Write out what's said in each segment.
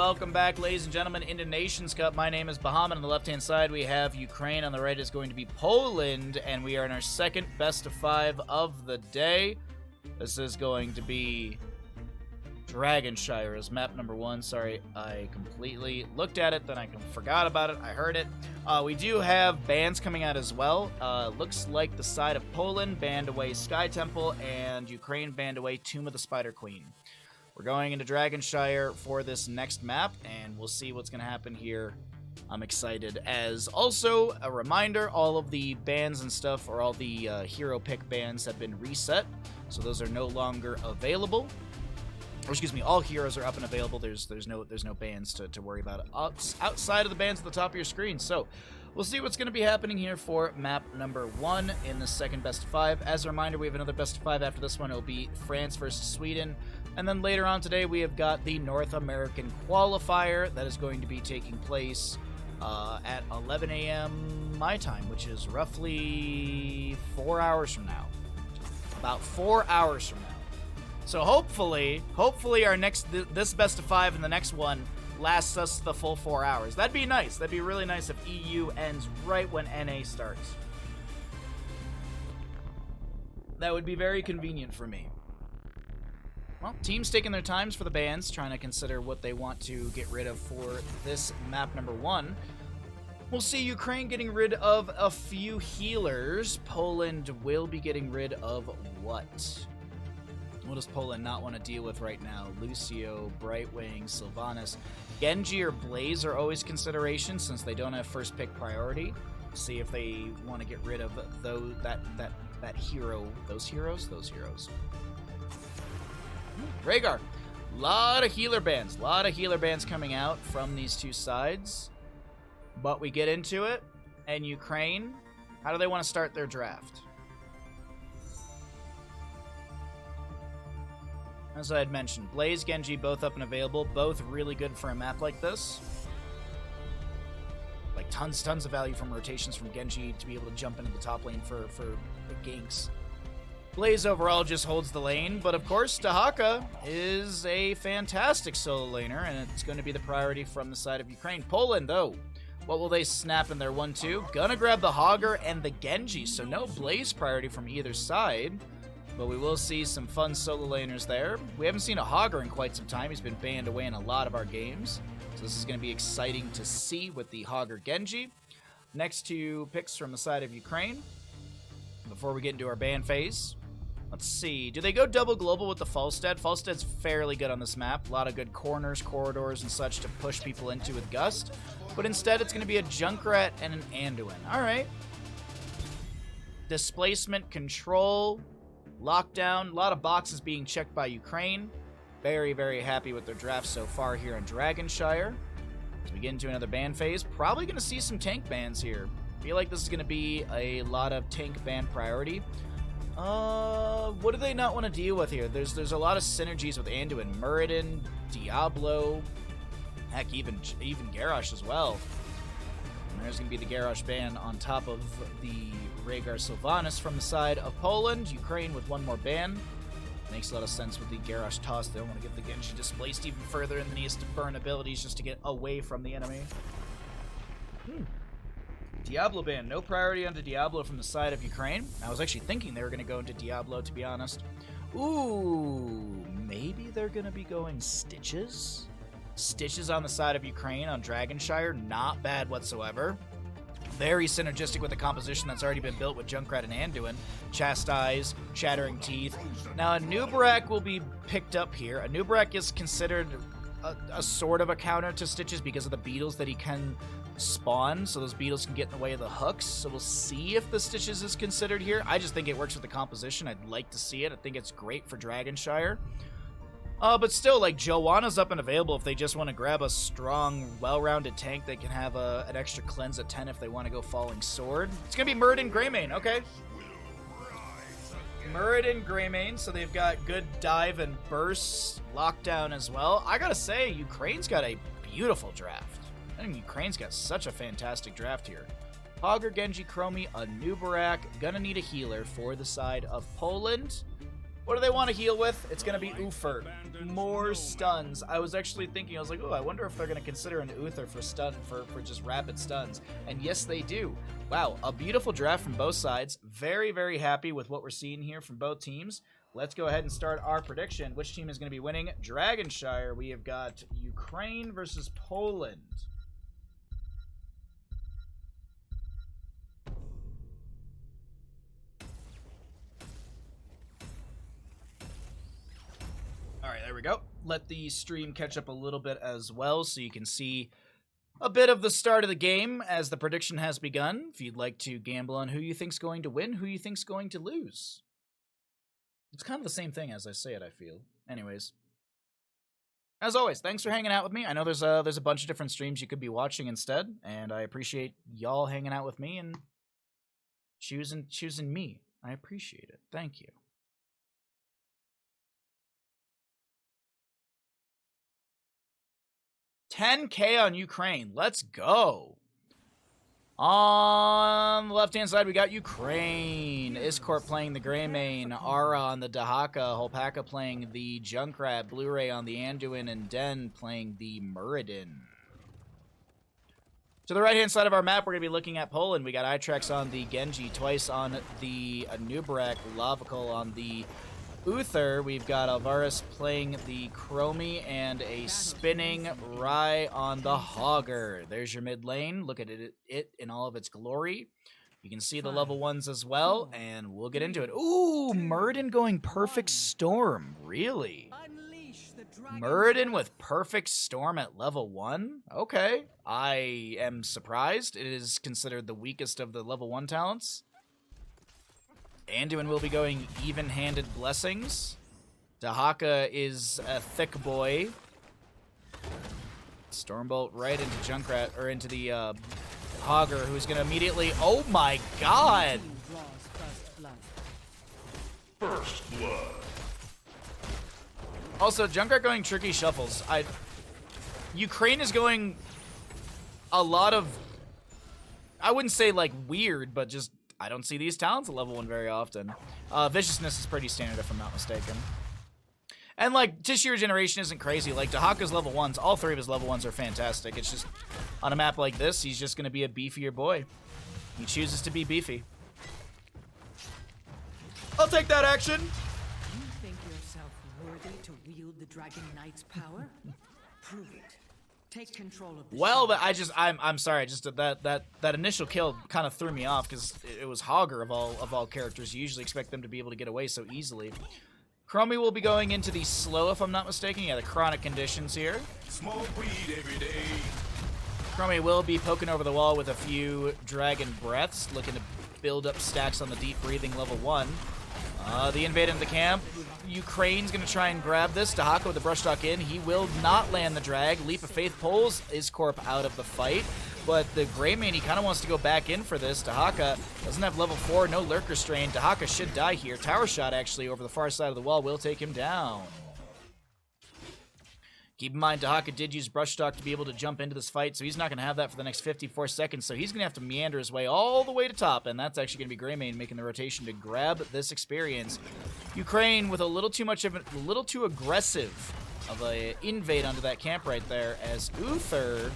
welcome back, ladies and gentlemen, into Nations Cup. My name is Bahamut. On the left-hand side, we have Ukraine. On the right is going to be Poland, and we are in our second best of 5 of the day. This is going to be Dragonshire as map number 1. Sorry, I completely looked at it, then I forgot about it. I heard it. We do have bans coming out as well. Looks like the side of Poland banned away Sky Temple, and Ukraine banned away Tomb of the Spider Queen. We're going into Dragonshire for this next map, and we'll see what's going to happen here. I'm excited. As also a reminder, all of the bans and stuff, or all the hero pick bans have been reset, so those are no longer available. Or excuse me, all heroes are up and available. There's no bans to worry about outside of the bans at the top of your screen. So we'll see what's going to be happening here for map number 1 in the second best of 5. As a reminder, we have another best of 5 after this one. It'll be France versus Sweden. And then later on today, we have got the North American qualifier that is going to be taking place at 11 a.m. my time, which is roughly 4 hours from now. About 4 hours from now. So hopefully our this best of 5 and the next one lasts us the full 4 hours. That'd be nice. That'd be really nice if EU ends right when NA starts. That would be very convenient for me. Well, teams taking their times for the bans, trying to consider what they want to get rid of for this map number 1. We'll see Ukraine getting rid of a few healers. Poland will be getting rid of what? What does Poland not want to deal with right now? Lucio, Brightwing, Sylvanas. Genji or Blaze are always considerations since they don't have first pick priority. See if they want to get rid of that hero. Those heroes? Rhaegar. Lot of healer bans. Coming out from these two sides. But we get into it. And Ukraine, how do they want to start their draft? As I had mentioned, Blaze, Genji, both up and available. Both really good for a map like this. Like tons of value from rotations from Genji to be able to jump into the top lane for the ganks. Blaze overall just holds the lane, but of course, Dahaka is a fantastic solo laner, and it's going to be the priority from the side of Ukraine. Poland, though, what will they snap in their 1-2? Gonna grab the Hogger and the Genji, so no Blaze priority from either side. But we will see some fun solo laners there. We haven't seen a Hogger in quite some time. He's been banned away in a lot of our games. So this is going to be exciting to see with the Hogger Genji. Next two picks from the side of Ukraine. Before we get into our ban phase, let's see. Do they go double global with the Falstad? Falstad's fairly good on this map. A lot of good corners, corridors, and such to push people into with Gust. But instead, it's going to be a Junkrat and an Anduin. All right. Displacement, control, lockdown, a lot of boxes being checked by Ukraine. Very, very happy with their draft so far here in Dragonshire. As we get into another ban phase, probably going to see some tank bans here. Feel like this is going to be a lot of tank ban priority. What do they not want to deal with here? There's a lot of synergies with Anduin, Muradin, Diablo, heck, even Garrosh as well. And there's going to be the Garrosh ban on top of the Rhaegar Sylvanas from the side of Poland. Ukraine with one more ban. Makes a lot of sense with the Garrosh toss. They don't want to get the Genji displaced even further, and then he has to burn abilities just to get away from the enemy. Diablo ban. No priority onto Diablo from the side of Ukraine. I was actually thinking they were going to go into Diablo, to be honest. Ooh, maybe they're going to be going Stitches? Stitches on the side of Ukraine on Dragonshire. Not bad whatsoever. Very synergistic with the composition that's already been built with Junkrat and Anduin. Chastise, Chattering Teeth. Now, a Nubarak will be picked up here. A Nubarak is considered a sort of a counter to Stitches because of the beetles that he can spawn, so those beetles can get in the way of the hooks. So we'll see if the Stitches is considered here. I just think it works with the composition. I'd like to see it. I think it's great for Dragonshire. But still, like, Joanna's up and available if they just want to grab a strong, well-rounded tank that can have an extra cleanse at 10 if they want to go Falling Sword. It's going to be Muradin Greymane, okay. Muradin Greymane, so they've got good dive and burst lockdown as well. I gotta say, Ukraine's got a beautiful draft. I think Ukraine's got such a fantastic draft here. Hogger, Genji, Chromie, a Nubarak. Gonna need a healer for the side of Poland. What do they want to heal with? It's going to be Uther. More stuns. I was actually thinking, I was like, oh, I wonder if they're going to consider an Uther for stun, for just rapid stuns. And yes, they do. Wow, a beautiful draft from both sides. Very, very happy with what we're seeing here from both teams. Let's go ahead and start our prediction. Which team is going to be winning? Dragonshire. We have got Ukraine versus Poland. All right, there we go. Let the stream catch up a little bit as well so you can see a bit of the start of the game as the prediction has begun. If you'd like to gamble on who you think's going to win, who you think's going to lose. It's kind of the same thing as I say it, I feel. Anyways. As always, thanks for hanging out with me. I know there's a bunch of different streams you could be watching instead, and I appreciate y'all hanging out with me and choosing me. I appreciate it. Thank you. $10K on Ukraine. Let's go. On the left-hand side, we got Ukraine. Iscorp playing the Greymane. Ara on the Dahaka. Holpaka playing the Junkrat. Blu-ray on the Anduin. And Den playing the Muradin. To the right-hand side of our map, we're going to be looking at Poland. We got Itrex on the Genji. Twice on the Anubarak. Lavakol on the Uther. We've got Alvarez playing the Chromie and a spinning Rai on the Hogger. There's your mid lane. Look at it in all of its glory. You can see the level 1s as well, and we'll get into it. Ooh, Muradin going Perfect Storm. Really? Muradin with Perfect Storm at level 1? Okay. I am surprised. It is considered the weakest of the level 1 talents. Anduin will be going even-handed blessings. Dahaka is a thick boy. Stormbolt right into Junkrat, or into the Hogger, who's going to immediately... Oh my god! First blood. Also, Junkrat going tricky shuffles. Ukraine is going a lot of... I wouldn't say, like, weird, but just... I don't see these talents at level 1 very often. Viciousness is pretty standard if I'm not mistaken. And, like, tissue regeneration isn't crazy. Like, Dahaka's level 1s, all 3 of his level 1s are fantastic. It's just, on a map like this, he's just going to be a beefier boy. He chooses to be beefy. I'll take that action! You think yourself worthy to wield the Dragon Knight's power? Prove it. Take control of the well, I'm sorry, just that initial kill kind of threw me off because it was Hogger of all characters. You usually expect them to be able to get away so easily. Chromie will be going into the slow, if I'm not mistaken. Yeah, the chronic conditions here. Smoke weed every day. Chromie will be poking over the wall with a few dragon breaths, looking to build up stacks on the deep breathing level 1. The invade into the camp. Ukraine's going to try and grab this. Dahaka with the brush stock in. He will not land the drag. Leap of Faith pulls Iscorp out of the fight. But the Greymane, he kind of wants to go back in for this. Dahaka doesn't have level 4, no Lurker Strain. Dahaka should die here. Tower Shot, actually, over the far side of the wall will take him down. Keep in mind, Dahaka did use Brush Stock to be able to jump into this fight, so he's not going to have that for the next 54 seconds, so he's going to have to meander his way all the way to top, and that's actually going to be Greymane making the rotation to grab this experience. Ukraine with a little too aggressive of a invade onto that camp right there, as Uther,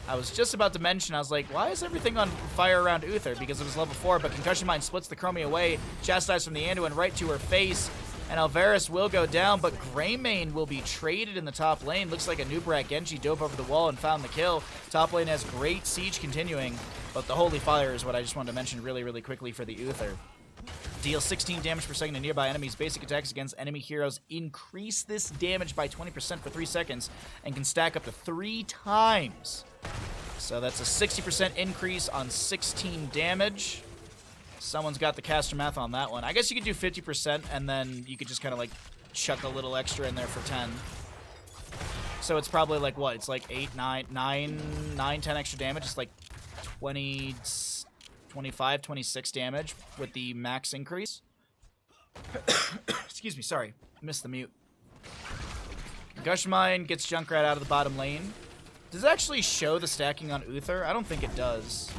I was just about to mention, I was like, why is everything on fire around Uther? Because it was level 4, but Concussion Mine splits the Chromie away, chastised from the Anduin right to her face, and Alvarez will go down, but Greymane will be traded in the top lane. Looks like a Nubrak Genji dove over the wall and found the kill. Top lane has great siege continuing, but the Holy Fire is what I just wanted to mention really, really quickly for the Uther. Deals 16 damage per second to nearby enemies. Basic attacks against enemy heroes increase this damage by 20% for 3 seconds and can stack up to 3 times. So that's a 60% increase on 16 damage. Someone's got the caster math on that one. I guess you could do 50% and then you could just kind of like chuck a little extra in there for 10. So it's probably like what? It's like 8, 9, 10 extra damage. It's like 20, 25, 26 damage with the max increase. Excuse me, sorry. Missed the mute. Gush Mine gets Junkrat out of the bottom lane. Does it actually show the stacking on Uther? I don't think it does.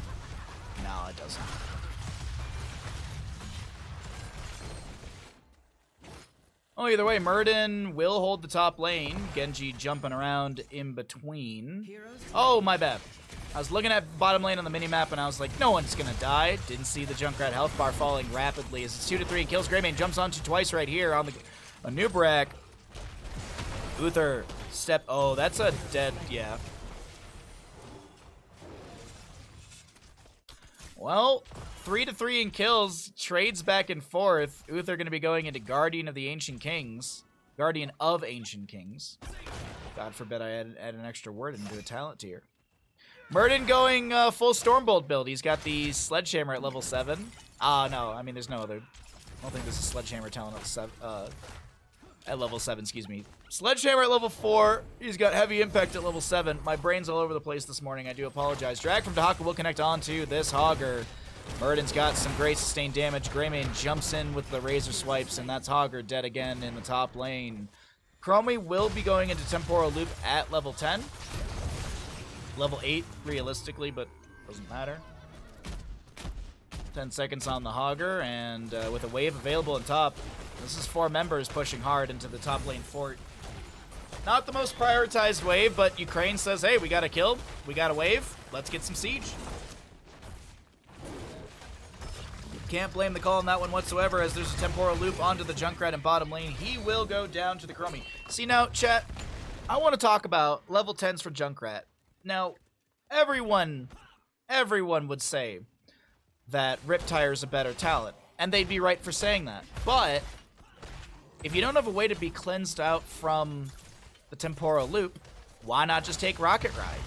No, it doesn't. Oh, either way, Murden will hold the top lane. Genji jumping around in between. Oh, my bad. I was looking at bottom lane on the minimap, and I was like, no one's going to die. Didn't see the Junkrat health bar falling rapidly as it's 2-3 kills. Greymane jumps onto twice right here on the Nubarak. Uther step. Oh, that's a dead. Yeah. Well, 3-3 in kills. Trades back and forth. Uther going to be going into Guardian of the Ancient Kings. Guardian of Ancient Kings. God forbid I add an extra word into a talent tier. Murden going full Stormbolt build. He's got the Sledgehammer at level 7. No. I mean, there's no other. I don't think there's a Sledgehammer talent at level 7, excuse me. Sledgehammer at level 4. He's got heavy impact at level 7. My brain's all over the place this morning. I do apologize. Drag from Dahaka will connect onto this Hogger. Murden's got some great sustained damage. Greymane jumps in with the Razor Swipes, and that's Hogger dead again in the top lane. Chromie will be going into Temporal Loop at level 10. Level 8, realistically, but doesn't matter. 10 seconds on the Hogger, and with a wave available on top, this is 4 members pushing hard into the top lane fort. Not the most prioritized wave, but Ukraine says, hey, we got a kill, we got a wave, let's get some siege. Can't blame the call on that one whatsoever, as there's a Temporal Loop onto the Junkrat in bottom lane. He will go down to the Chromie. See now, chat, I want to talk about level 10s for Junkrat. Now, everyone would say that Riptire is a better talent, and they'd be right for saying that. But if you don't have a way to be cleansed out from the Temporal Loop, why not just take Rocket Ride?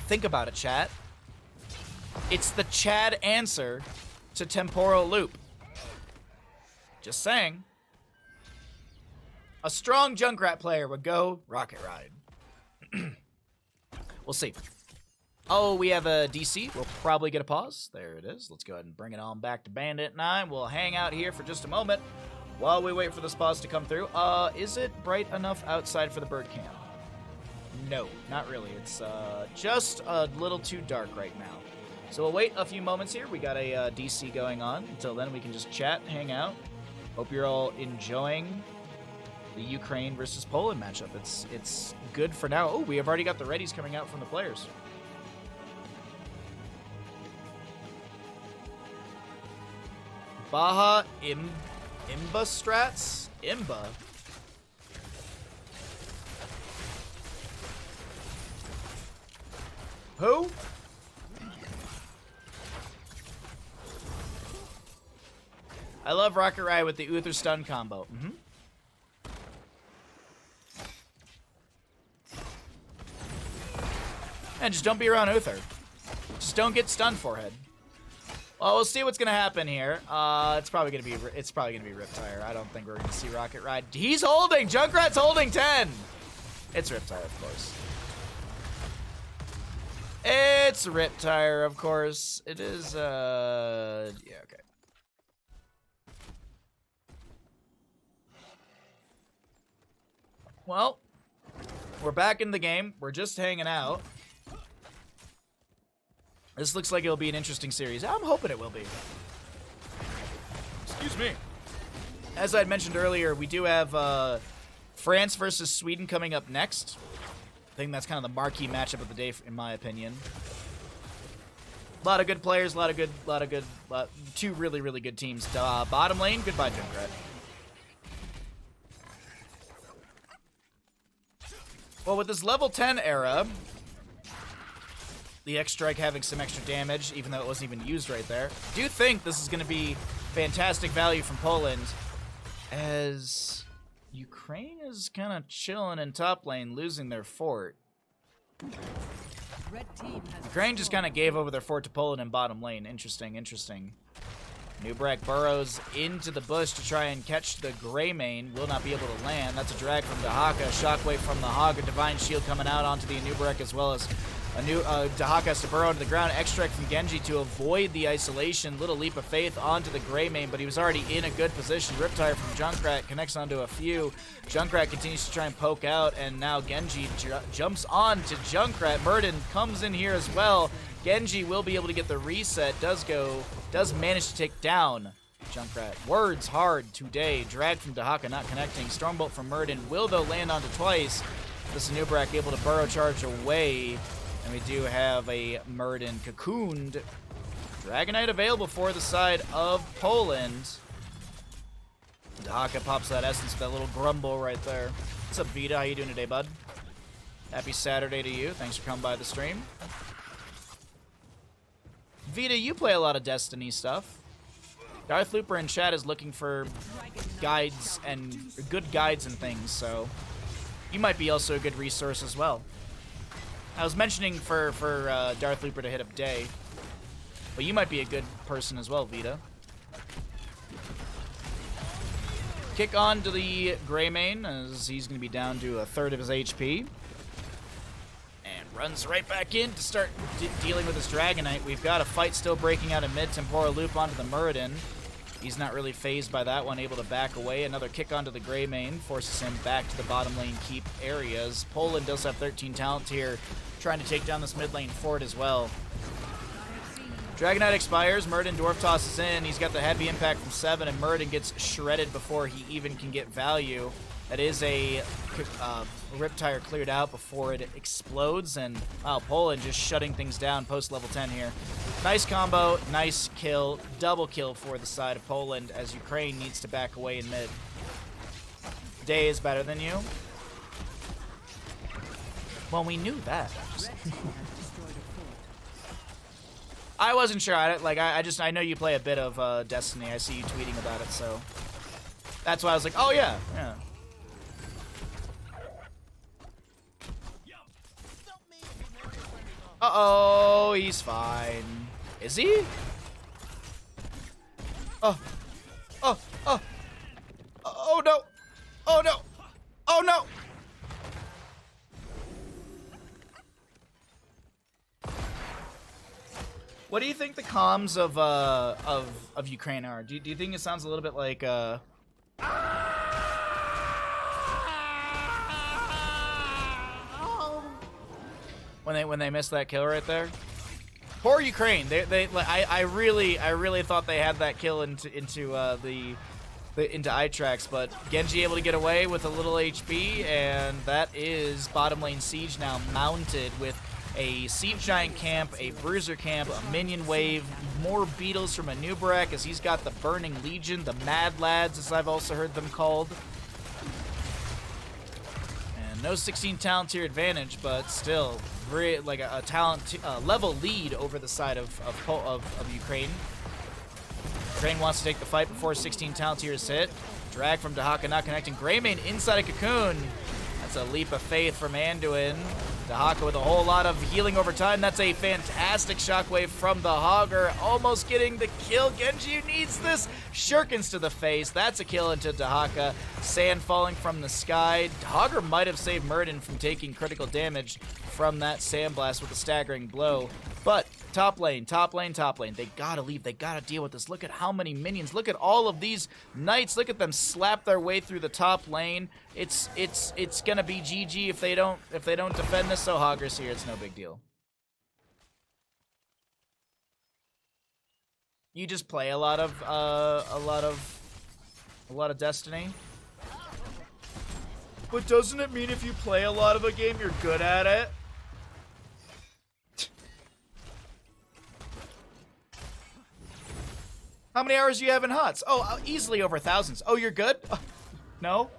Think about it, chat. It's the Chad answer to Temporal Loop. Just saying. A strong Junkrat player would go Rocket Ride. We'll see. Oh, we have a DC. We'll probably get a pause. There it is. Let's go ahead and bring it on back to Bandit 9. We'll hang out here for just a moment while we wait for this pause to come through. Is it bright enough outside for the bird cam? No, not really. It's just a little too dark right now. So we'll wait a few moments here. We got a DC going on. Until then, we can just chat, hang out. Hope you're all enjoying the Ukraine versus Poland matchup. It's good for now. Oh, we have already got the readies coming out from the players. Baha Imba strats? Imba? Who? I love Rocket Ride with the Uther stun combo. And just don't be around Uther. Just don't get stunned, forehead. Well, we'll see what's gonna happen here. It's probably gonna be Riptire. I don't think we're gonna see Rocket Ride. He's holding. Junkrat's holding 10. It's Riptire, of course. It's Riptire, of course. It is. Yeah, okay. Well, we're back in the game. We're just hanging out. This looks like it'll be an interesting series. I'm hoping it will be. Excuse me. As I had mentioned earlier, we do have France versus Sweden coming up next. I think that's kind of the marquee matchup of the day, in my opinion. A lot of good players, two really, really good teams. Bottom lane, goodbye, Junkrat. Well, with this level 10 era, the X-Strike having some extra damage, even though it wasn't even used right there. I do think this is going to be fantastic value from Poland, as Ukraine is kind of chilling in top lane, losing their fort. Ukraine just kind of gave over their fort to Poland in bottom lane. Interesting, interesting. Nubarak burrows into the bush to try and catch the Greymane. Will not be able to land. That's a drag from Dahaka. Shockwave from the Hog. A Divine Shield coming out onto the Nubarak, as well as a new Dahaka has to burrow into the ground. Extract from Genji to avoid the isolation. Little leap of faith onto the Greymane, but he was already in a good position. Riptire from Junkrat connects onto a few. Junkrat continues to try and poke out, and now Genji jumps on to Junkrat. Murden comes in here as well. Genji will be able to get the reset. Does manage to take down Junkrat. Words hard today. Drag from Dahaka not connecting. Stormbolt from Murden will, though, land onto twice. This Anubrak able to burrow charge away. And we do have a Murden cocooned. Dragonite available for the side of Poland. Dahaka pops that essence with that little grumble right there. What's up, Vita? How you doing today, bud? Happy Saturday to you. Thanks for coming by the stream. Vita, you play a lot of Destiny stuff. Darth Looper in chat is looking for guides and good guides and things, so you might be also a good resource as well. I was mentioning for Darth Looper to hit up Day, but you might be a good person as well, Vita. Kick on to the Greymane as he's going to be down to a third of his HP. And runs right back in to start dealing with his Dragonite. We've got a fight still breaking out in mid. Temporal Loop onto the Muradin. He's not really phased by that one, able to back away. Another kick onto the Greymane forces him back to the bottom lane keep areas. Poland does have 13 talent here, trying to take down this mid lane fort as well. Dragonite expires, Muradin Dwarf tosses in, he's got the heavy impact from 7, and Muradin gets shredded before he even can get value. That is a Riptire cleared out before it explodes, and wow, Poland just shutting things down post level 10 here. Nice combo, nice kill, double kill for the side of Poland as Ukraine needs to back away in mid. Day is better than you. Well, we knew that. I wasn't sure. I know you play a bit of Destiny. I see you tweeting about it, so that's why I was like, oh yeah. Uh-oh, he's fine. Is he? Oh no! Oh no! Oh no! What do you think the comms of Ukraine are? Do you think it sounds a little bit like when they missed that kill right there? Poor Ukraine. I really thought they had that kill into Itrax, but Genji able to get away with a little HP, and that is bottom lane siege now mounted with a Siege Giant camp, a Bruiser camp, a minion wave, more beetles from Anubrak as he's got the Burning Legion, the Mad Lads as I've also heard them called. And no 16 talent tier advantage, but still like a talent level lead over the side of Ukraine. Ukraine wants to take the fight before 16 talent tiers hit. Drag from Dahaka not connecting. Greymane inside a cocoon. That's a leap of faith from Anduin. Dahaka with a whole lot of healing over time. That's a fantastic shockwave from the Hogger. Almost getting the kill. Genji needs this. Shurikens to the face. That's a kill into Dahaka. Sand falling from the sky. Hogger might have saved Muradin from taking critical damage from that sandblast with a staggering blow. But top lane, top lane, top lane. They gotta leave. They gotta deal with this. Look at how many minions. Look at all of these knights. Look at them slap their way through the top lane. It's gonna be GG if they don't defend this. So Hogger's here. It's no big deal. You just play a lot of Destiny. But doesn't it mean if you play a lot of a game, you're good at it? How many hours do you have in HOTS? Oh, easily over thousands. Oh, you're good? No?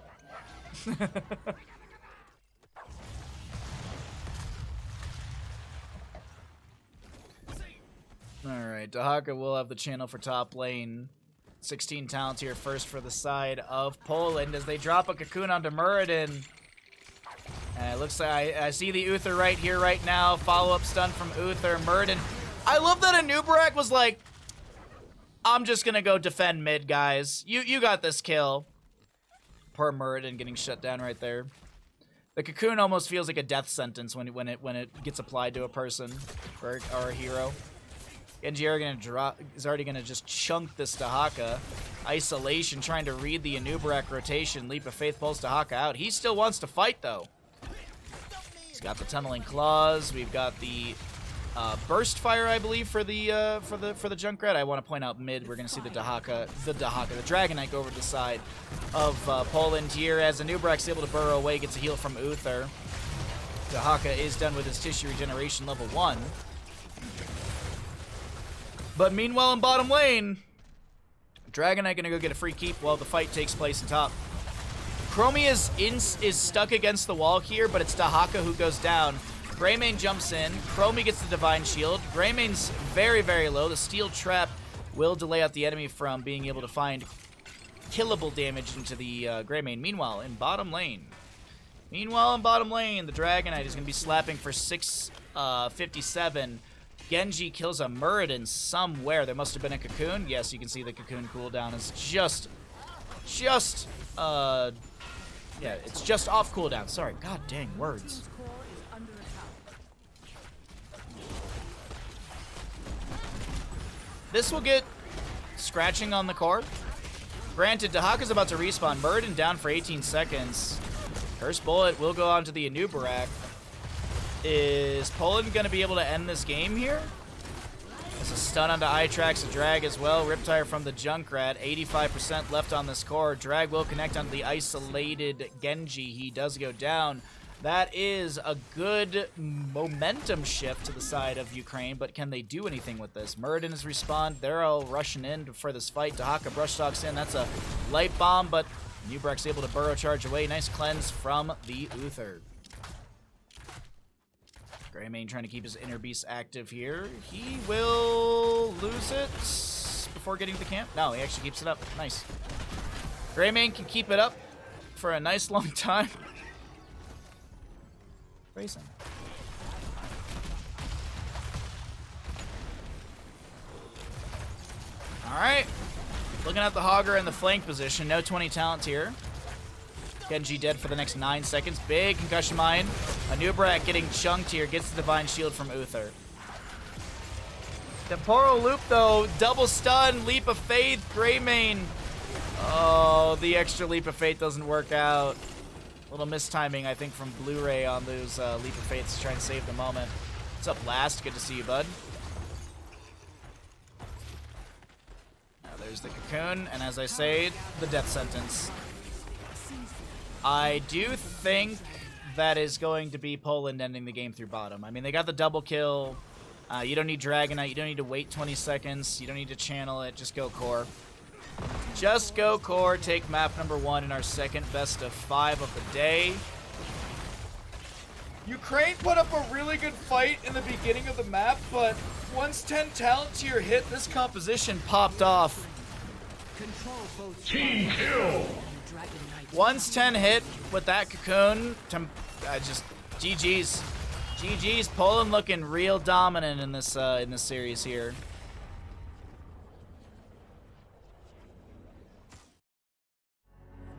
Alright, Dahaka will have the channel for top lane. 16 talents here first for the side of Poland as they drop a cocoon onto Muradin. And it looks like I see the Uther right here, right now. Follow-up stun from Uther. Muradin. I love that Anubrak was like, I'm just gonna go defend mid, guys. You got this kill. Poor Muradin getting shut down right there. The cocoon almost feels like a death sentence when it gets applied to a person or a hero. Genji is already gonna just chunk this Dahaka. Isolation trying to read the Anubrak rotation. Leap of Faith pulls Dahaka out. He still wants to fight though. He's got the tunneling claws. We've got the burst fire, I believe, for the Junkrat. I want to point out mid. We're going to see the Dragon Knight go over to the side of Poland here as Anubrak's able to burrow away, gets a heal from Uther. Dahaka is done with his tissue regeneration level 1. But meanwhile in bottom lane, Dragon Knight gonna go get a free keep while the fight takes place in top. Chromie is stuck against the wall here, but it's Dahaka who goes down. Greymane jumps in. Chromie gets the Divine Shield. Greymane's very, very low. The Steel Trap will delay out the enemy from being able to find killable damage into the Greymane. Meanwhile, in bottom lane, the Dragon Knight is going to be slapping for 657. Genji kills a Muradin somewhere. There must have been a Cocoon. Yes, you can see the Cocoon cooldown is yeah, it's just off cooldown. Sorry, god dang words. This will get scratching on the core. Granted, Dahaka's about to respawn. Muradin down for 18 seconds. First bullet will go on to the Anubarak. Is Poland going to be able to end this game here? There's a stun onto Itrax, a drag as well. Riptire from the Junkrat. 85% left on this core. Drag will connect onto the isolated Genji. He does go down. That is a good momentum shift to the side of Ukraine, but can they do anything with this? Muradin is respawned. They're all rushing in for this fight. Dahaka brush stalks in. That's a light bomb, but Nubrak's able to burrow charge away. Nice cleanse from the Uther. Greymane trying to keep his Inner Beast active here. He will lose it before getting to the camp. No, he actually keeps it up. Nice. Greymane can keep it up for a nice long time. Racing. Alright. Looking at the Hogger in the flank position. No 20 talents here. Genji dead for the next 9 seconds. Big concussion mine. Anubrak getting chunked here. Gets the Divine Shield from Uther. Temporal Loop, though. Double stun. Leap of Faith. Greymane. Oh, the extra Leap of Faith doesn't work out. A little mistiming, I think, from Blu-ray on those Leap of Faiths to try and save the moment. What's up, Last? Good to see you, bud. Now there's the Cocoon, and as I say, the Death Sentence. I do think that is going to be Poland ending the game through bottom. I mean, they got the double kill. You don't need Dragon Knight. You don't need to wait 20 seconds. You don't need to channel it. Just go core. Just go core, take map number 1 in our second best of 5 of the day. Ukraine put up a really good fight in the beginning of the map, but once 10 talent tier hit, this composition popped off. Team kill. Once 10 hit with that Cocoon, just GG's. GG's. Poland looking real dominant in this series here.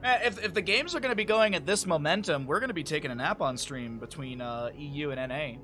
If the games are going to be going at this momentum, we're going to be taking a nap on stream between EU and NA.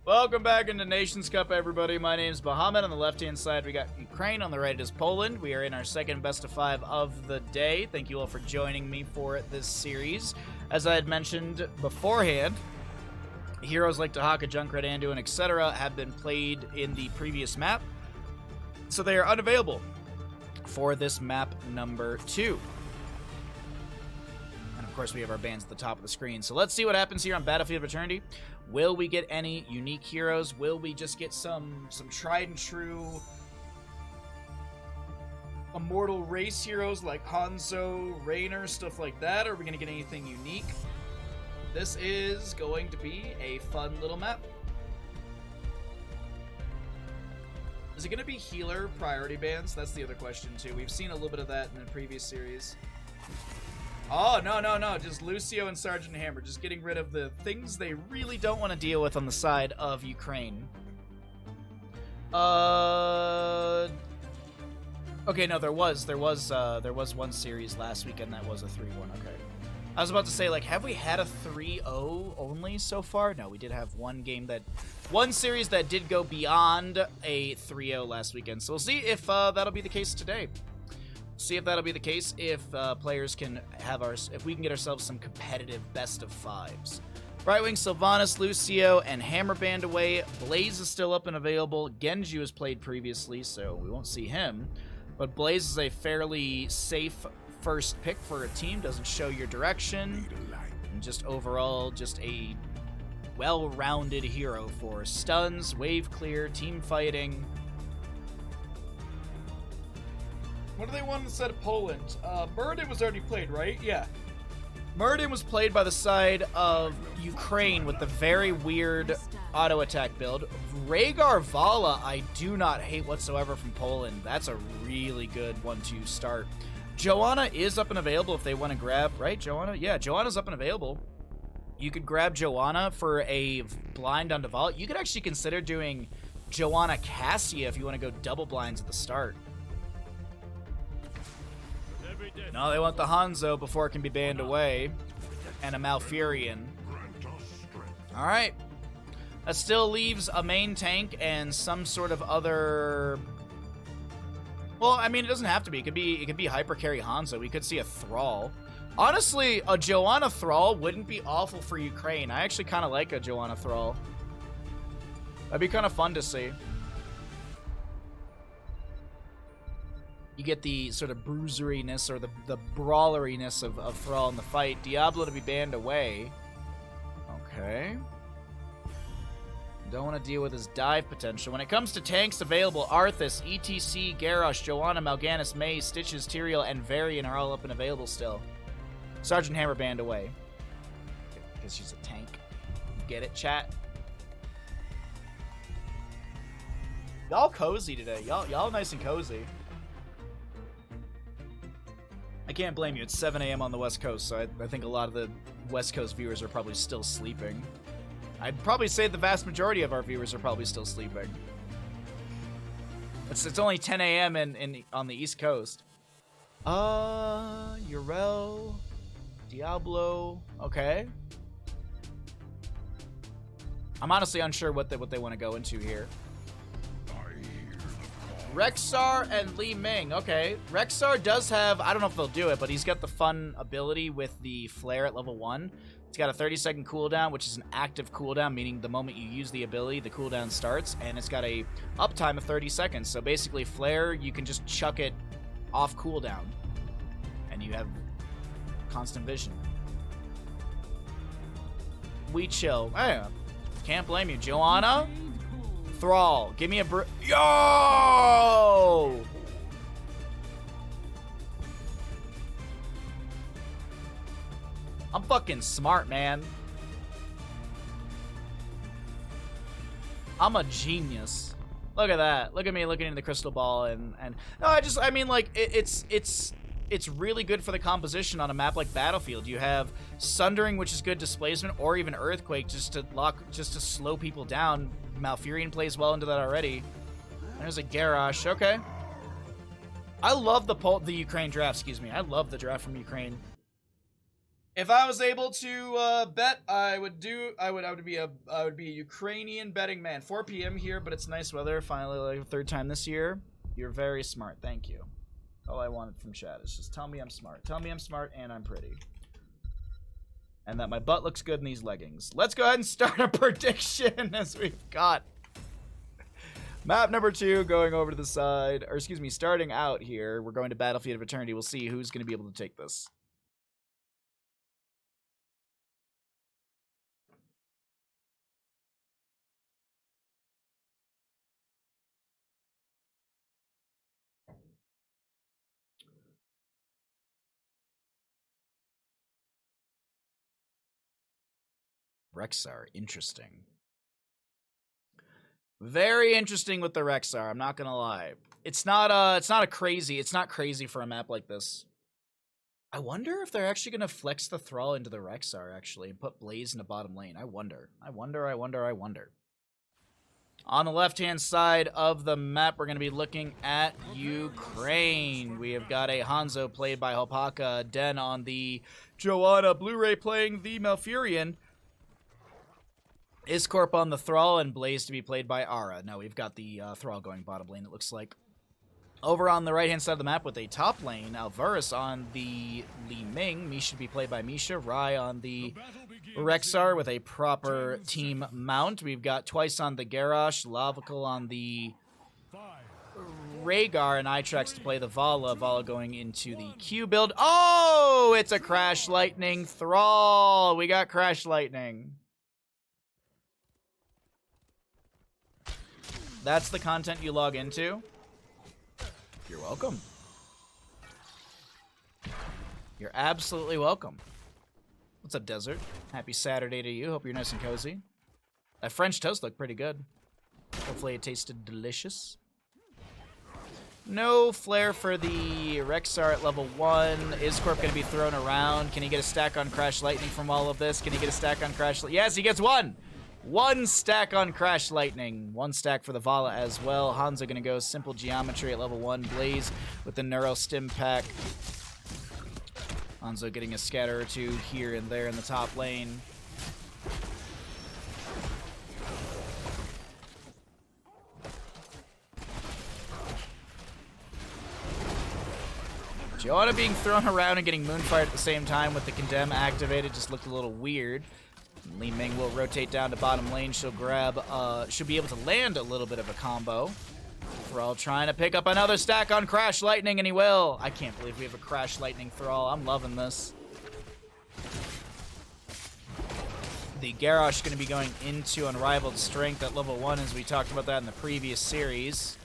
Welcome back into Nations Cup, everybody. My name's Bahamut. On the left-hand side, we got Ukraine. On the right is Poland. We are in our second best of 5 of the day. Thank you all for joining me for this series. As I had mentioned beforehand, heroes like Dahaka, Junkrat, Anduin, etc. have been played in the previous map, so they are unavailable for this map number 2. And of course, we have our bans at the top of the screen. So let's see what happens here on Battlefield of Eternity. Will we get any unique heroes? Will we just get some tried and true immortal race heroes like Hanzo, Raynor, stuff like that? Or are we going to get anything unique? This is going to be a fun little map. Is it going to be healer priority bans? That's the other question too. We've seen a little bit of that in the previous series. Oh, no, no, no. Just Lucio and Sergeant Hammer. Just getting rid of the things they really don't want to deal with on the side of Ukraine. Okay, no, there was one series last weekend that was a 3-1. Okay. I was about to say, like, have we had a 3-0 only so far? No, we did have one series that did go beyond a 3-0 last weekend. So we'll see if that'll be the case today. See if that'll be the case, if players can have if we can get ourselves some competitive best of fives. Right wing Sylvanas, Lucio, and Hammerband away. Blaze is still up and available. Genji was played previously, so we won't see him. But Blaze is a fairly safe first pick for a team. Doesn't show your direction. And just overall, just a well-rounded hero for stuns, wave clear, team fighting. What do they want instead of Poland? Muradin was already played, right? Yeah. Muradin was played by the side of Ukraine with the very weird auto attack build. Rhaegar Vala, I do not hate whatsoever from Poland. That's a really good 1-2 start. Joanna is up and available if they want to grab, right? Joanna? Yeah, Joanna's up and available. You could grab Joanna for a blind onto Vala. You could actually consider doing Joanna Cassia if you want to go double blinds at the start. No, they want the Hanzo before it can be banned away. And a Malfurion. Alright. That still leaves a main tank and some sort of other... Well, I mean, it doesn't have to be. It could be Hyper Carry Hanzo. We could see a Thrall. Honestly, a Joanna Thrall wouldn't be awful for Ukraine. I actually kind of like a Joanna Thrall. That'd be kind of fun to see. You get the sort of bruiseriness or the brawleriness of Thrall in the fight. Diablo to be banned away. Okay. Don't want to deal with his dive potential. When it comes to tanks available, Arthas, ETC, Garrosh, Joanna, Mal'Ganis, Maze, Stitches, Tyrael, and Varian are all up and available still. Sergeant Hammer banned away. Because she's a tank. Get it, chat? Y'all cozy today. Y'all nice and cozy. I can't blame you. It's 7 a.m. on the West Coast, so I think a lot of the West Coast viewers are probably still sleeping. I'd probably say the vast majority of our viewers are probably still sleeping. It's only 10 a.m. on the East Coast. Yrel, Diablo, okay. I'm honestly unsure what they want to go into here. Rexar and Li Ming. Okay. Rexar does have, I don't know if they'll do it, but he's got the fun ability with the flare at level 1. It's got a 30-second cooldown, which is an active cooldown, meaning the moment you use the ability, the cooldown starts, and it's got a uptime of 30 seconds. So basically, flare, you can just chuck it off cooldown, and you have constant vision. We chill. Hey, can't blame you. Joanna? Thrall, give me a Yo! I'm fucking smart, man. I'm a genius. Look at that. Look at me looking in the crystal ball and no, I mean like it's really good for the composition on a map like Battlefield. You have Sundering, which is good displacement, or even Earthquake just to slow people down. Malfurion plays well into that already. There's a Garrosh. Okay. I love the Ukraine draft, excuse me. I love the draft from Ukraine. If I was able to bet, I would be a Ukrainian betting man. 4 p.m. here, but it's nice weather. Finally, like the third time this year. You're very smart. Thank you. All I wanted from chat is just tell me I'm smart. Tell me I'm smart and I'm pretty. And that my butt looks good in these leggings. Let's go ahead and start a prediction as we've got map number 2 going over to the side. Or excuse me, starting out here. We're going to Battlefield of Eternity. We'll see who's going to be able to take this. Rexar, interesting. Very interesting with the Rexar, I'm not gonna lie. It's not crazy for a map like this. I wonder if they're actually going to flex the Thrall into the Rexar, actually, and put Blaze in the bottom lane. I wonder. On the left-hand side of the map, we're going to be looking at Ukraine. We have got a Hanzo played by Hopaka, Den on the Joanna, Blu-ray playing the Malfurion, Iscorp on the Thrall, and Blaze to be played by Ara. No, we've got the Thrall going bottom lane, it looks like. Over on the right-hand side of the map with a top lane, Alvarez on the Li Ming. Misha to be played by Misha. Rai on the Rexar with a proper team mount. We've got Twice on the Garrosh, Lavical on the Rhaegar, and Itrax to play the Vala. Vala going into the Q build. Oh, it's a Crash Lightning Thrall. We got Crash Lightning. That's the content you log into. You're welcome. You're absolutely welcome. What's up, Desert? Happy Saturday to you. Hope you're nice and cozy. That French toast looked pretty good. Hopefully it tasted delicious. No flare for the Rexar at level 1. Iscorp going to be thrown around. Can he get a stack on Crash Lightning from all of this? Can he get a stack on Crash Lightning? Yes, he gets one! One stack on Crash Lightning. One stack for the Vala as well. Hanzo going to go Simple Geometry at level 1. Blaze with the Neuro Stim Pack. Hanzo getting a scatter or two here and there in the top lane. Joanna being thrown around and getting Moonfire at the same time with the Condemn activated just looked a little weird. Li Ming will rotate down to bottom lane. She'll grab, she'll be able to land a little bit of a combo. Thrall trying to pick up another stack on Crash Lightning, and he will. I can't believe we have a Crash Lightning Thrall. I'm loving this. The Garrosh going to be going into Unrivaled Strength at level 1, as we talked about that in the previous series.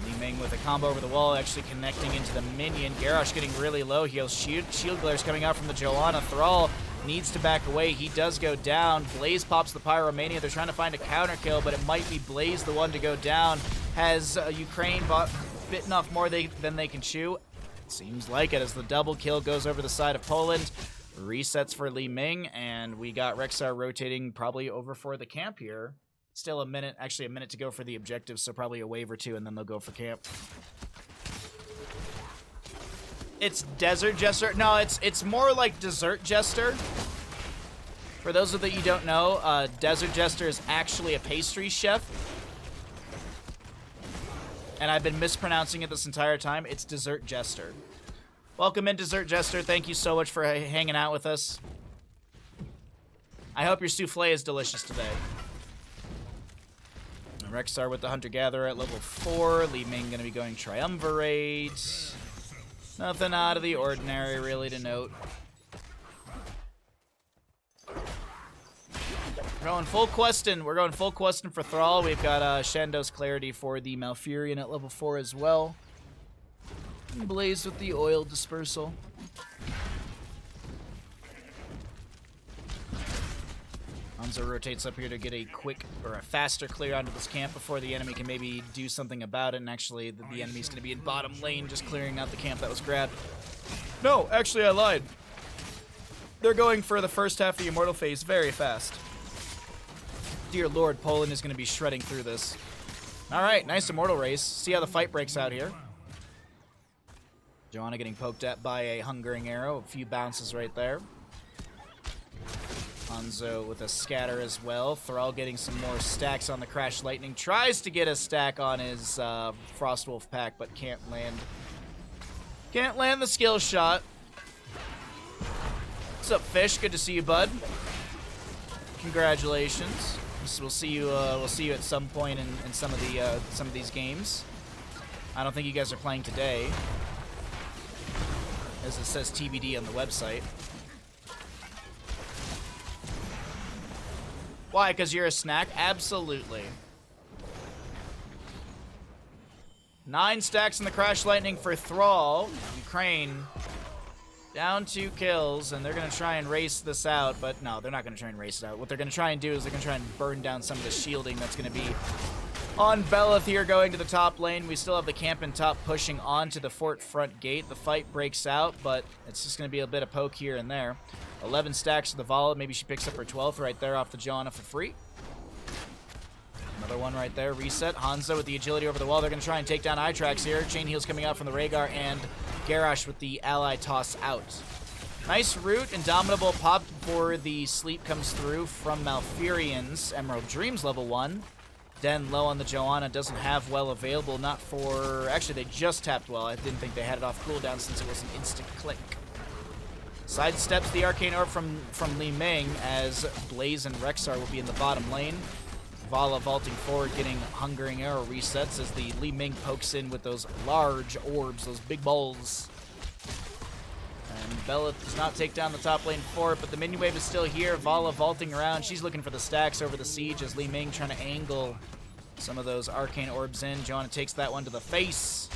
Li Ming with a combo over the wall, actually connecting into the minion. Garrosh getting really low. He has shield glares coming out from the Joanna. Thrall needs to back away. He does go down. Blaze pops the Pyromania. They're trying to find a counter kill, but it might be Blaze the one to go down. Has Ukraine bitten off more than they can chew? It seems like it, as the double kill goes over the side of Poland. Resets for Li Ming, and we got Rexar rotating probably over for the camp here. Still a minute to go for the objective, so probably a wave or two, and then they'll go for camp. It's Desert Jester. No, it's more like Dessert Jester. For those of you don't know, Desert Jester is actually a pastry chef. And I've been mispronouncing it this entire time. It's Dessert Jester. Welcome in, Dessert Jester. Thank you so much for hanging out with us. I hope your souffle is delicious today. Rexar with the Hunter-Gatherer at level 4. Li Ming going to be going Triumvirate. Nothing out of the ordinary, really, to note. We're going full questing. We're going full questing for Thrall. We've got Shando's Clarity for the Malfurion at level 4 as well. And Blaze with the Oil Dispersal. Hanzo rotates up here to get a quick, or a faster clear onto this camp before the enemy can maybe do something about it, and actually the enemy's going to be in bottom lane just clearing out the camp that was grabbed. No, actually I lied. They're going for the first half of the Immortal phase very fast. Dear Lord, Poland is going to be shredding through this. Alright, nice Immortal race. See how the fight breaks out here. Joanna getting poked at by a Hungering Arrow. A few bounces right there. Hanzo with a scatter as well. Thrall getting some more stacks on the Crash Lightning. Tries to get a stack on his Frostwolf pack, but can't land. Can't land the skill shot. What's up, Fish? Good to see you, bud. Congratulations. We'll see you at some point in some of these games. I don't think you guys are playing today, as it says TBD on the website. Why? Because you're a snack? Absolutely. 9 stacks in the Crash Lightning for Thrall. Ukraine down 2 kills, and they're going to try and race this out, but no, they're not going to try and race it out. What they're going to try and do is they're going to try and burn down some of the shielding that's going to be on Belith here going to the top lane. We still have the camp in top pushing onto the fort front gate. The fight breaks out, but it's just going to be a bit of poke here and there. 11 stacks to the Vala. Maybe she picks up her 12th right there off the Johanna for free. Another one right there. Reset. Hanzo with the agility over the wall. They're going to try and take down Itrax here. Chain heals coming out from the Rhaegar, and Garrosh with the ally toss out. Nice root. Indomitable pop before the sleep comes through from Malfurion's Emerald Dreams level 1. Den low on the Johanna, doesn't have well available, not for... Actually, they just tapped well. I didn't think they had it off cooldown since it was an instant click. Sidesteps the Arcane Orb from Li Ming as Blaze and Rexar will be in the bottom lane. Vala vaulting forward, getting Hungering Arrow resets as the Li Ming pokes in with those large orbs, those big balls. And Bella does not take down the top lane for it, but the minion wave is still here. Vala vaulting around. She's looking for the stacks over the siege as Li Ming trying to angle some of those arcane orbs in. Johanna takes that one to the face.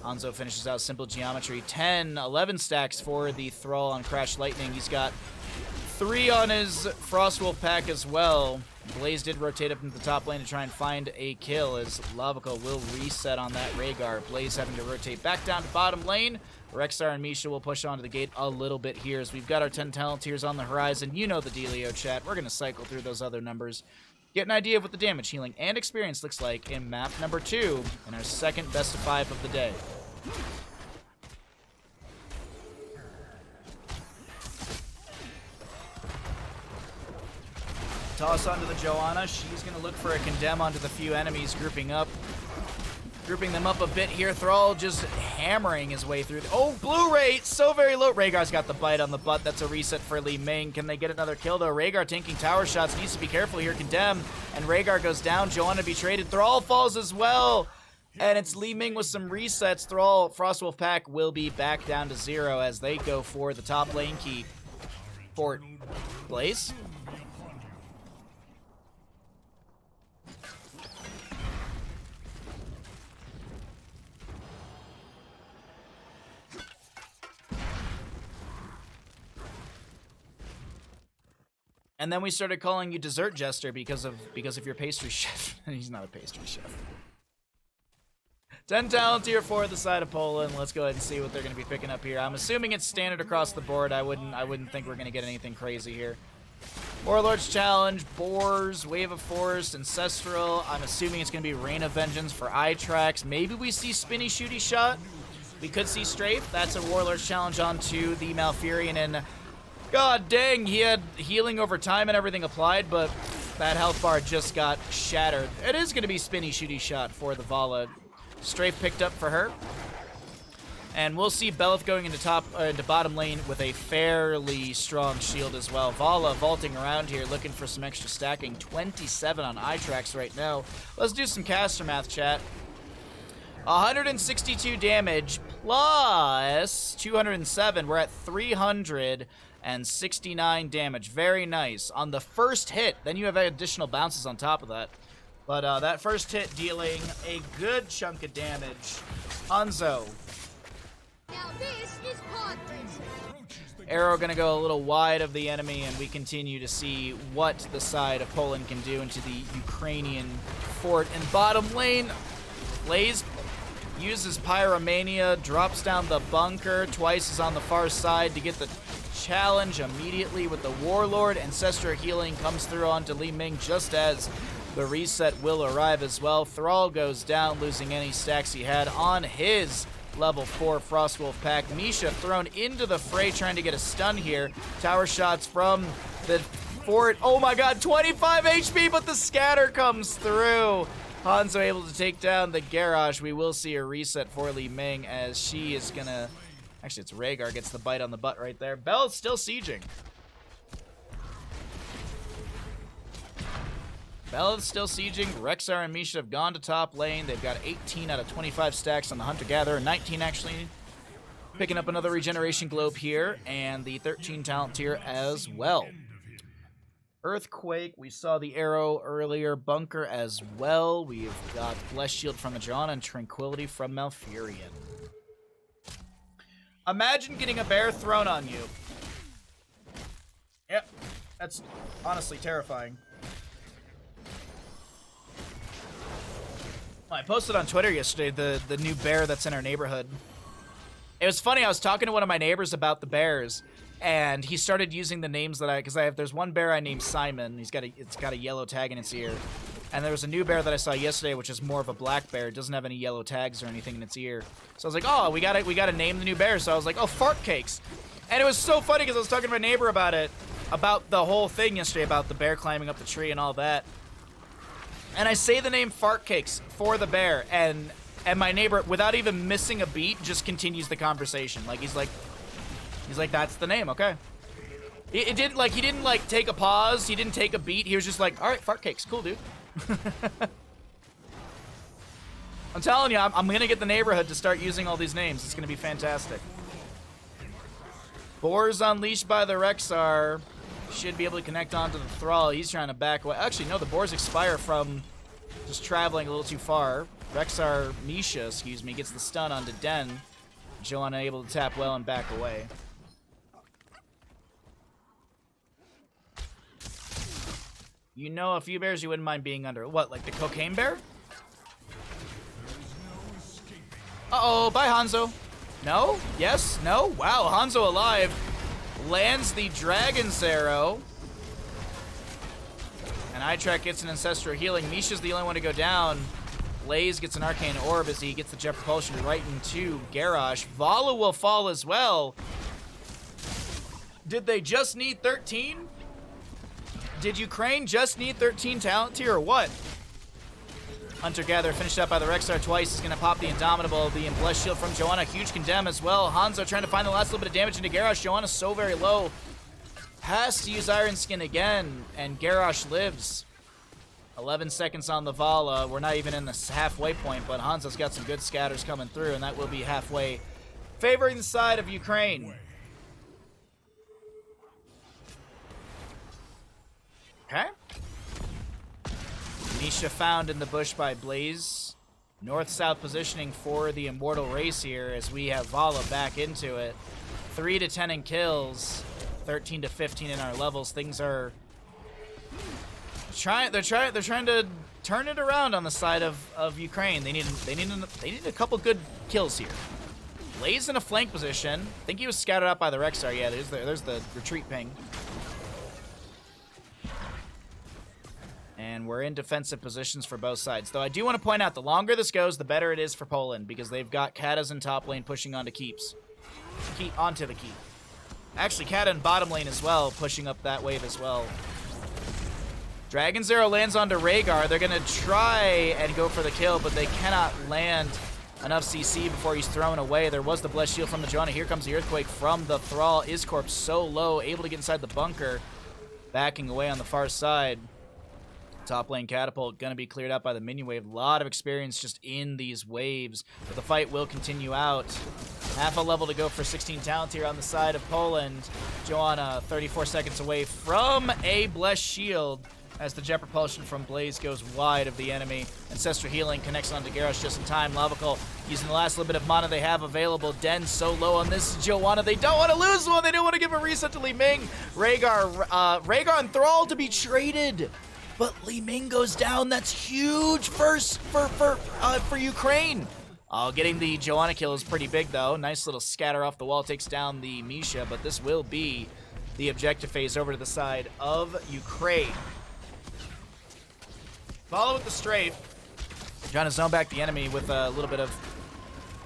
Hanzo finishes out simple geometry. 10, 11 stacks for the Thrall on Crash Lightning. He's got 3 on his Frostwolf pack as well. Blaze did rotate up into the top lane to try and find a kill as Lavaco will reset on that Rhaegar. Blaze having to rotate back down to bottom lane. Rexar and Misha will push onto the gate a little bit here as we've got our 10 talent tiers on the horizon. You know the dealio, chat. We're going to cycle through those other numbers. Get an idea of what the damage, healing, and experience looks like in map number 2 in our second best of 5 of the day. Toss onto the Johanna. She's going to look for a condemn onto the few enemies grouping them up a bit here. Thrall just hammering his way through. Oh, blue rate, so very low. Rhaegar's got the bite on the butt. That's a reset for Li Ming. Can they get another kill, though? Rhaegar tanking tower shots. Needs to be careful here. Condemn, and Rhaegar goes down. Johanna betrayed. Thrall falls as well. And it's Li Ming with some resets. Thrall, Frostwolf pack will be back down to 0 as they go for the top lane keep. Fort Blaze. And then we started calling you Dessert Jester because of your pastry chef. He's not a pastry chef. 10 talent tier for the side of Poland. Let's go ahead and see what they're going to be picking up here. I'm assuming it's standard across the board. I wouldn't think we're going to get anything crazy here. Warlord's Challenge, Boars, Wave of Forest, Ancestral. I'm assuming it's going to be Rain of Vengeance for Itrax. Maybe we see Spinny Shooty Shot. We could see Strafe. That's a Warlord's Challenge onto the Malfurion, and god dang, he had healing over time and everything applied, but that health bar just got shattered. It is going to be Spinny Shooty Shot for the Vala. Strafe picked up for her. And we'll see Belith going into bottom lane with a fairly strong shield as well. Vala vaulting around here, looking for some extra stacking. 27 on Itrax right now. Let's do some caster math, chat. 162 damage plus 207. We're at 369 damage. Very nice. On the first hit, then you have additional bounces on top of that. But that first hit dealing a good chunk of damage. Hanzo. Now this is pod racing. Arrow gonna go a little wide of the enemy, and we continue to see what the side of Poland can do into the Ukrainian fort in bottom lane. Blaze uses Pyromania, drops down the bunker, twice is on the far side to get the challenge immediately with the Warlord. Ancestral healing comes through onto Li Ming just as the reset will arrive as well. Thrall goes down, losing any stacks he had on his level 4 Frostwolf pack. Misha thrown into the fray, trying to get a stun here. Tower shots from the fort. Oh my god, 25 HP, but the scatter comes through. Hanzo able to take down the Garrosh. We will see a reset for Li Ming as she is gonna... Actually, it's Rhaegar gets the bite on the butt right there. Bel's still sieging. Bel's still sieging. Rexar and Misha have gone to top lane. They've got 18 out of 25 stacks on the Hunter-Gatherer. 19 actually. Picking up another regeneration globe here. And the 13 talent tier as well. Earthquake. We saw the arrow earlier. Bunker as well. We've got Bless Shield from the John and Tranquility from Malfurion. Imagine getting a bear thrown on you. Yep. That's honestly terrifying. I posted on Twitter yesterday the new bear that's in our neighborhood. It was funny. I was talking to one of my neighbors about the bears, and he started using the names that there's one bear I named Simon. It's got a yellow tag in its ear, and there was a new bear that I saw yesterday, which is more of a black bear. It doesn't have any yellow tags or anything in its ear. So I was like, oh, we gotta name the new bear. So I was like, oh, fart cakes, and it was so funny because I was talking to my neighbor about it, about the whole thing yesterday, about the bear climbing up the tree and all that. And I say the name Fart Cakes for the bear, and my neighbor, without even missing a beat, just continues the conversation. Like he's like, that's the name, okay. He didn't take a pause. He didn't take a beat. He was just like, all right, Fart Cakes, cool, dude. I'm telling you, I'm gonna get the neighborhood to start using all these names. It's gonna be fantastic. Boars unleashed by the Rexar. Should be able to connect onto the Thrall. He's trying to back away. Actually, no, the boars expire from just traveling a little too far. Rexar Misha, excuse me, gets the stun onto Den. Joanna able to tap well and back away. You know a few bears you wouldn't mind being under. What, like the cocaine bear? Uh-oh, bye Hanzo. No? Yes? No? Wow, Hanzo alive. Lands the Dragon's Arrow. And Itrek gets an Ancestral Healing. Misha's the only one to go down. Blaze gets an Arcane Orb as he gets the Jet Propulsion right into Garrosh. Vala will fall as well. Did they just need 13? Did Ukraine just need 13 talent tier or what? Hunter-Gatherer finished up by the Rexar twice. He's going to pop the Indomitable. The Blessed Shield from Joanna. Huge Condemn as well. Hanzo trying to find the last little bit of damage into Garrosh. Joanna's so very low. Has to use Iron Skin again. And Garrosh lives. 11 seconds on the Vala. We're not even in the halfway point, but Hanzo's got some good scatters coming through, and that will be halfway favoring the side of Ukraine. Okay. Misha found in the bush by Blaze. North-south positioning for the Immortal race here as we have Vala back into it. 3 to 10 in kills, 13 to 15 in our levels. Things are they're trying to turn it around on the side of Ukraine. They need a couple good kills here. Blaze in a flank position. I think he was scouted out by the Rexar. Yeah, there's the retreat ping. And we're in defensive positions for both sides. Though I do want to point out, the longer this goes, the better it is for Poland, because they've got Katas in top lane pushing onto keeps. Onto the keep. Actually, Kata in bottom lane as well, pushing up that wave as well. Dragon's Arrow lands onto Rhaegar. They're going to try and go for the kill, but they cannot land enough CC before he's thrown away. There was the Blessed Shield from the Joanna. Here comes the Earthquake from the Thrall. Iscorp so low, able to get inside the bunker. Backing away on the far side. Top lane Catapult going to be cleared out by the minion wave. A lot of experience just in these waves. But the fight will continue out. Half a level to go for 16 talent here on the side of Poland. Joanna 34 seconds away from a Blessed Shield as the Jet Propulsion from Blaze goes wide of the enemy. Ancestral Healing connects onto Garrosh just in time. Lavacal using the last little bit of mana they have available. Den so low on this Joanna. They don't want to lose one. They don't want to give a reset to Li Ming. Rhaegar and Thrall to be traded. But Li Ming goes down. That's huge first for Ukraine. Oh, getting the Joanna kill is pretty big, though. Nice little scatter off the wall. Takes down the Misha, but this will be the objective phase over to the side of Ukraine. Follow with the strafe. Trying to zone back the enemy with a little bit of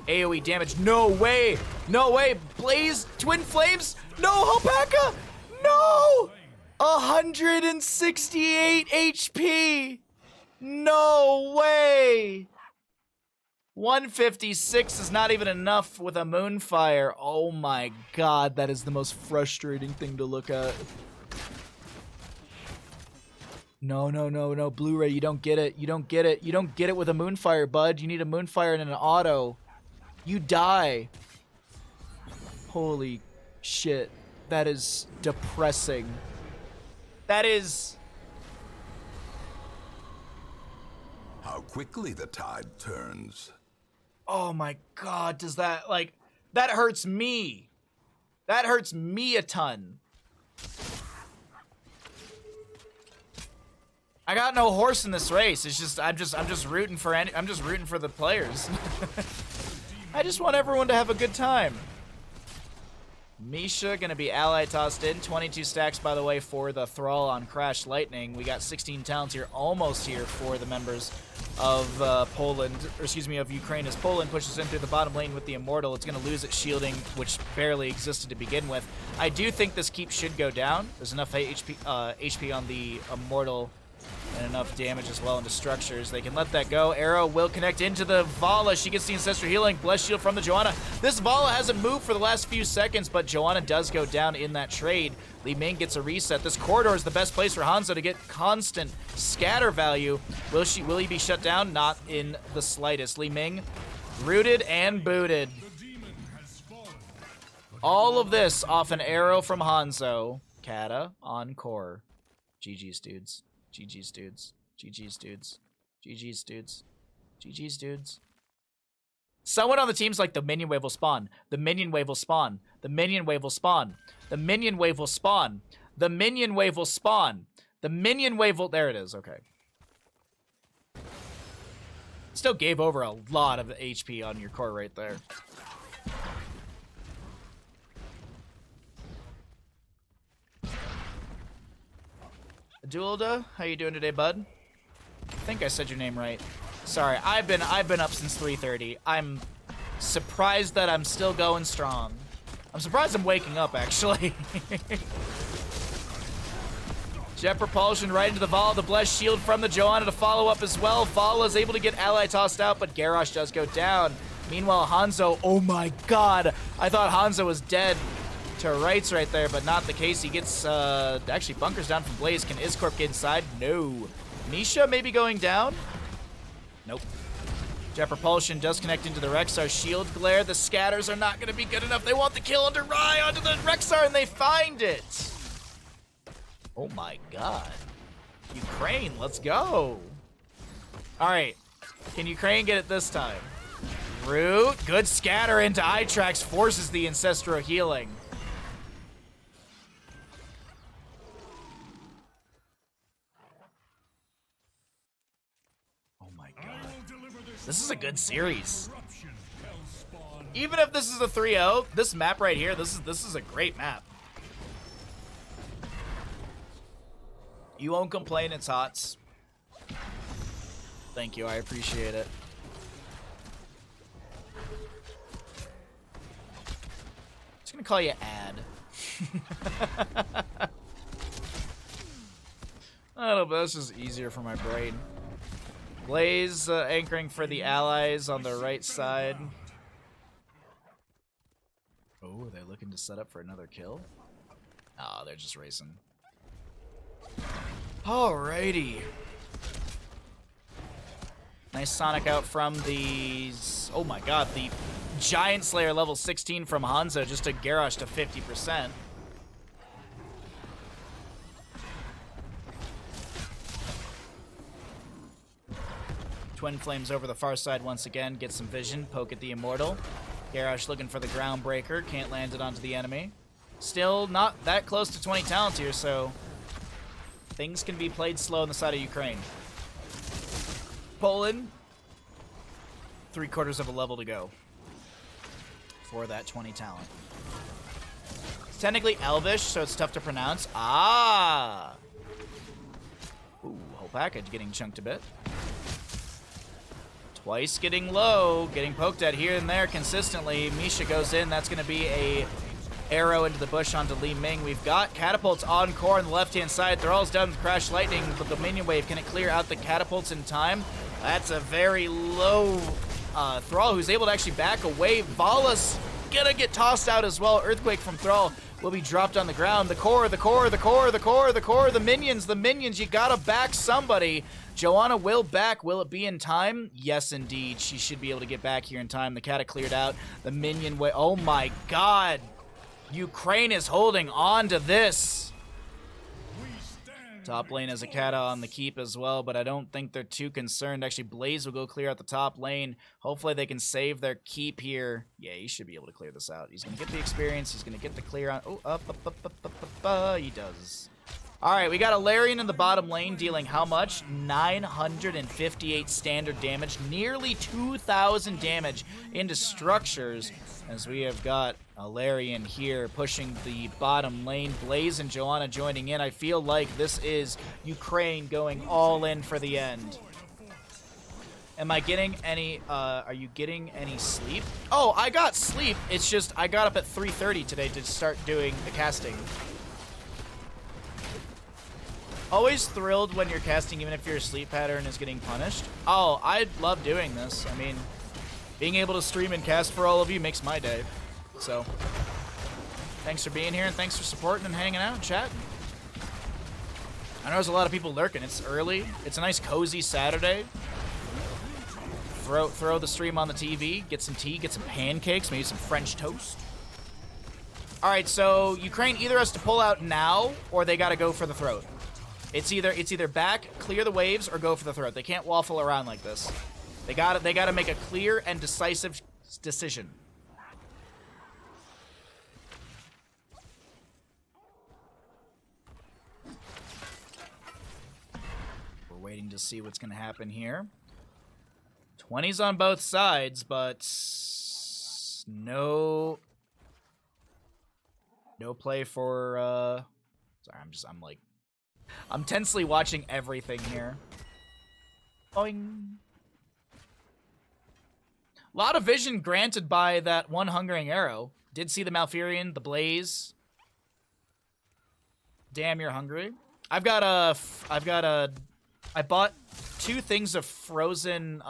AoE damage. No way. No way. Blaze, Twin Flames. No, Alpaca. No. 168 HP. No way. 156 is not even enough with a Moonfire. Oh my god, that is the most frustrating thing to look at. No, no, no, no. Blu-ray, you don't get it. You don't get it. You don't get it with a Moonfire, bud. You need a Moonfire and an auto. You die. Holy shit. That is depressing. That is... How quickly the tide turns. Oh my god, does that, like... That hurts me. That hurts me a ton. I got no horse in this race. It's just I'm just rooting for the players. I just want everyone to have a good time. Misha gonna be ally tossed in. 22 stacks, by the way, for the Thrall on Crash Lightning. We got 16 talents here, almost here for the members of Poland, or excuse me, of Ukraine, as Poland pushes in through the bottom lane with the Immortal. It's gonna lose its shielding, which barely existed to begin with. I do think this keep should go down. There's enough HP on the Immortal and enough damage as well into structures. They can let that go. Arrow will connect into the Vala. She gets the Ancestral Healing. Blessed Shield from the Joanna. This Vala hasn't moved for the last few seconds, but Joanna does go down in that trade. Li Ming gets a reset. This corridor is the best place for Hanzo to get constant scatter value. Will he be shut down? Not in the slightest. Li Ming rooted and booted. All of this off an arrow from Hanzo. Kata on core. GG's, dudes. GG's, dudes. GG's, dudes. GG's, dudes. GG's, dudes. Someone on the team's like, the minion wave will spawn. The minion wave will spawn. The minion wave will spawn. The minion wave will spawn. The minion wave will spawn. The minion wave will... There it is. Okay. Still gave over a lot of HP on your core right there. Dualda, how you doing today, bud? I think I said your name right. Sorry, I've been up since 3:30. I'm surprised that I'm still going strong. I'm surprised I'm waking up, actually. Jet propulsion right into the Vala. The Blessed Shield from the Joanna to follow up as well. Vala is able to get ally tossed out, but Garrosh does go down. Meanwhile, Hanzo, oh my god. I thought Hanzo was dead to rights right there, but not the case. He gets, actually bunkers down from Blaze. Can Iscorp get inside? No. Misha maybe going down? Nope. Jet propulsion does connect into the Rexar. Shield glare. The scatters are not going to be good enough. They want the kill under Rai onto the Rexar, and they find it. Oh my god. Ukraine, let's go. All right. Can Ukraine get it this time? Root. Good scatter into Itrax. Forces the Ancestral Healing. This is a good series. Even if this is a 3-0, this map right here, this is a great map. You won't complain, it's HOTS. Thank you, I appreciate it. Just gonna call you Ad. I don't know, but that's just easier for my brain. Blaze anchoring for the allies on the right side. Oh, are they looking to set up for another kill? Oh, they're just racing. Alrighty. Nice Sonic out from these. Oh my god, the Giant Slayer level 16 from Hanzo just took Garrosh to 50%. Twin Flames over the far side once again. Get some vision. Poke at the Immortal. Garrosh looking for the Groundbreaker. Can't land it onto the enemy. Still not that close to 20 talents here, so things can be played slow on the side of Ukraine. Poland. 3/4 of a level to go for that 20 talent. It's technically Elvish, so it's tough to pronounce. Ah! Ooh, whole package getting chunked a bit. Twice getting low, getting poked at here and there consistently. Misha goes in. That's going to be a arrow into the bush onto Li Ming. We've got catapults on core on the left-hand side. Thrall's done with Crash Lightning, but the minion wave, can it clear out the catapults in time? That's a very low Thrall, who's able to actually back away. Vala's gonna get tossed out as well. Earthquake from Thrall will be dropped on the ground. The core, the minions, you gotta back somebody. Joanna will back. Will it be in time? Yes, indeed. She should be able to get back here in time. The Kata cleared out. The minion way. Oh my god. Ukraine is holding on to this. Top lane has a Kata on the keep as well, but I don't think they're too concerned. Actually, Blaze will go clear out the top lane. Hopefully they can save their keep here. Yeah, he should be able to clear this out. He's going to get the experience. He's going to get the clear on. Oh, up. He does. All right, we got a Larian in the bottom lane dealing how much? 958 standard damage, nearly 2,000 damage into structures, as we have got a Larian here pushing the bottom lane. Blaze and Joanna joining in. I feel like this is Ukraine going all in for the end. Am I getting any, are you getting any sleep? Oh, I got sleep. It's just I got up at 3:30 today to start doing the casting. Always thrilled when you're casting, even if your sleep pattern is getting punished. Oh, I love doing this. I mean, being able to stream and cast for all of you makes my day. So, thanks for being here, and thanks for supporting and hanging out and chatting. I know there's a lot of people lurking. It's early. It's a nice, cozy Saturday. Throw the stream on the TV, get some tea, get some pancakes, maybe some French toast. All right, so Ukraine either has to pull out now, or they got to go for the throat. It's either back, clear the waves, or go for the throat. They can't waffle around like this. They gotta make a clear and decisive decision. We're waiting to see what's gonna happen here. 20s on both sides, but no play for sorry, I'm tensely watching everything here. Boing. A lot of vision granted by that one hungering arrow. Did see the Malfurion, the Blaze. Damn, you're hungry. I bought 2 things of frozen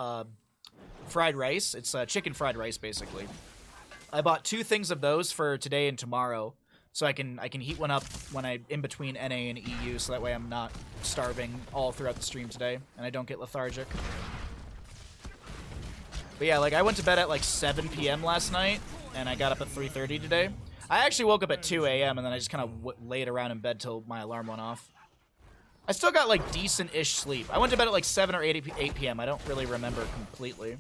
fried rice. It's chicken fried rice, basically. I bought 2 things of those for today and tomorrow, so I can heat one up when I'm in between NA and EU, so that way I'm not starving all throughout the stream today, and I don't get lethargic. But yeah, like, I went to bed at like 7 p.m. last night, and I got up at 3:30 today. I actually woke up at 2 a.m., and then I just kind of laid around in bed till my alarm went off. I still got, like, decent-ish sleep. I went to bed at like 7 or 8 p.m. I don't really remember completely.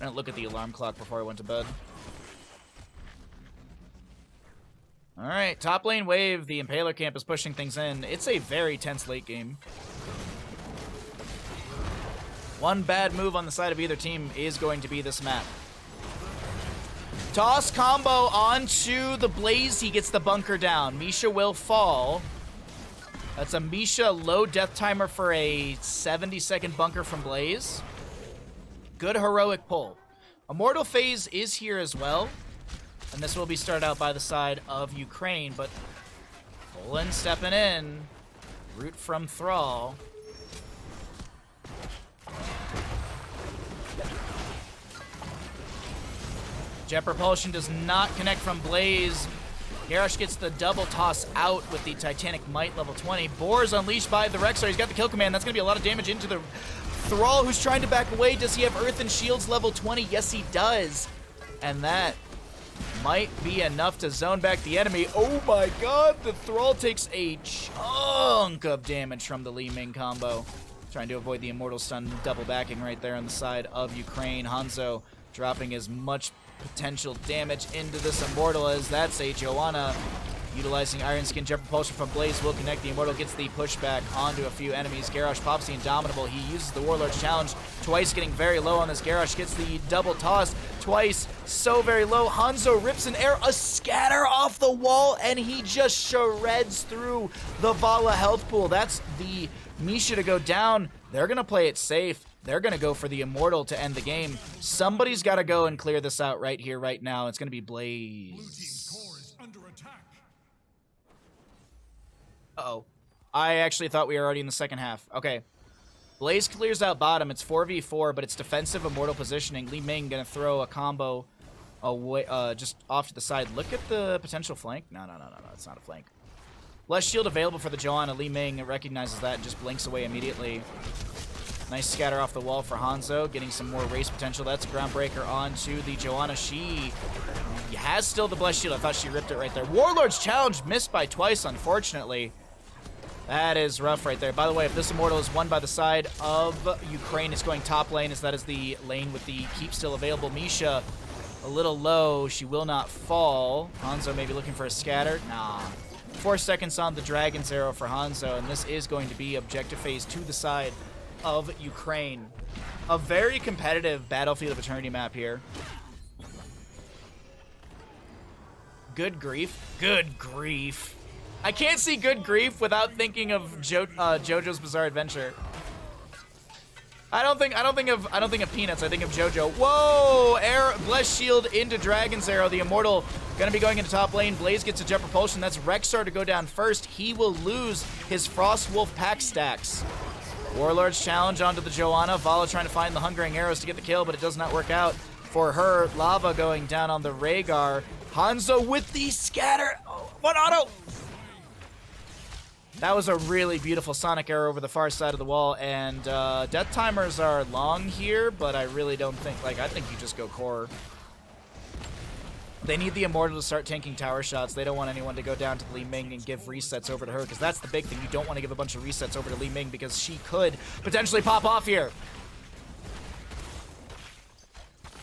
I didn't look at the alarm clock before I went to bed. Alright, top lane wave. The Impaler camp is pushing things in. It's a very tense late game. One bad move on the side of either team is going to be this map. Toss combo onto the Blaze. He gets the bunker down. Misha will fall. That's a Misha low death timer for a 70-second bunker from Blaze. Good heroic pull. Immortal phase is here as well. And this will be started out by the side of Ukraine, but Poland stepping in. Root from Thrall. Jet Propulsion does not connect from Blaze. Garrosh gets the double toss out with the Titanic Might level 20. Boar is unleashed by the Rexar. He's got the kill command. That's going to be a lot of damage into the Thrall, who's trying to back away. Does he have Earth and Shields level 20? Yes, he does. And that might be enough to zone back the enemy. Oh my god, the Thrall takes a chunk of damage from the Li Ming combo. Trying to avoid the Immortal Stun, double backing right there on the side of Ukraine. Hanzo dropping as much potential damage into this Immortal as that's a Joanna. Utilizing Iron Skin, Jet Propulsion from Blaze will connect. The Immortal gets the pushback onto a few enemies. Garrosh pops the Indomitable. He uses the Warlord's Challenge twice, getting very low on this. Garrosh gets the double toss twice, so very low. Hanzo rips an air, a scatter off the wall, and he just shreds through the Vala health pool. That's the Misha to go down. They're going to play it safe. They're going to go for the Immortal to end the game. Somebody's got to go and clear this out right here, right now. It's going to be Blaze. Uh-oh. I actually thought we were already in the second half. Okay. Blaze clears out bottom. It's 4v4, but it's defensive Immortal positioning. Li Ming going to throw a combo away, just off to the side. Look at the potential flank. No. It's not a flank. Less shield available for the Joanna. Li Ming recognizes that and just blinks away immediately. Nice scatter off the wall for Hanzo, getting some more race potential. That's a Groundbreaker onto the Joanna. She has still the Blessed Shield. I thought she ripped it right there. Warlord's Challenge missed by twice, unfortunately. That is rough right there. By the way, if this Immortal is won by the side of Ukraine, it's going top lane, as that is the lane with the keep still available. Misha, a little low. She will not fall. Hanzo maybe looking for a scatter. Nah. 4 seconds on the Dragon's Arrow for Hanzo, and this is going to be objective phase to the side of Ukraine. A very competitive Battlefield of Eternity map here. Good grief. Good grief. I can't see good grief without thinking of JoJo's Bizarre Adventure. I don't think of Peanuts. I think of JoJo. Whoa! Blessed Shield into Dragon's Arrow. The Immortal gonna be going into top lane. Blaze gets a jet propulsion. That's Rexar to go down first. He will lose his Frost Wolf pack stacks. Warlord's challenge onto the Joanna. Vala trying to find the Hungering Arrows to get the kill, but it does not work out for her. Lava going down on the Rhaegar. Hanzo with the scatter. Oh, one auto. That was a really beautiful Sonic arrow over the far side of the wall, and death timers are long here, but I really don't think, like, I think you just go core. They need the Immortal to start tanking tower shots. They don't want anyone to go down to Li Ming and give resets over to her, because that's the big thing. You don't want to give a bunch of resets over to Li Ming, because she could potentially pop off here.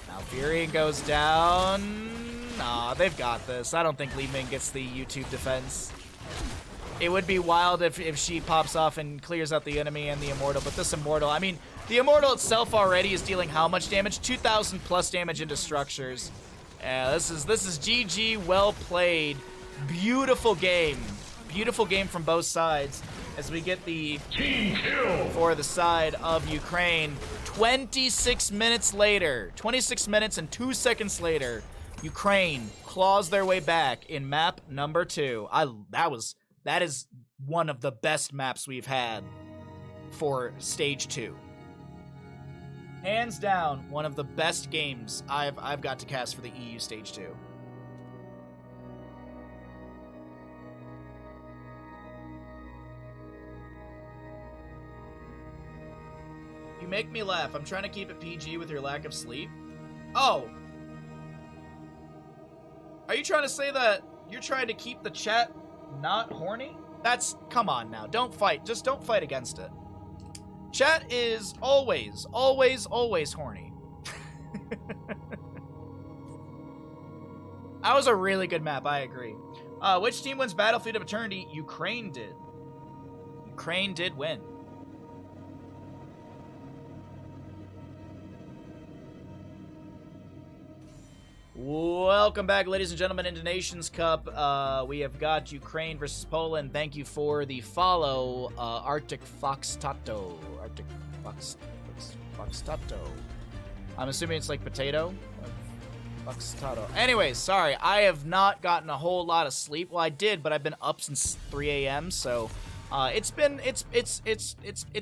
Malfurion goes down. Nah, they've got this. I don't think Li Ming gets the YouTube defense. It would be wild if she pops off and clears out the enemy and the Immortal, but this Immortal, I mean, the Immortal itself already is dealing how much damage? 2,000 plus damage into structures. This is GG, well played. Beautiful game. Beautiful game from both sides as we get the team kill for the side of Ukraine. 26 minutes later, 26 minutes and 2 seconds later, Ukraine claws their way back in map number 2. That is one of the best maps we've had for stage 2. Hands down, one of the best games I've got to cast for the EU stage 2. You make me laugh. I'm trying to keep it PG with your lack of sleep. Oh. Are you trying to say that you're trying to keep the chat not horny? Come on now. Don't fight. Just don't fight against it. Chat is always, always, always horny. That was a really good map, I agree. Which team wins Battlefield of Eternity? Ukraine did. Ukraine did win. Welcome back, ladies and gentlemen, into Nations Cup. We have got Ukraine versus Poland. Thank you for the follow, Arctic Fox Tato. Arctic Fox Tato. I'm assuming it's like potato. Fox Tato. Anyways, sorry, I have not gotten a whole lot of sleep. Well, I did, but I've been up since 3 a.m. So it's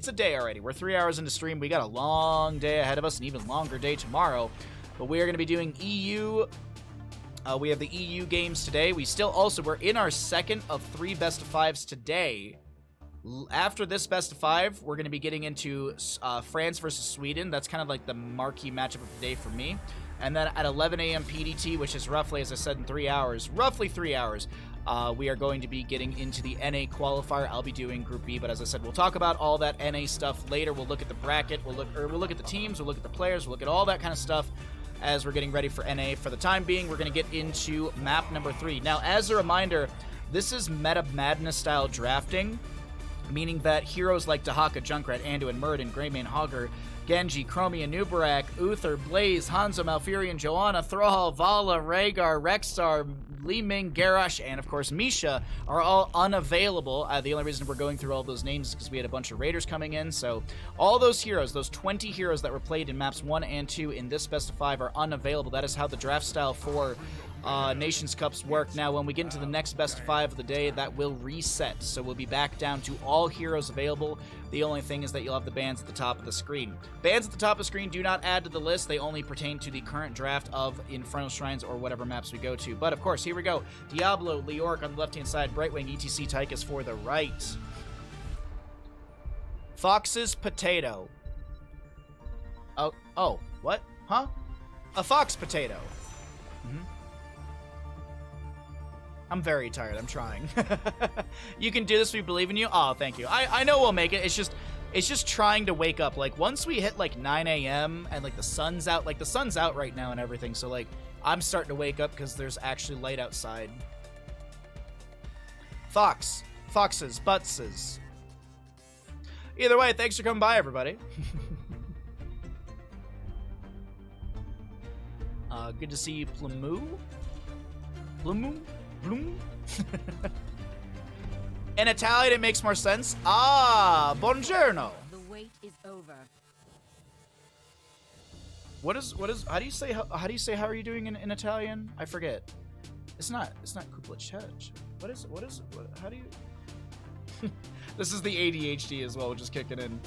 a day already. We're 3 hours into stream. We got a long day ahead of us, an even longer day tomorrow. But we are going to be doing EU. We have the EU games today. We're in our second of 3 best of 5s today. After this best of 5, we're going to be getting into France versus Sweden. That's kind of like the marquee matchup of the day for me. And then at 11 a.m. PDT, which is roughly, as I said, in 3 hours, roughly 3 hours, we are going to be getting into the NA qualifier. I'll be doing Group B, but as I said, we'll talk about all that NA stuff later. We'll look at the bracket. We'll look at the teams. We'll look at the players. We'll look at all that kind of stuff as we're getting ready for NA. For the time being, we're going to get into map number 3. Now, as a reminder, this is Meta Madness style drafting, meaning that heroes like Dahaka, Junkrat, Anduin, Muradin, Greymane, Hogger, Genji, Chromia, Nubarak, Uther, Blaze, Hanzo, Malfurion, Joanna, Thrall, Vala, Rhaegar, Rexar, Li Ming, Garrosh, and of course Misha are all unavailable. The only reason we're going through all those names is because we had a bunch of raiders coming in. So all those heroes, those 20 heroes that were played in maps 1 and 2 in this best of 5 are unavailable. That is how the draft style for Nations Cups work. Now, when we get into the next best of 5 of the day, that will reset. So we'll be back down to all heroes available. The only thing is that you'll have the bans at the top of the screen. Bans at the top of the screen do not add to the list. They only pertain to the current draft of Infernal Shrines or whatever maps we go to. But of course, here we go. Diablo, Leoric on the left-hand side, Brightwing, ETC, Tychus for the right. Fox's Potato. Oh, what? Huh? A fox potato. I'm very tired. I'm trying. You can do this. We believe in you. Oh, thank you. I know we'll make it. It's just trying to wake up. Like, once we hit, like, 9 a.m. and, like, the sun's out. Like, the sun's out right now and everything. So, like, I'm starting to wake up because there's actually light outside. Foxes. Buttses. Either way, thanks for coming by, everybody. Good to see you, Plumu. Bloom. In Italian, it makes more sense. Ah, buongiorno. The wait is over. What is? How do you say? How do you say? How are you doing in Italian? I forget. It's not kuplicec. What is? How do you? This is the ADHD as well, just kicking in.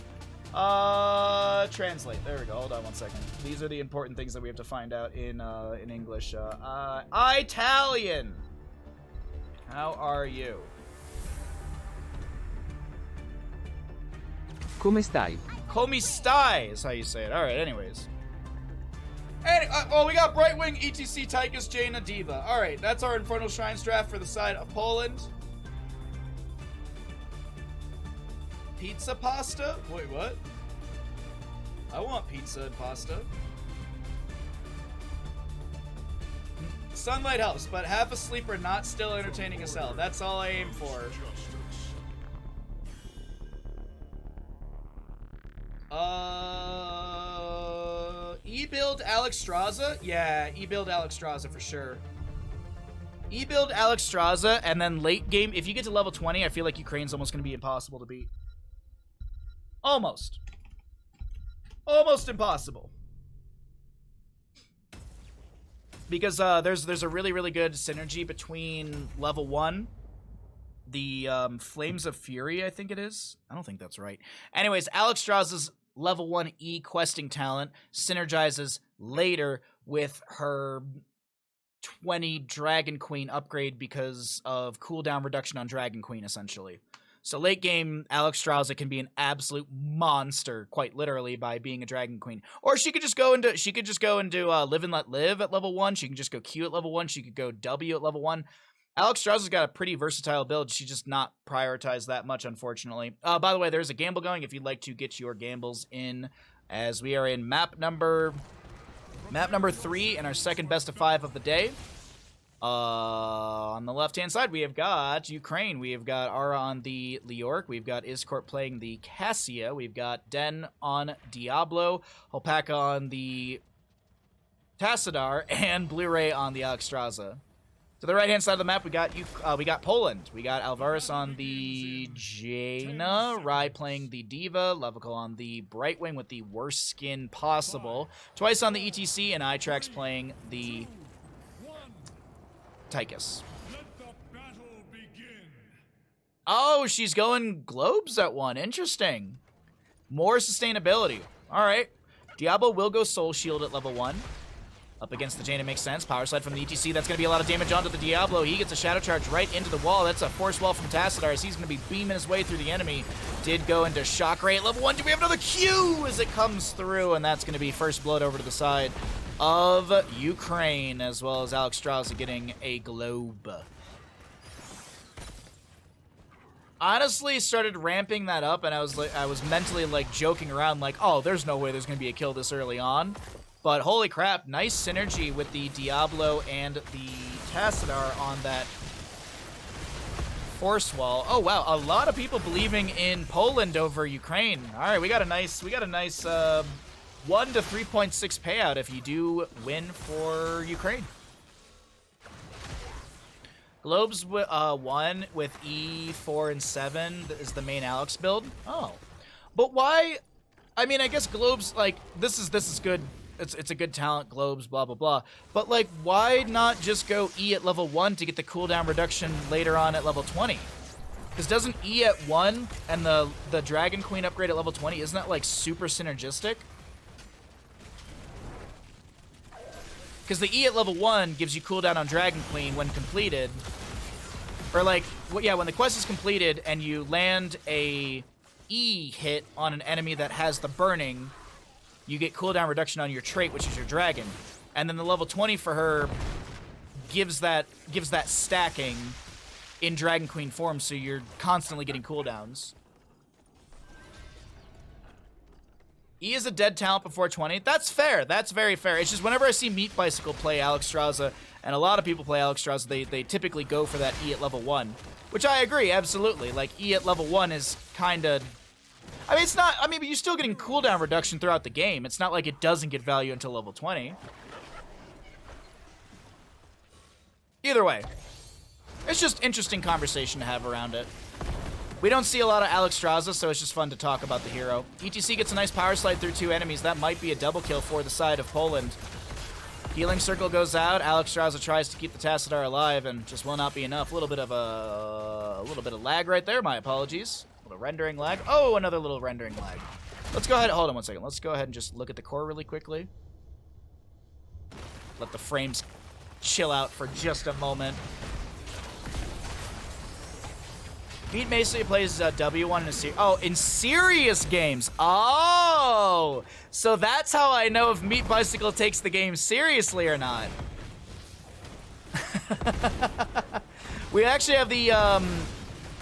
Translate. There we go. Hold on 1 second. These are the important things that we have to find out in English. Italian. How are you? Come stai? Come stai is how you say it. All right. Anyways. We got Brightwing, ETC, Tychus, Jaina, Diva. All right. That's our Infernal Shrines draft for the side of Poland. Pizza pasta? Wait, what? I want pizza and pasta. Sunlight helps, but half asleep or not still entertaining as hell. That's all I aim for. E-build Alex Straza? Yeah, E-build Alex Straza for sure. E-build Alex Straza, and then late game, if you get to level 20, I feel like Ukraine's almost going to be impossible to beat. Almost. Almost impossible. Because there's a really good synergy between level 1, the Flames of Fury, I think it is. I don't think that's right. Anyways, Alex Straza's level 1 E questing talent synergizes later with her 20 Dragon Queen upgrade because of cooldown reduction on Dragon Queen, essentially. So late game, Alex Straza can be an absolute monster, quite literally, by being a Dragon Queen. Or she could just go into Live and Let Live at level 1. She can just go Q at level 1. She could go W at level 1. Alex Straza's got a pretty versatile build. She's just not prioritized that much, unfortunately. By the way, there's a gamble going if you'd like to get your gambles in, as we are in map number 3 and our second best of 5 of the day. On the left-hand side, we have got Ukraine. We have got Ara on the Leorc. We've got Iscorp playing the Cassia. We've got Den on Diablo. Holpaka on the Tassadar. And Blu-ray on the Alex Straza. To the right-hand side of the map, we got Poland. We got Alvarez on the Jaina. Rai playing the Diva. Levical on the Brightwing with the worst skin possible. Twice on the ETC. And iTrax playing the Tychus. Oh, she's going globes at 1. Interesting. More sustainability. All right. Diablo will go Soul Shield at level 1. Up against the Jaina makes sense. Power Slide from the ETC. That's going to be a lot of damage onto the Diablo. He gets a Shadow Charge right into the wall. That's a Force Wall from Tassadar as he's going to be beaming his way through the enemy. Did go into Shock Ray at level 1. Do we have another Q as it comes through? And that's going to be first blood over to the side of Ukraine, as well as Alex Straza getting a globe. Honestly, started ramping that up, and I was mentally like joking around, like, oh, there's no way there's gonna be a kill this early on. But holy crap, nice synergy with the Diablo and the Tassadar on that Force Wall. Oh wow, a lot of people believing in Poland over Ukraine. All right, we got a nice 1 to 3.6 payout if you do win for Ukraine. Globes 1 with E4 and 7 is the main Alex build. Oh, but why? I mean, I guess Globes, like, this is good. It's a good talent, Globes, blah blah blah. But like, why not just go E at level 1 to get the cooldown reduction later on at level 20? Because doesn't E at 1 and the Dragon Queen upgrade at level 20, isn't that like super synergistic? Because the E at level 1 gives you cooldown on Dragon Queen when completed. Or like, yeah, when the quest is completed and you land a E hit on an enemy that has the burning, you get cooldown reduction on your trait, which is your dragon. And then the level 20 for her gives that stacking in Dragon Queen form, so you're constantly getting cooldowns. E is a dead talent before 20. That's fair. That's very fair. It's just whenever I see Meat Bicycle play Alex Straza, and a lot of people play Alex Straza, they typically go for that E at level 1. Which I agree, absolutely. Like, E at level 1 is kind of... I mean, it's not... I mean, but you're still getting cooldown reduction throughout the game. It's not like it doesn't get value until level 20. Either way. It's just interesting conversation to have around it. We don't see a lot of Alexstrasza, so it's just fun to talk about the hero. ETC gets a nice power slide through 2 enemies. That might be a double kill for the side of Poland. Healing circle goes out. Alexstrasza tries to keep the Tassadar alive, and just will not be enough. A little bit of lag right there. My apologies. A little rendering lag. Oh, another little rendering lag. Let's go ahead. Hold on one second. Let's go ahead and just look at the core really quickly. Let the frames chill out for just a moment. Meat basically plays W1 in a series. Oh, in serious games. Oh, so that's how I know if Meat Bicycle takes the game seriously or not. We actually have the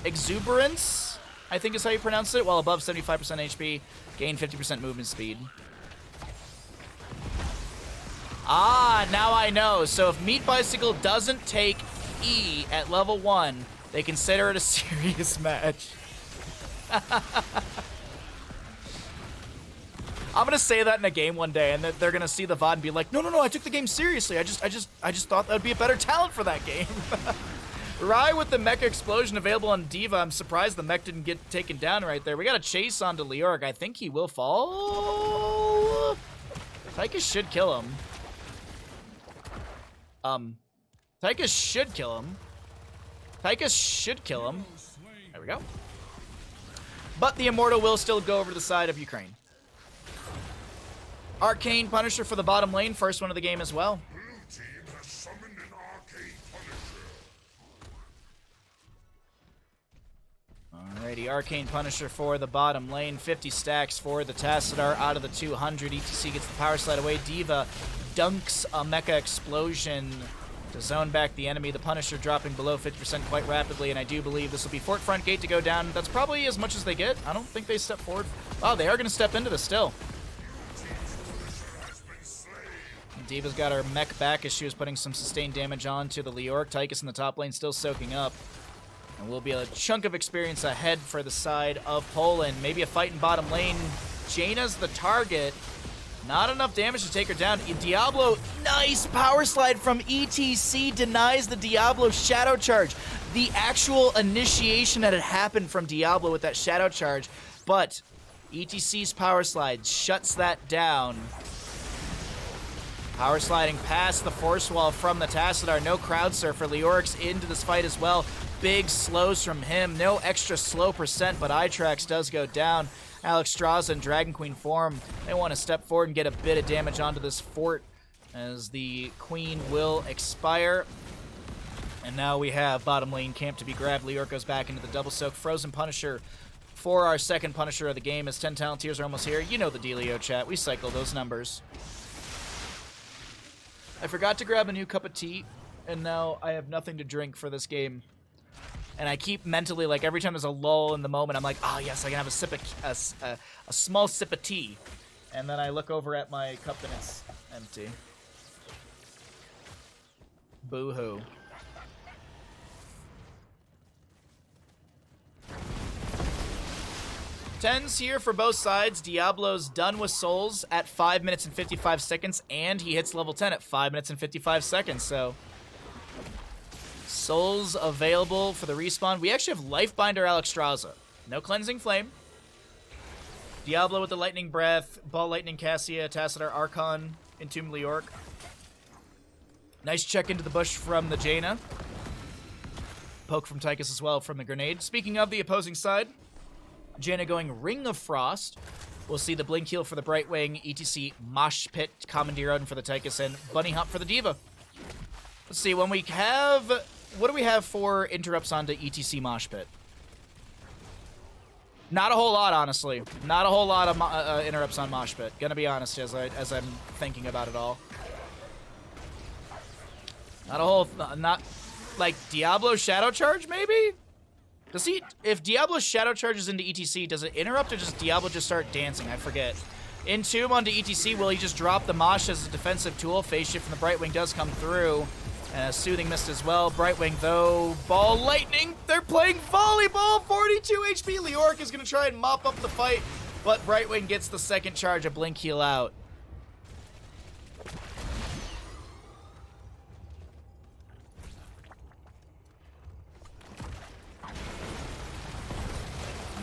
Exuberance, I think is how you pronounce it. While above 75% HP, gain 50% movement speed. Ah, now I know. So if Meat Bicycle doesn't take E at level 1, they consider it a serious match. I'm gonna say that in a game one day, and they're gonna see the VOD and be like, "No, I took the game seriously. I just thought that would be a better talent for that game." Rai with the mecha explosion available on Diva. I'm surprised the mech didn't get taken down right there. We got a chase onto Leoric. I think he will fall. Tychus should kill him. Tychus should kill him. Tychus should kill him. There we go. But the Immortal will still go over to the side of Ukraine. Arcane Punisher for the bottom lane. First one of the game as well. Alrighty, Arcane Punisher for the bottom lane. 50 stacks for the Tassadar out of the 200. ETC gets the power slide away. Diva dunks a mecha explosion to zone back the enemy. The Punisher dropping below 50% quite rapidly, and I do believe this will be Fort Front Gate to go down. That's probably as much as they get. I don't think they step forward. Oh, they are going to step into this still. Diva's got her mech back as she was putting some sustained damage onto the Leoric. Tychus in the top lane still soaking up. And will be a chunk of experience ahead for the side of Poland. Maybe a fight in bottom lane. Jaina's the target. Not enough damage to take her down. Diablo, nice power slide from ETC, denies the Diablo Shadow Charge. The actual initiation that had happened from Diablo with that Shadow Charge, but ETC's power slide shuts that down. Power sliding past the force wall from the Tassadar. No crowd surfer. Leoric's into this fight as well. Big slows from him. No extra slow percent, but Itrax does go down. Alexstrasza and Dragon Queen form. They want to step forward and get a bit of damage onto this fort as the Queen will expire. And now we have bottom lane camp to be grabbed. Leoric goes back into the double soak. Frozen Punisher for our second Punisher of the game as 10 talent tiers are almost here. You know the dealio, chat. We cycle those numbers. I forgot to grab a new cup of tea, and now I have nothing to drink for this game. And I keep mentally, like, every time there's a lull in the moment, I'm like, oh, yes, I can have a sip of, a small sip of tea. And then I look over at my cup and it's empty. Boo-hoo. Tens here for both sides. Diablo's done with souls at 5 minutes and 55 seconds, and he hits level 10 at 5 minutes and 55 seconds, so... Souls available for the respawn. We actually have Lifebinder Alexstrasza. No Cleansing Flame. Diablo with the Lightning Breath. Ball Lightning Cassia. Tassadar Archon. Entomb Leoric. Nice check into the bush from the Jaina. Poke from Tychus as well from the grenade. Speaking of the opposing side, Jaina going Ring of Frost. We'll see the Blink Heal for the Brightwing. ETC Mosh Pit Commandeer Odin for the Tychus. And Bunny Hop for the Diva. Let's see, when we have... What do we have for interrupts onto ETC Mosh Pit? Not a whole lot, honestly. Not a whole lot of interrupts on Mosh Pit. Gonna be honest as I'm thinking about it all. Not a whole... Not... Like, Diablo Shadow Charge, maybe? Does he... If Diablo Shadow Charges into ETC, does it interrupt or does Diablo just start dancing? I forget. Entomb onto ETC, will he just drop the Mosh as a defensive tool? Phase Shift from the Brightwing does come through. And a Soothing Mist as well. Brightwing, though. Ball Lightning. They're playing volleyball. 42 HP. Leoric is going to try and mop up the fight, but Brightwing gets the second charge. A Blink heal out.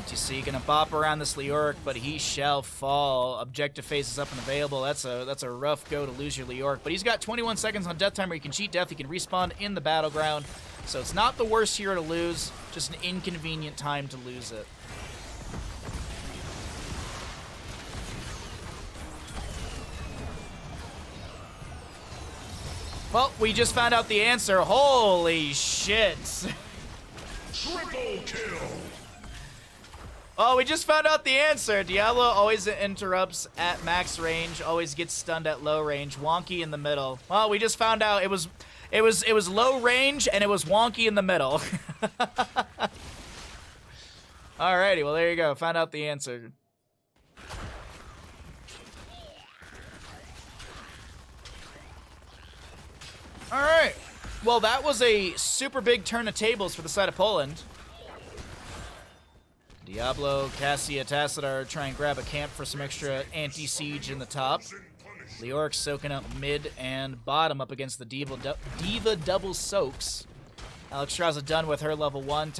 UTC gonna bop around this Leoric, but he shall fall. Objective phase is up and available. That's a rough go to lose your Leoric, but he's got 21 seconds on death timer. He can cheat death. He can respawn in the battleground, so it's not the worst hero to lose. Just an inconvenient time to lose it. Well, we just found out the answer. Holy shit! Triple kill. Oh, we just found out the answer. Diablo always interrupts at max range, always gets stunned at low range. Wonky in the middle. Well, we just found out it was low range and it was wonky in the middle. Alrighty, well there you go. Found out the answer. Alright. Well, that was a super big turn of tables for the side of Poland. Diablo, Cassia, Tassadar try and grab a camp for some extra anti-siege in the top. Leoric soaking up mid and bottom up against the Diva double soaks. Alexstrasza done with her level 1.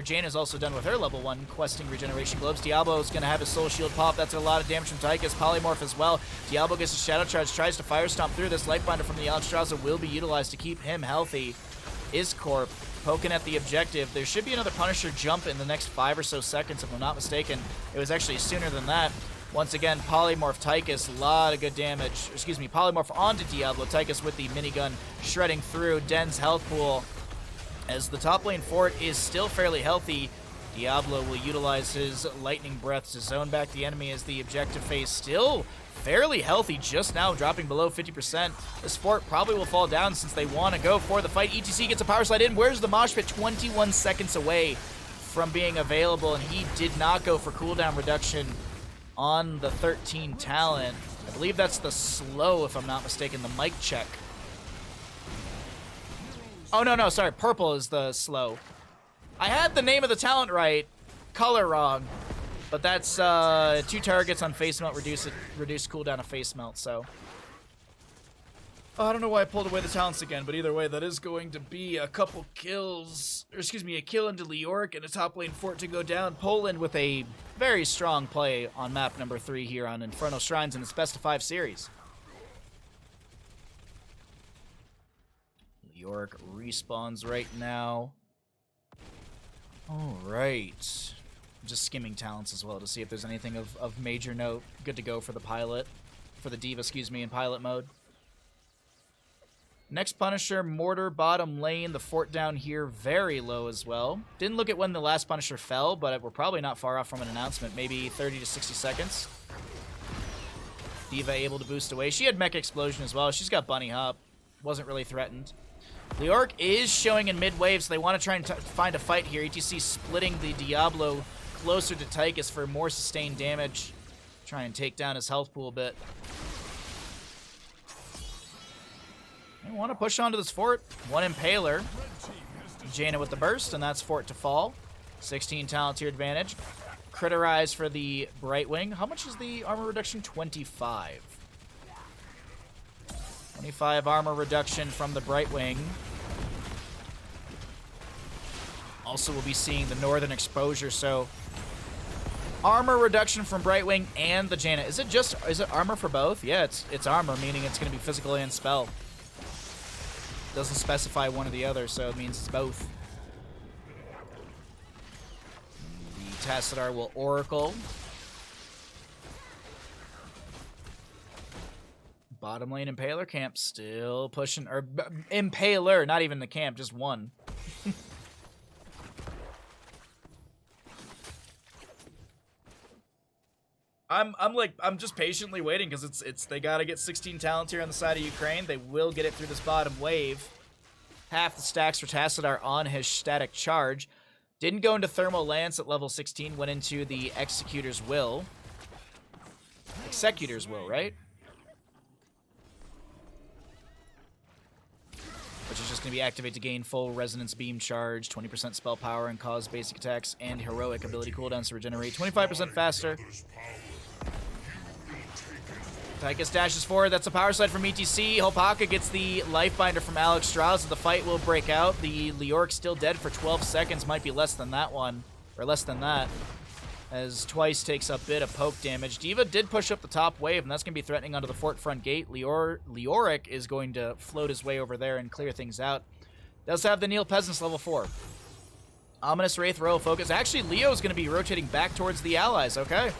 Jane is also done with her level 1 questing regeneration globes. Diablo is going to have his soul shield pop. That's a lot of damage from Tychus. Polymorph as well. Diablo gets a shadow charge, tries to fire stomp through this. Lightbinder from the Alexstrasza will be utilized to keep him healthy. Iscorp poking at the objective. There should be another Punisher jump in the next 5 or so seconds, if I'm not mistaken. It was actually sooner than that. Once again, Polymorph Tychus, a lot of good damage. Excuse me, Polymorph onto Diablo. Tychus with the minigun shredding through Den's health pool. As the top lane fort is still fairly healthy, Diablo will utilize his Lightning Breath to zone back the enemy as the objective phase still fairly healthy, just now dropping below 50%. This fort probably will fall down since they want to go for the fight. ETC gets a power slide in. Where's the mosh pit? 21 seconds away from being available, and he did not go for cooldown reduction on the 13 talent. I believe that's the slow, if I'm not mistaken, the mic check. Oh, no, sorry. Purple is the slow. I had the name of the talent right, color wrong. But that's 2 targets on face melt, reduce cooldown of face melt, so. I don't know why I pulled away the talents again, but either way, that is going to be a couple kills, or excuse me, a kill into Leoric and a top lane fort to go down. Poland with a very strong play on map number 3 here on Infernal Shrines in its best of 5 series. Leoric respawns right now. All right. Just skimming talents as well to see if there's anything of major note. Good to go for the pilot. For the Diva, excuse me, in pilot mode. Next Punisher, Mortar, bottom lane. The fort down here very low as well. Didn't look at when the last Punisher fell, but we're probably not far off from an announcement. Maybe 30 to 60 seconds. Diva able to boost away. She had Mech Explosion as well. She's got Bunny Hop. Wasn't really threatened. Leoric is showing in mid-wave, so they want to try and find a fight here. ETC splitting the Diablo closer to Tychus for more sustained damage. Try and take down his health pool a bit. They want to push onto this fort. 1 Impaler. Jaina with the burst, and that's fort to fall. 16 talent tier advantage. Criterize for the Brightwing. How much is the armor reduction? 25. 25 armor reduction from the Brightwing. Also, we'll be seeing the Northern Exposure, so armor reduction from Brightwing and the Jaina. Is it armor for both? Yeah, it's armor, meaning it's going to be physical and spell. Doesn't specify one or the other, so it means it's both. The Tassadar will Oracle. Bottom lane Impaler camp still pushing, or Impaler, not even the camp, just one. I'm just patiently waiting because it's they gotta get 16 talent here on the side of Ukraine. They will get it through this bottom wave. Half the stacks for Tassadar on his static charge. Didn't go into Thermal Lance at level 16, went into the Executor's Will. Executor's Will, right? which is just going to be activate to gain full Resonance Beam charge, 20% spell power, and cause basic attacks and heroic ability cooldowns to regenerate 25% faster. Tychus dashes forward. That's a power slide from ETC. Hopaka gets the life binder from Alex Strauss. The fight will break out. The Leoric still dead for 12 seconds. Might be less than that one. Or less than that. As Twice takes a bit of poke damage. D.Va did push up the top wave, and that's going to be threatening onto the fort front gate. Leoric is going to float his way over there and clear things out. Does have the Neil Peasants level 4. Ominous Wraith Royal Focus. Actually, Leo's going to be rotating back towards the allies. Okay.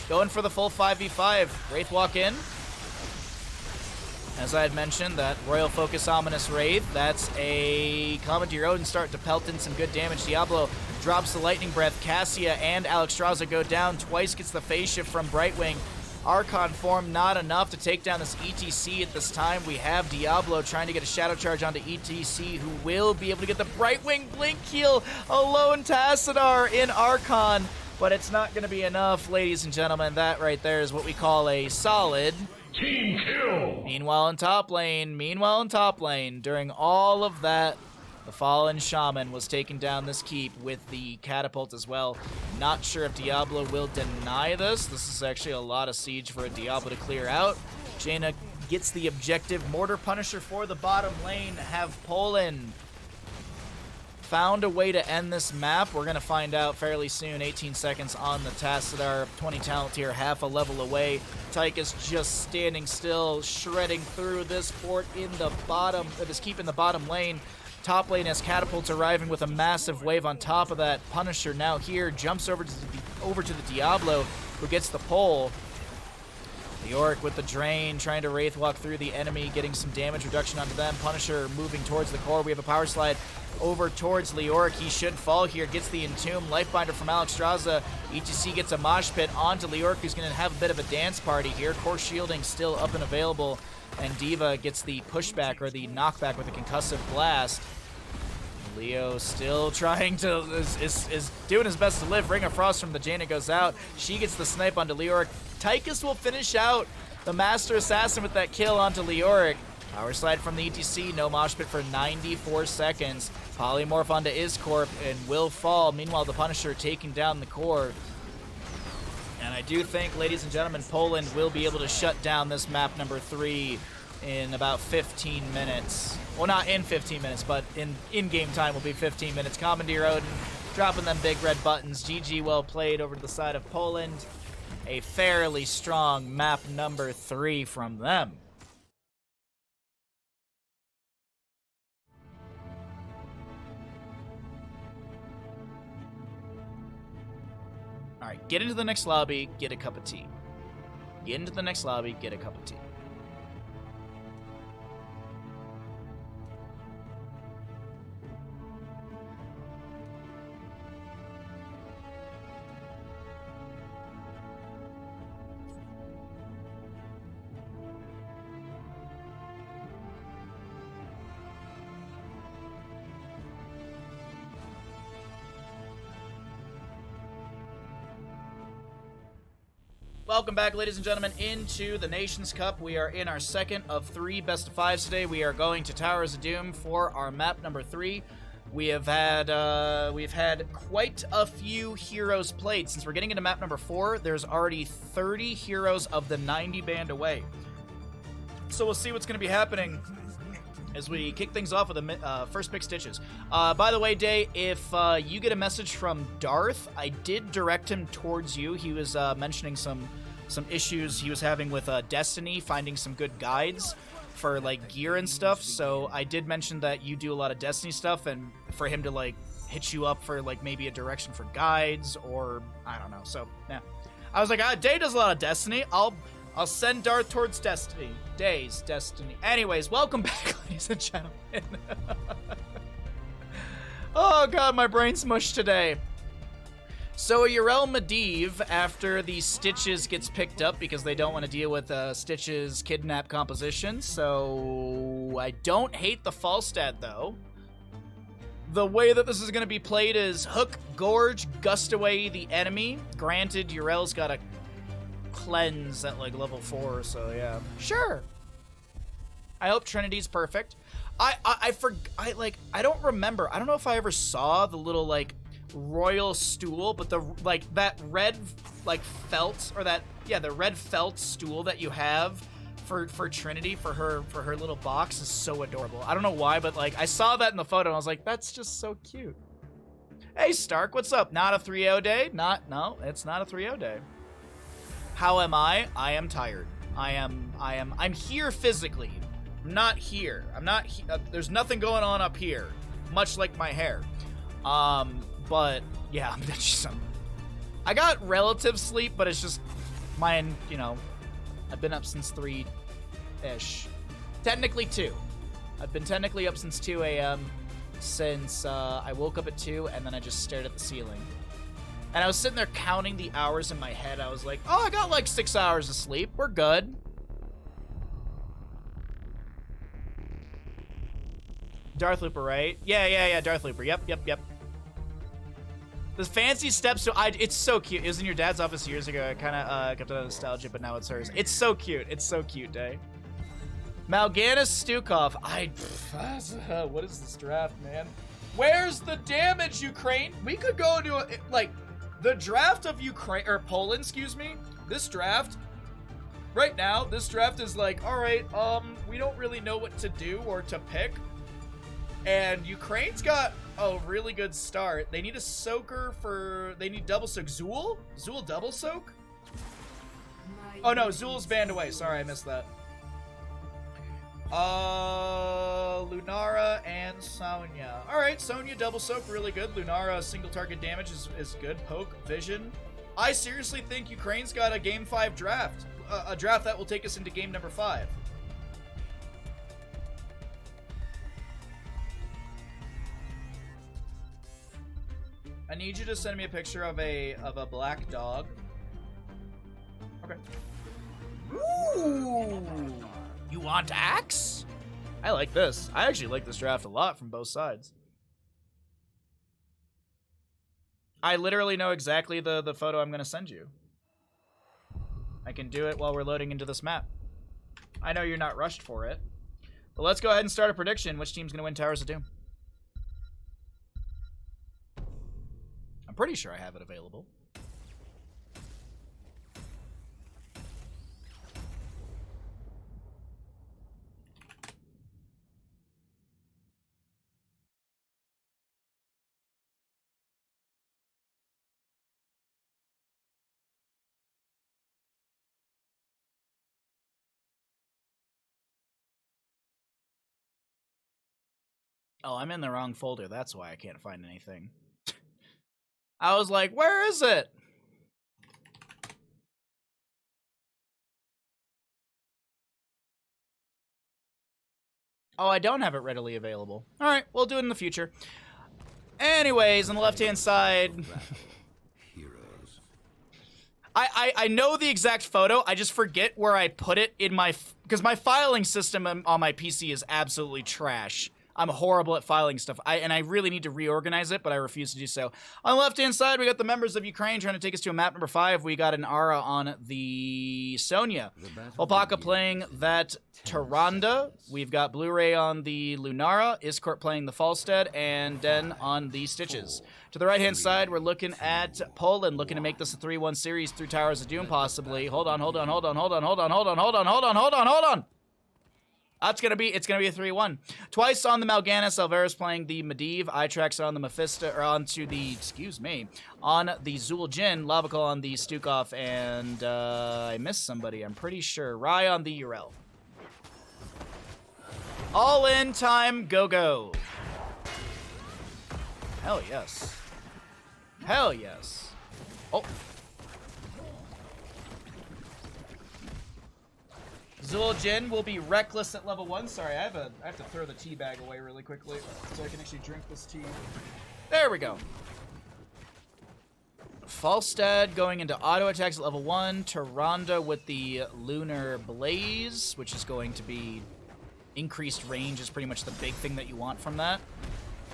Going for the full 5v5. Wraith walk in. As I had mentioned, that Royal Focus Ominous Wraith, that's a Commandeer Odin start to pelt in some good damage. Diablo drops the Lightning Breath. Cassia and Alex Straza go down. Twice gets the phase shift from Brightwing. Archon form not enough to take down this ETC at this time. We have Diablo trying to get a Shadow Charge onto ETC, who will be able to get the Brightwing Blink Heal. A lone Tassadar in Archon. But it's not going to be enough, ladies and gentlemen. That right there is what we call a solid Team kill! Meanwhile in top lane, during all of that, the Fallen Shaman was taking down this keep with the catapult as well. Not sure if Diablo will deny this. This is actually a lot of siege for a Diablo to clear out. Jaina gets the objective. Mortar Punisher for the bottom lane. Have Poland found a way to end this map. We're going to find out fairly soon. 18 seconds on the Tassadar. 20 talent tier, half a level away. Tychus just standing still, shredding through this fort in the bottom, this keep in the bottom lane. Top lane has catapults arriving with a massive wave on top of that. Punisher now here, jumps over to the Diablo, who gets the pole. Leoric with the drain, trying to Wraith walk through the enemy, getting some damage reduction onto them. Punisher moving towards the core. We have a power slide over towards Leoric. He should fall here. Gets the Entomb. Lifebinder from Alex Straza. ETC gets a mosh pit onto Leoric, who's going to have a bit of a dance party here. Core shielding still up and available. And D.Va gets the pushback or the knockback with a concussive blast. Leo still trying to, is doing his best to live. Ring of Frost from the Jaina goes out. She gets the snipe onto Leoric. Tychus will finish out the Master Assassin with that kill onto Leoric. Power slide from the ETC, no mosh pit for 94 seconds. Polymorph onto Iscorp and will fall. Meanwhile, the Punisher taking down the core. And I do think, ladies and gentlemen, Poland will be able to shut down this map number 3 in about 15 minutes. Well, not in 15 minutes, but in-game time will be 15 minutes. Commandeer Odin dropping them big red buttons. GG, well played over to the side of Poland. A fairly strong map number 3 from them. All right, get into the next lobby, get a cup of tea. Get into the next lobby, get a cup of tea. Welcome back, ladies and gentlemen, into the Nations Cup. We are in our second of 3 best of 5s today. We are going to Towers of Doom for our map number 3. We've had quite a few heroes played. Since we're getting into map number 4, there's already 30 heroes of the 90 band away. So we'll see what's going to be happening as we kick things off with the first pick Stitches. By the way, Day, if you get a message from Darth, I did direct him towards you. He was mentioning some issues he was having with Destiny, finding some good guides for like gear and stuff. So I did mention that you do a lot of Destiny stuff, and for him to like hit you up for like maybe a direction for guides, or I don't know. So yeah, I was like, Day does a lot of Destiny. I'll send Darth towards Destiny. Day's Destiny. Anyways, welcome back, ladies and gentlemen. Oh god, my brain's mushed today. So Yrel Medivh, after the Stitches gets picked up because they don't want to deal with Stitches kidnap composition, so I don't hate the Falstad though. The way that this is going to be played is Hook, Gorge, Gust away the enemy. Granted, Yrel's got a cleanse at like level 4, so yeah. Sure. I hope Trinity's perfect. I don't remember. I don't know if I ever saw the little like royal stool, but the like that red like felt or that the red felt stool that you have for Trinity for her little box is so adorable. I don't know why, but like I saw that in the photo and I was like, that's just so cute. Hey Stark, what's up? Not a 3-0 day? No, it's not a 3-0 day. How am I? I am tired. I'm here physically. I'm not here. I'm not there's nothing going on up here, much like my hair. But yeah, I got relative sleep, but it's just mine, you know, I've been up since 3-ish. Technically 2. I've been technically up since 2 a.m. since I woke up at 2 and then I just stared at the ceiling. And I was sitting there counting the hours in my head. I was like, oh, I got like 6 hours of sleep. We're good. Darth Looper, right? Yeah, Darth Looper. Yep. The fancy steps, it's so cute. It was in your dad's office years ago. I kind of kept it on nostalgia, but now it's hers. It's so cute. It's so cute, Day. Mal'Ganis Stukov. What is this draft, man? Where's the damage, Ukraine? We could go into the draft of Ukraine or Poland, excuse me. This draft, right now, this draft is like, all right, we don't really know what to do or to pick. And Ukraine's got a really good start. They need a soaker they need double soak. Zool double soak? Oh no, Zool's banned away. Sorry, I missed that. Lunara and Sonya. Alright, Sonya double soak, really good. Lunara single target damage is good. Poke, vision. I seriously think Ukraine's got a game 5 draft. A draft that will take us into game number 5. I need you to send me a picture of a black dog. Okay. Ooh! You want axe? I like this. I actually like this draft a lot from both sides. I literally know exactly the photo I'm going to send you. I can do it while we're loading into this map. I know you're not rushed for it. But let's go ahead and start a prediction. Which team's going to win Towers of Doom? I'm pretty sure I have it available. Oh, I'm in the wrong folder. That's why I can't find anything. I was like, where is it? Oh, I don't have it readily available. All right, we'll do it in the future. Anyways, on the left-hand side... I know the exact photo. I just forget where I put it in my... Because my filing system on my PC is absolutely trash. I'm horrible at filing stuff. I really need to reorganize it, but I refuse to do so. On the left-hand side, we got the members of Ukraine trying to take us to a map number 5. We got an Ara on the Sonya. Opaka playing that Tyrande. We've got Blu-ray on the Lunara. Iskort playing the Falstead. And Den on the Stitches. To the right-hand side, we're looking at Poland, looking to make this a 3-1 series through Towers of Doom, possibly. Hold on. It's gonna be a 3-1. Twice on the Mal'Ganis, Alvarez playing the Medivh, Itrax on the Mephisto, or onto the, on the Zool Jin, Lavakal on the Stukov, and I missed somebody, I'm pretty sure. Rai on the Urel. All in time, go. Hell yes. Hell yes. Oh. Zool Jin will be reckless at level 1. Sorry, I have to throw the tea bag away really quickly so I can actually drink this tea. There we go. Falstad going into auto attacks at level 1. Tyrande with the Lunar Blaze, which is going to be increased range is pretty much the big thing that you want from that.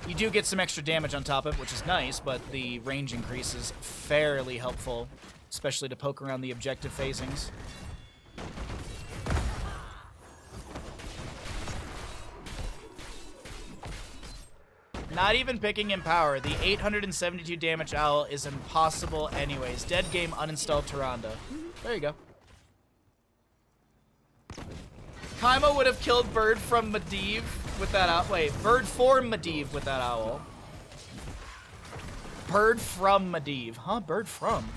You do get some extra damage on top of it, which is nice, but the range increase is fairly helpful, especially to poke around the objective phasings. Not even picking in power. The 872 damage owl is impossible anyways. Dead game, uninstalled Tyrande. There you go. Kaima would have killed Bird from Medivh with that owl. Wait, Bird for Medivh with that owl. Bird from Medivh. Huh? Bird from.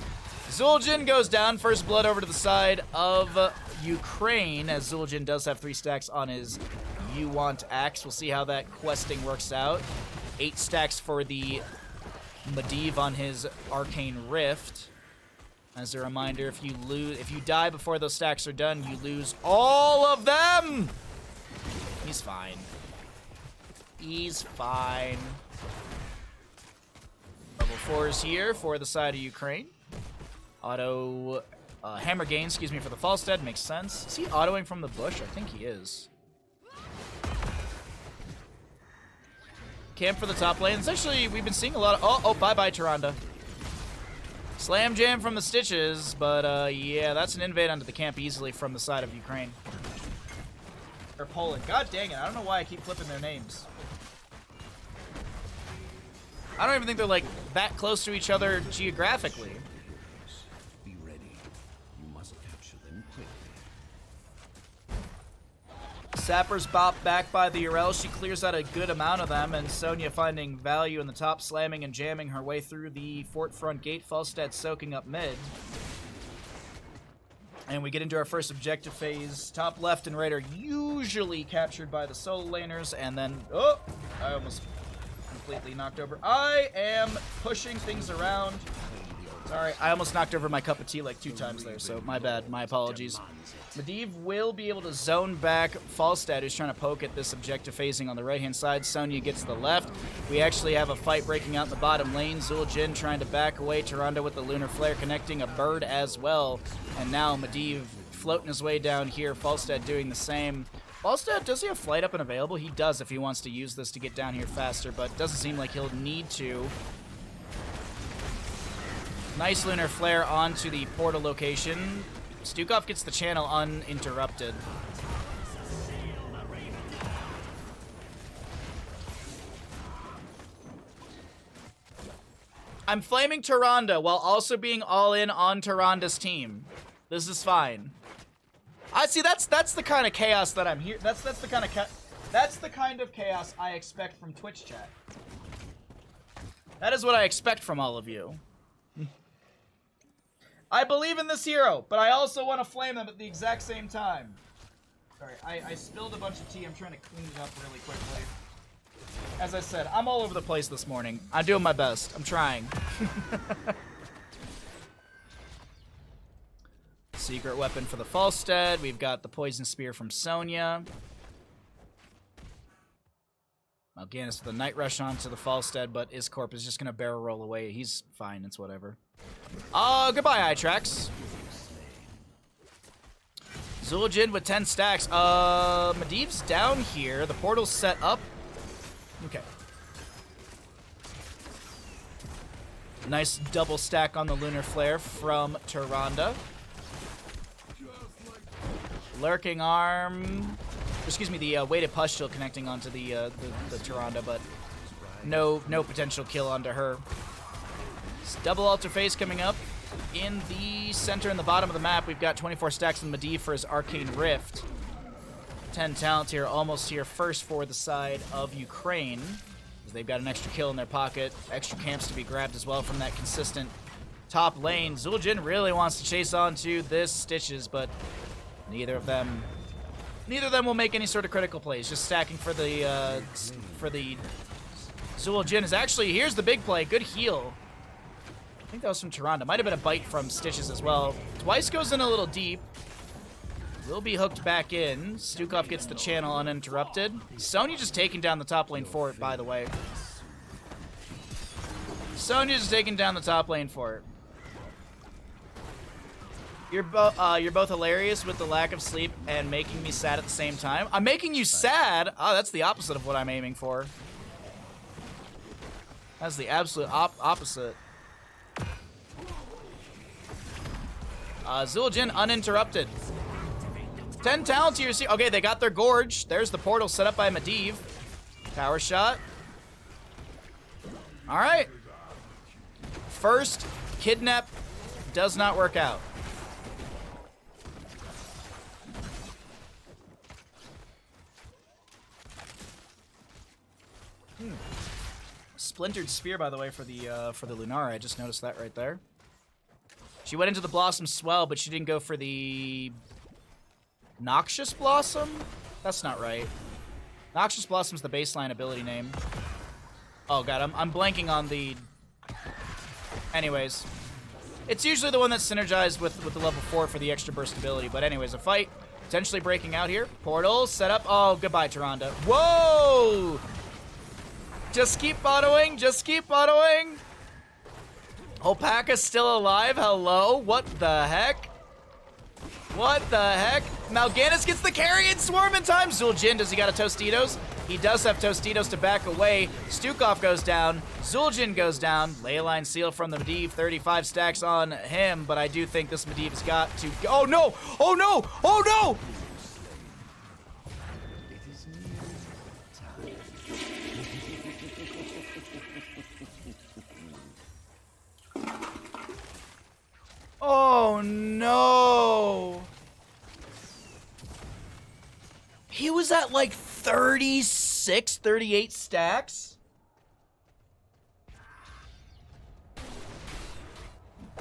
Zul'jin goes down. First blood over to the side of Ukraine, as Zul'jin does have 3 stacks on his You Want axe. We'll see how that questing works out. 8 stacks for the Medivh on his Arcane Rift. As a reminder, if you die before those stacks are done, you lose all of them! He's fine. He's fine. Level 4 is here for the side of Ukraine. Auto hammer gain, excuse me, for the Falstead. Makes sense. Is he autoing from the bush? I think he is. Camp for the top lane. It's actually, we've been seeing a lot of... Oh, bye-bye, Tyrande. Slam jam from the Stitches, but yeah, that's an invade onto the camp easily from the side of Ukraine. Or Poland. God dang it, I don't know why I keep flipping their names. I don't even think they're, like, that close to each other geographically. Be ready. You must capture them quickly. Sappers bop back by the Urel. She clears out a good amount of them, and Sonya finding value in the top, slamming and jamming her way through the fort front gate. Falstad soaking up mid. And we get into our first objective phase. Top left and right are usually captured by the solo laners, and then... Oh! I almost completely knocked over. I am pushing things around. Sorry, I almost knocked over my cup of tea like 2 times there, so my bad. My apologies. Medivh will be able to zone back Falstad, who's trying to poke at this objective phasing on the right-hand side. Sonya gets the left. We actually have a fight breaking out in the bottom lane. Zul'jin trying to back away. Tyrande with the Lunar Flare connecting a bird as well. And now Medivh floating his way down here. Falstad doing the same. Falstad, does he have flight up and available? He does if he wants to use this to get down here faster, but doesn't seem like he'll need to. Nice Lunar Flare onto the portal location. Stukov gets the channel uninterrupted. I'm flaming Tyrande while also being all in on Tyrande's team. This is fine. I see. That's the kind of chaos that I'm here. That's the kind of chaos I expect from Twitch chat. That is what I expect from all of you. I believe in this hero, but I also want to flame them at the exact same time. Sorry, I spilled a bunch of tea. I'm trying to clean it up really quickly. As I said, I'm all over the place this morning. I'm doing my best. I'm trying. Secret weapon for the Falstead. We've got the Poison Spear from Sonya. Mal'Ganis with the Night Rush onto the Falstead, but Iscorp is just going to barrel roll away. He's fine. It's whatever. Goodbye, Itrax. Zul'jin with 10 stacks. Medivh's down here. The portal's set up. Okay. Nice double stack on the Lunar Flare from Tyrande. Lurking Arm. Excuse me, the weighted pustule connecting onto the Tyrande, but no potential kill onto her. Double altar phase coming up in the center and the bottom of the map. We've got 24 stacks on Medivh for his Arcane Rift. 10 talent here, almost here first for the side of Ukraine. They've got an extra kill in their pocket. Extra camps to be grabbed as well from that consistent top lane. Zul'jin really wants to chase on to this Stitches, but neither of them will make any sort of critical plays. Just stacking for the Zul'jin is actually, here's the big play. Good heal. I think that was from Tyrande. Might have been a bite from Stitches as well. Twice goes in a little deep. Will be hooked back in. Stukov gets the channel uninterrupted. Sonya just taking down the top lane for it, by the way. Sonya just taking down the top lane for it. You're both hilarious with the lack of sleep and making me sad at the same time. I'm making you sad? Oh, that's the opposite of what I'm aiming for. That's the absolute opposite. Zul'jin uninterrupted. 10 talents here. Okay, they got their Gorge. There's the portal set up by Medivh. Power shot. All right. First, kidnap does not work out. Splintered spear, by the way, for the Lunara. I just noticed that right there. She went into the Blossom Swell, but she didn't go for the Noxious Blossom? That's not right. Noxious Blossom's the baseline ability name. Oh god, I'm blanking on the... Anyways. It's usually the one that's synergized with the level 4 for the extra burst ability. But anyways, a fight potentially breaking out here. Portal, set up. Oh, goodbye, Tyrande. Whoa! Just keep autoing. Just keep autoing. Alpaca's still alive. Hello? What the heck? What the heck? Mal'Ganis gets the carry and swarm in time. Zul'jin, does he got a Tostitos? He does have Tostitos to back away. Stukov goes down. Zul'jin goes down. Leyline Seal from the Medivh. 35 stacks on him, but I do think this Medivh's got to go. Oh no! Oh no! Oh no! Oh no! He was at like 36, 38 stacks?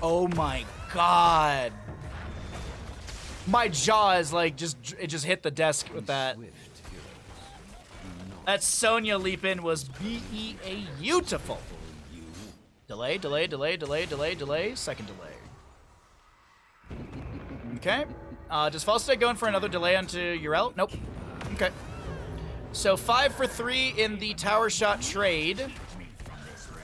Oh my god. My jaw is like it just hit the desk with that. That Sonya leap in was beautiful. Delay, delay, delay, delay, delay, delay. Second delay. Okay. Does Falstad go in for another delay onto Yrel? Nope. Okay. So 5 for 3 in the tower shot trade.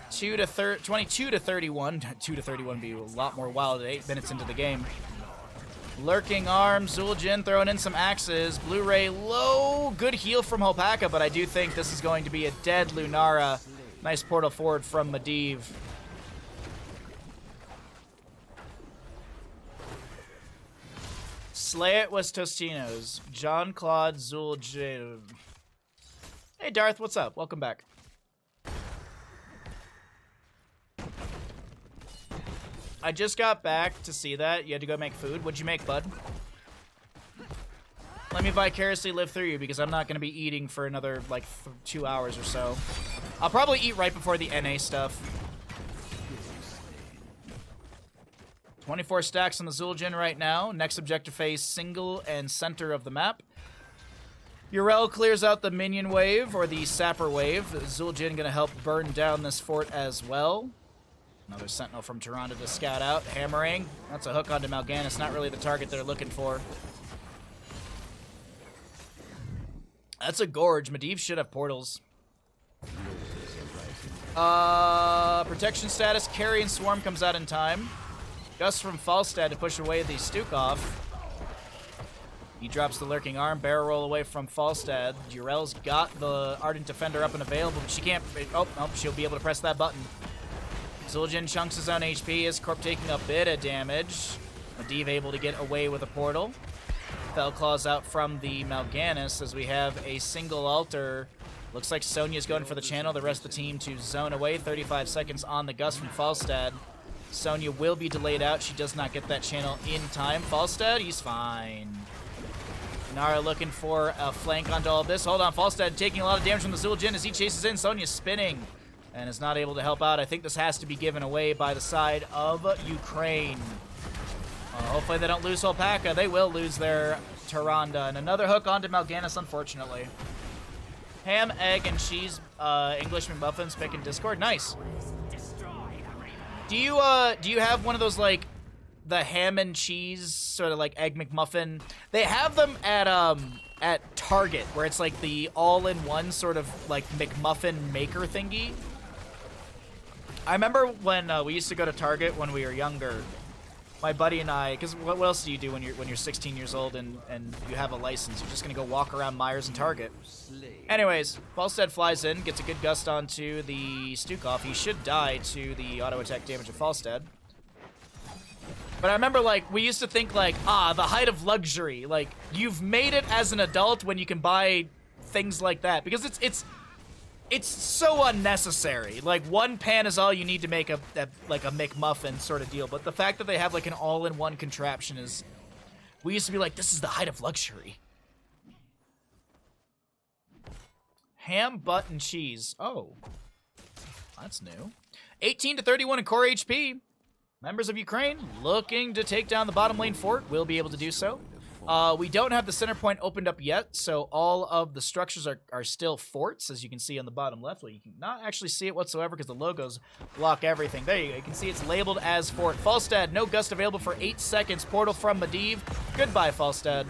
22 to 31. 2 to 31 would be a lot more wild at 8 minutes into the game. Lurking Arm, Zul'jin throwing in some axes. Blu-ray low. Good heal from Alpaca, but I do think this is going to be a dead Lunara. Nice portal forward from Medivh. Slay it was Tostinos. John Claude Zul'jin. Hey Darth, what's up? Welcome back. I just got back to see that. You had to go make food. What'd you make, bud? Let me vicariously live through you because I'm not going to be eating for another, like, 2 hours or so. I'll probably eat right before the NA stuff. 24 stacks on the Zul'jin right now. Next objective phase, single and center of the map. Yrel clears out the minion wave, or the sapper wave. Zul'jin going to help burn down this fort as well. Another sentinel from Tyrande to scout out. Hammering. That's a hook onto Mal'Ganis. Not really the target they're looking for. That's a gorge. Medivh should have portals. Protection status. Carry and Swarm comes out in time. Gust from Falstad to push away the Stukov. He drops the Lurking Arm. Barrel roll away from Falstad. Yrel's got the Ardent Defender up and available, but she can't... Oh, she'll be able to press that button. Zul'jin chunks his own HP. His Corp taking a bit of damage. Medivh able to get away with a portal. Fell Claws out from the Mal'Ganis as we have a single altar. Looks like Sonya's going for the channel. The rest of the team to zone away. 35 seconds on the Gust from Falstad. Sonya will be delayed out. She does not get that channel in time. Falstad, he's fine. Nara looking for a flank onto all of this. Hold on, Falstad taking a lot of damage from the Zul'jin as he chases in. Sonya's spinning and is not able to help out. I think this has to be given away by the side of Ukraine. Hopefully they don't lose Alpaca. They will lose their Tyrande. And another hook onto Mal'Ganis, unfortunately. Ham, egg, and cheese English McMuffins pick in Discord. Nice. Do you have one of those, like, the ham and cheese sort of like Egg McMuffin? They have them at Target, where it's like the all-in-one sort of like McMuffin maker thingy. I remember when we used to go to Target when we were younger. My buddy and I, because what else do you do when you're 16 years old and you have a license? You're just gonna go walk around Myers and Target. Anyways, Falstad flies in, gets a good gust onto the Stukov. He should die to the auto attack damage of Falstad. But I remember, like, we used to think, like, the height of luxury. Like, you've made it as an adult when you can buy things like that. Because it's It's so unnecessary. Like, one pan is all you need to make like a McMuffin sort of deal. But the fact that they have like an all-in-one contraption is... We used to be like, this is the height of luxury. Ham, butt, and cheese. Oh. That's new. 18 to 31 in core HP. Members of Ukraine looking to take down the bottom lane fort will be able to do so. We don't have the center point opened up yet, so all of the structures are still forts, as you can see on the bottom left. Well, you can not actually see it whatsoever because the logos block everything. There you go. You can see it's labeled as fort. Falstad, no gust available for 8 seconds. Portal from Medivh. Goodbye, Falstad.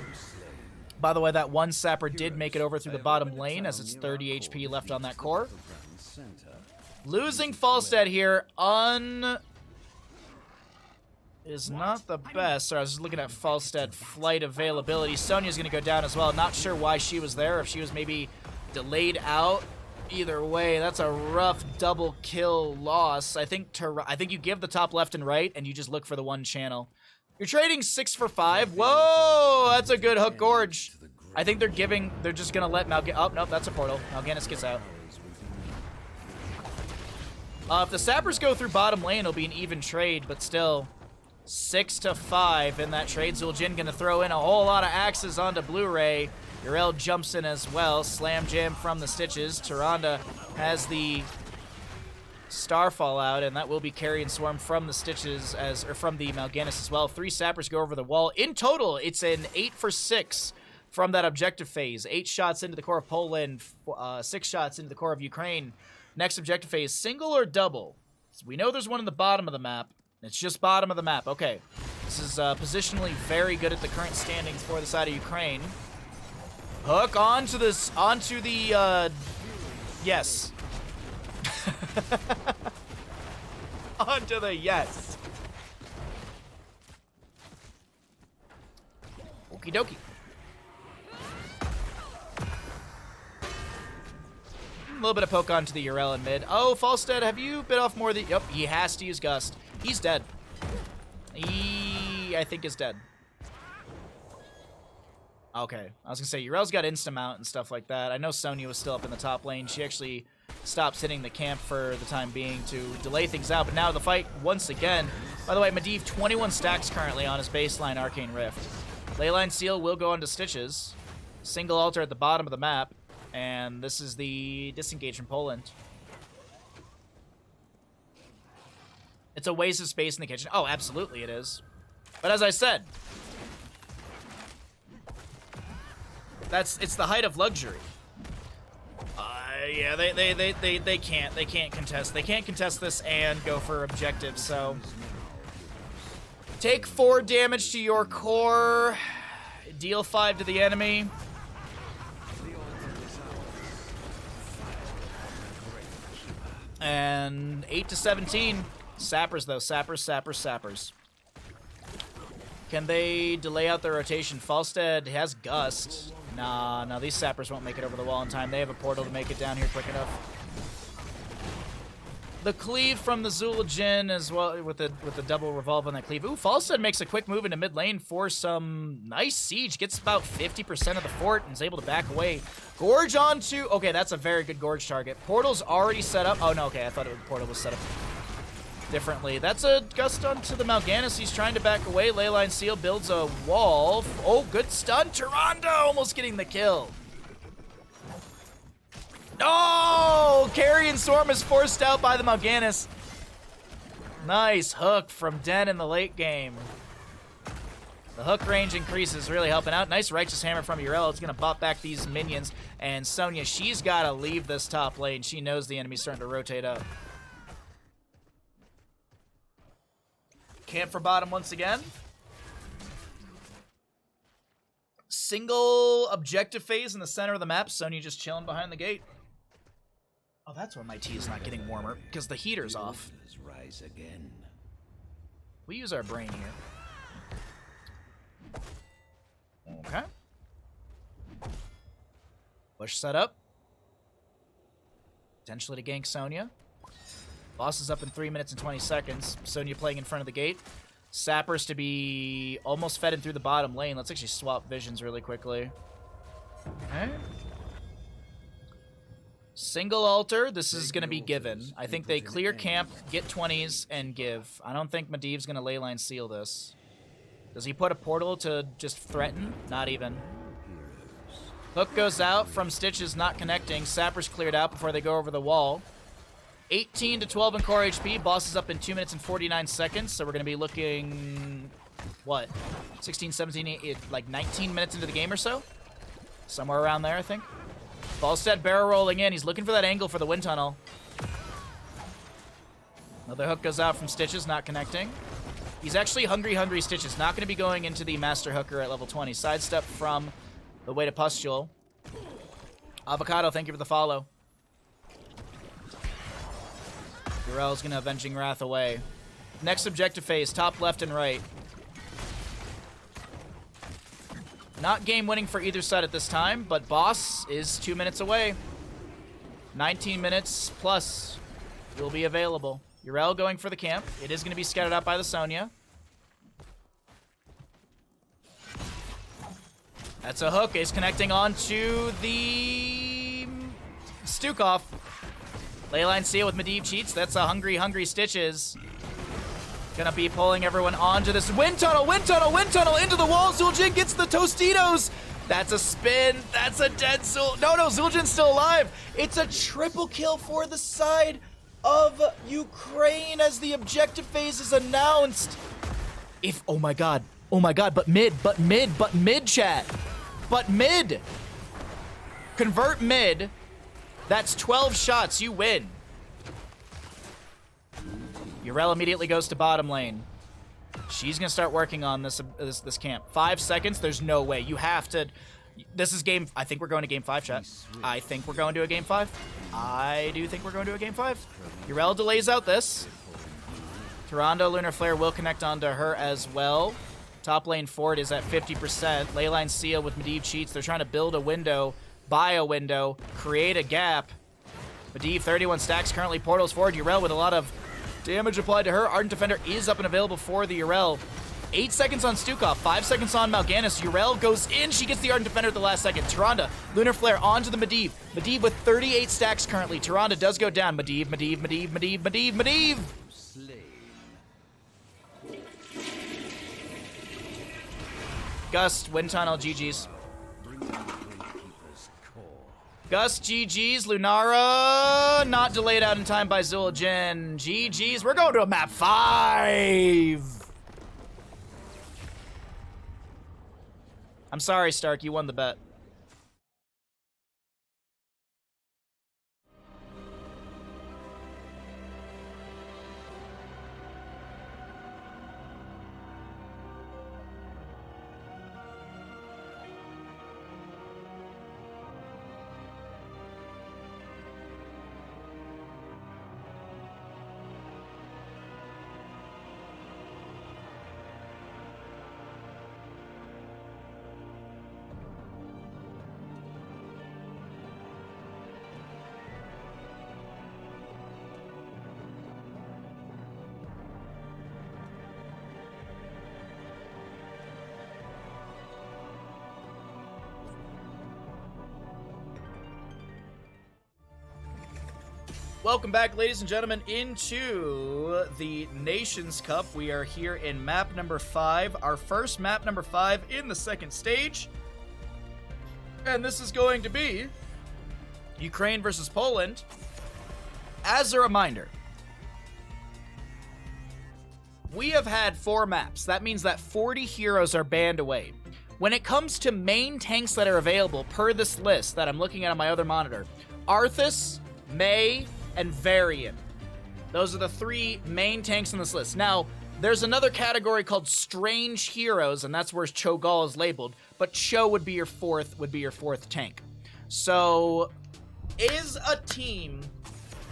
By the way, that one sapper did make it over through the bottom lane, as it's 30 HP left on that core. Losing Falstad here is not the best. Sorry, I was just looking at Falstad flight availability. Sonya's going to go down as well. Not sure why she was there, if she was maybe delayed out. Either way, that's a rough double kill loss. I think you give the top left and right, and you just look for the one channel. You're trading 6 for 5. Whoa, that's a good hook gorge. I think they're just going to let Mal'Ganis... Oh, nope, that's a portal. Mal'Ganis gets out. If the sappers go through bottom lane, it'll be an even trade, but still... 6 to 5 in that trade. Zul'jin gonna throw in a whole lot of axes onto Blu-ray. Yrel jumps in as well. Slam jam from the Stitches. Tyrande has the Starfall out, and that will be Carry and Swarm from the Stitches or from the Mal'Ganis as well. 3 sappers go over the wall. In total, it's an 8 for 6 from that objective phase. 8 shots into the core of Poland, 6 shots into the core of Ukraine. Next objective phase, single or double? So we know there's one in the bottom of the map. It's just bottom of the map. Okay. This is positionally very good at the current standings for the side of Ukraine. Hook onto the, yes. Onto the yes. Okie dokie. A little bit of poke onto the Yrel in mid. Oh, Falstad, have you bit off more than... Yep, he has to use Gust. He's dead. I think is dead. Okay. I was going to say, Yrel's got insta-mount and stuff like that. I know Sonya was still up in the top lane. She actually stops hitting the camp for the time being to delay things out. But now the fight once again. By the way, Medivh, 21 stacks currently on his baseline Arcane Rift. Leyline Seal will go into Stitches. Single altar at the bottom of the map. And this is the disengage from Poland. It's a waste of space in the kitchen. Oh, absolutely it is. But as I said, it's the height of luxury. Yeah, they can't contest. They can't contest this and go for objectives. So take 4 damage to your core. Deal 5 to the enemy. And 8 to 17. Sappers, though. Sappers. Can they delay out their rotation? Falstad has Gust. Nah, these sappers won't make it over the wall in time. They have a portal to make it down here quick enough. The cleave from the Zul'jin as well, with the double revolve on that cleave. Ooh, Falstad makes a quick move into mid lane for some nice siege. Gets about 50% of the fort and is able to back away. Gorge onto... Okay, that's a very good Gorge target. Portal's already set up. Oh, no, okay, I thought the portal was set up differently. That's a Gust onto the Mal'Ganis. He's trying to back away. Leyline Seal builds a wall. Oh, good stun. Tyrande almost getting the kill. No! Carry and Swarm is forced out by the Mal'Ganis. Nice hook from Den in the late game. The hook range increases, really helping out. Nice Righteous Hammer from Yrel. It's going to bop back these minions. And Sonya, she's got to leave this top lane. She knows the enemy's starting to rotate up. Camp for bottom once again. Single objective phase in the center of the map. Sonya just chilling behind the gate. Oh, that's why my tea is not getting warmer, because the heater's off. Rise again. We use our brain here. Okay. Push set up. Potentially to gank Sonya. Boss is up in 3 minutes and 20 seconds. Sonya playing in front of the gate. Sappers to be almost fed in through the bottom lane. Let's actually swap visions really quickly. Okay. Single altar, this is going to be given. I think they clear camp, get 20s, and give. I don't think Medivh's going to leyline seal this. Does he put a portal to just threaten? Not even. Hook goes out from Stitches not connecting. Sapper's cleared out before they go over the wall. 18 to 12 in core HP. Boss is up in 2 minutes and 49 seconds, so we're going to be looking, what, 16, 17, like 19 minutes into the game or so? Somewhere around there, I think. Ballstead barrel rolling in. He's looking for that angle for the wind tunnel. Another hook goes out from Stitches, not connecting. He's actually hungry Stitches. Not going to be going into the master hooker at level 20. Sidestep from the way to Pustule. Avocado, thank you for the follow. Urel's going to Avenging Wrath away. Next objective phase, top left and right. Not game winning for either side at this time, but boss is 2 minutes away. 19 minutes plus will be available. Urel going for the camp. It is going to be scouted out by the Sonya. That's a hook. Is connecting onto the Stukov. Leyline seal with Medivh cheats. That's a hungry Stitches. Gonna be pulling everyone onto this wind tunnel into the wall. Zul'jin gets the Tostitos. That's a spin. That's a dead Zul. No, Zul'jin's still alive. It's a triple kill for the side of Ukraine as the objective phase is announced. Oh my god, but mid, chat. But mid. Convert mid. That's 12 shots, you win. Urel immediately goes to bottom lane. She's gonna start working on this camp. 5 seconds, there's no way. You have to, this is game, I think we're going to game 5, chat. I think we're going to a game 5. I do think we're going to a game 5. Urel delays out this. Tyrande, Lunar Flare will connect onto her as well. Top lane Ford is at 50%. Leyline seal with Medivh cheats. They're trying to build a window, buy a window, create a gap. Medivh, 31 stacks, currently portals forward. Urel with a lot of damage applied to her. Ardent Defender is up and available for the Urel. 8 seconds on Stukov, 5 seconds on Mal'Ganis. Urel goes in, she gets the Ardent Defender at the last second. Tyrande, Lunar Flare onto the Medivh. Medivh with 38 stacks currently. Tyrande does go down. Medivh. Gust, wind tunnel, GG's. Gus, GG's. Lunara, not delayed out in time by Zul'jin. GG's. We're going to a map 5. I'm sorry, Stark. You won the bet. Welcome back, ladies and gentlemen, into the Nations Cup. We are here in map number 5, our first map number 5 in the second stage. And this is going to be Ukraine versus Poland. As a reminder, we have had 4 maps. That means that 40 heroes are banned away. When it comes to main tanks that are available per this list that I'm looking at on my other monitor, Arthas, Mei, and Varian. Those are the 3 main tanks on this list. Now, there's another category called Strange Heroes, and that's where Cho'Gall is labeled, but Cho would be your fourth tank. So, is a team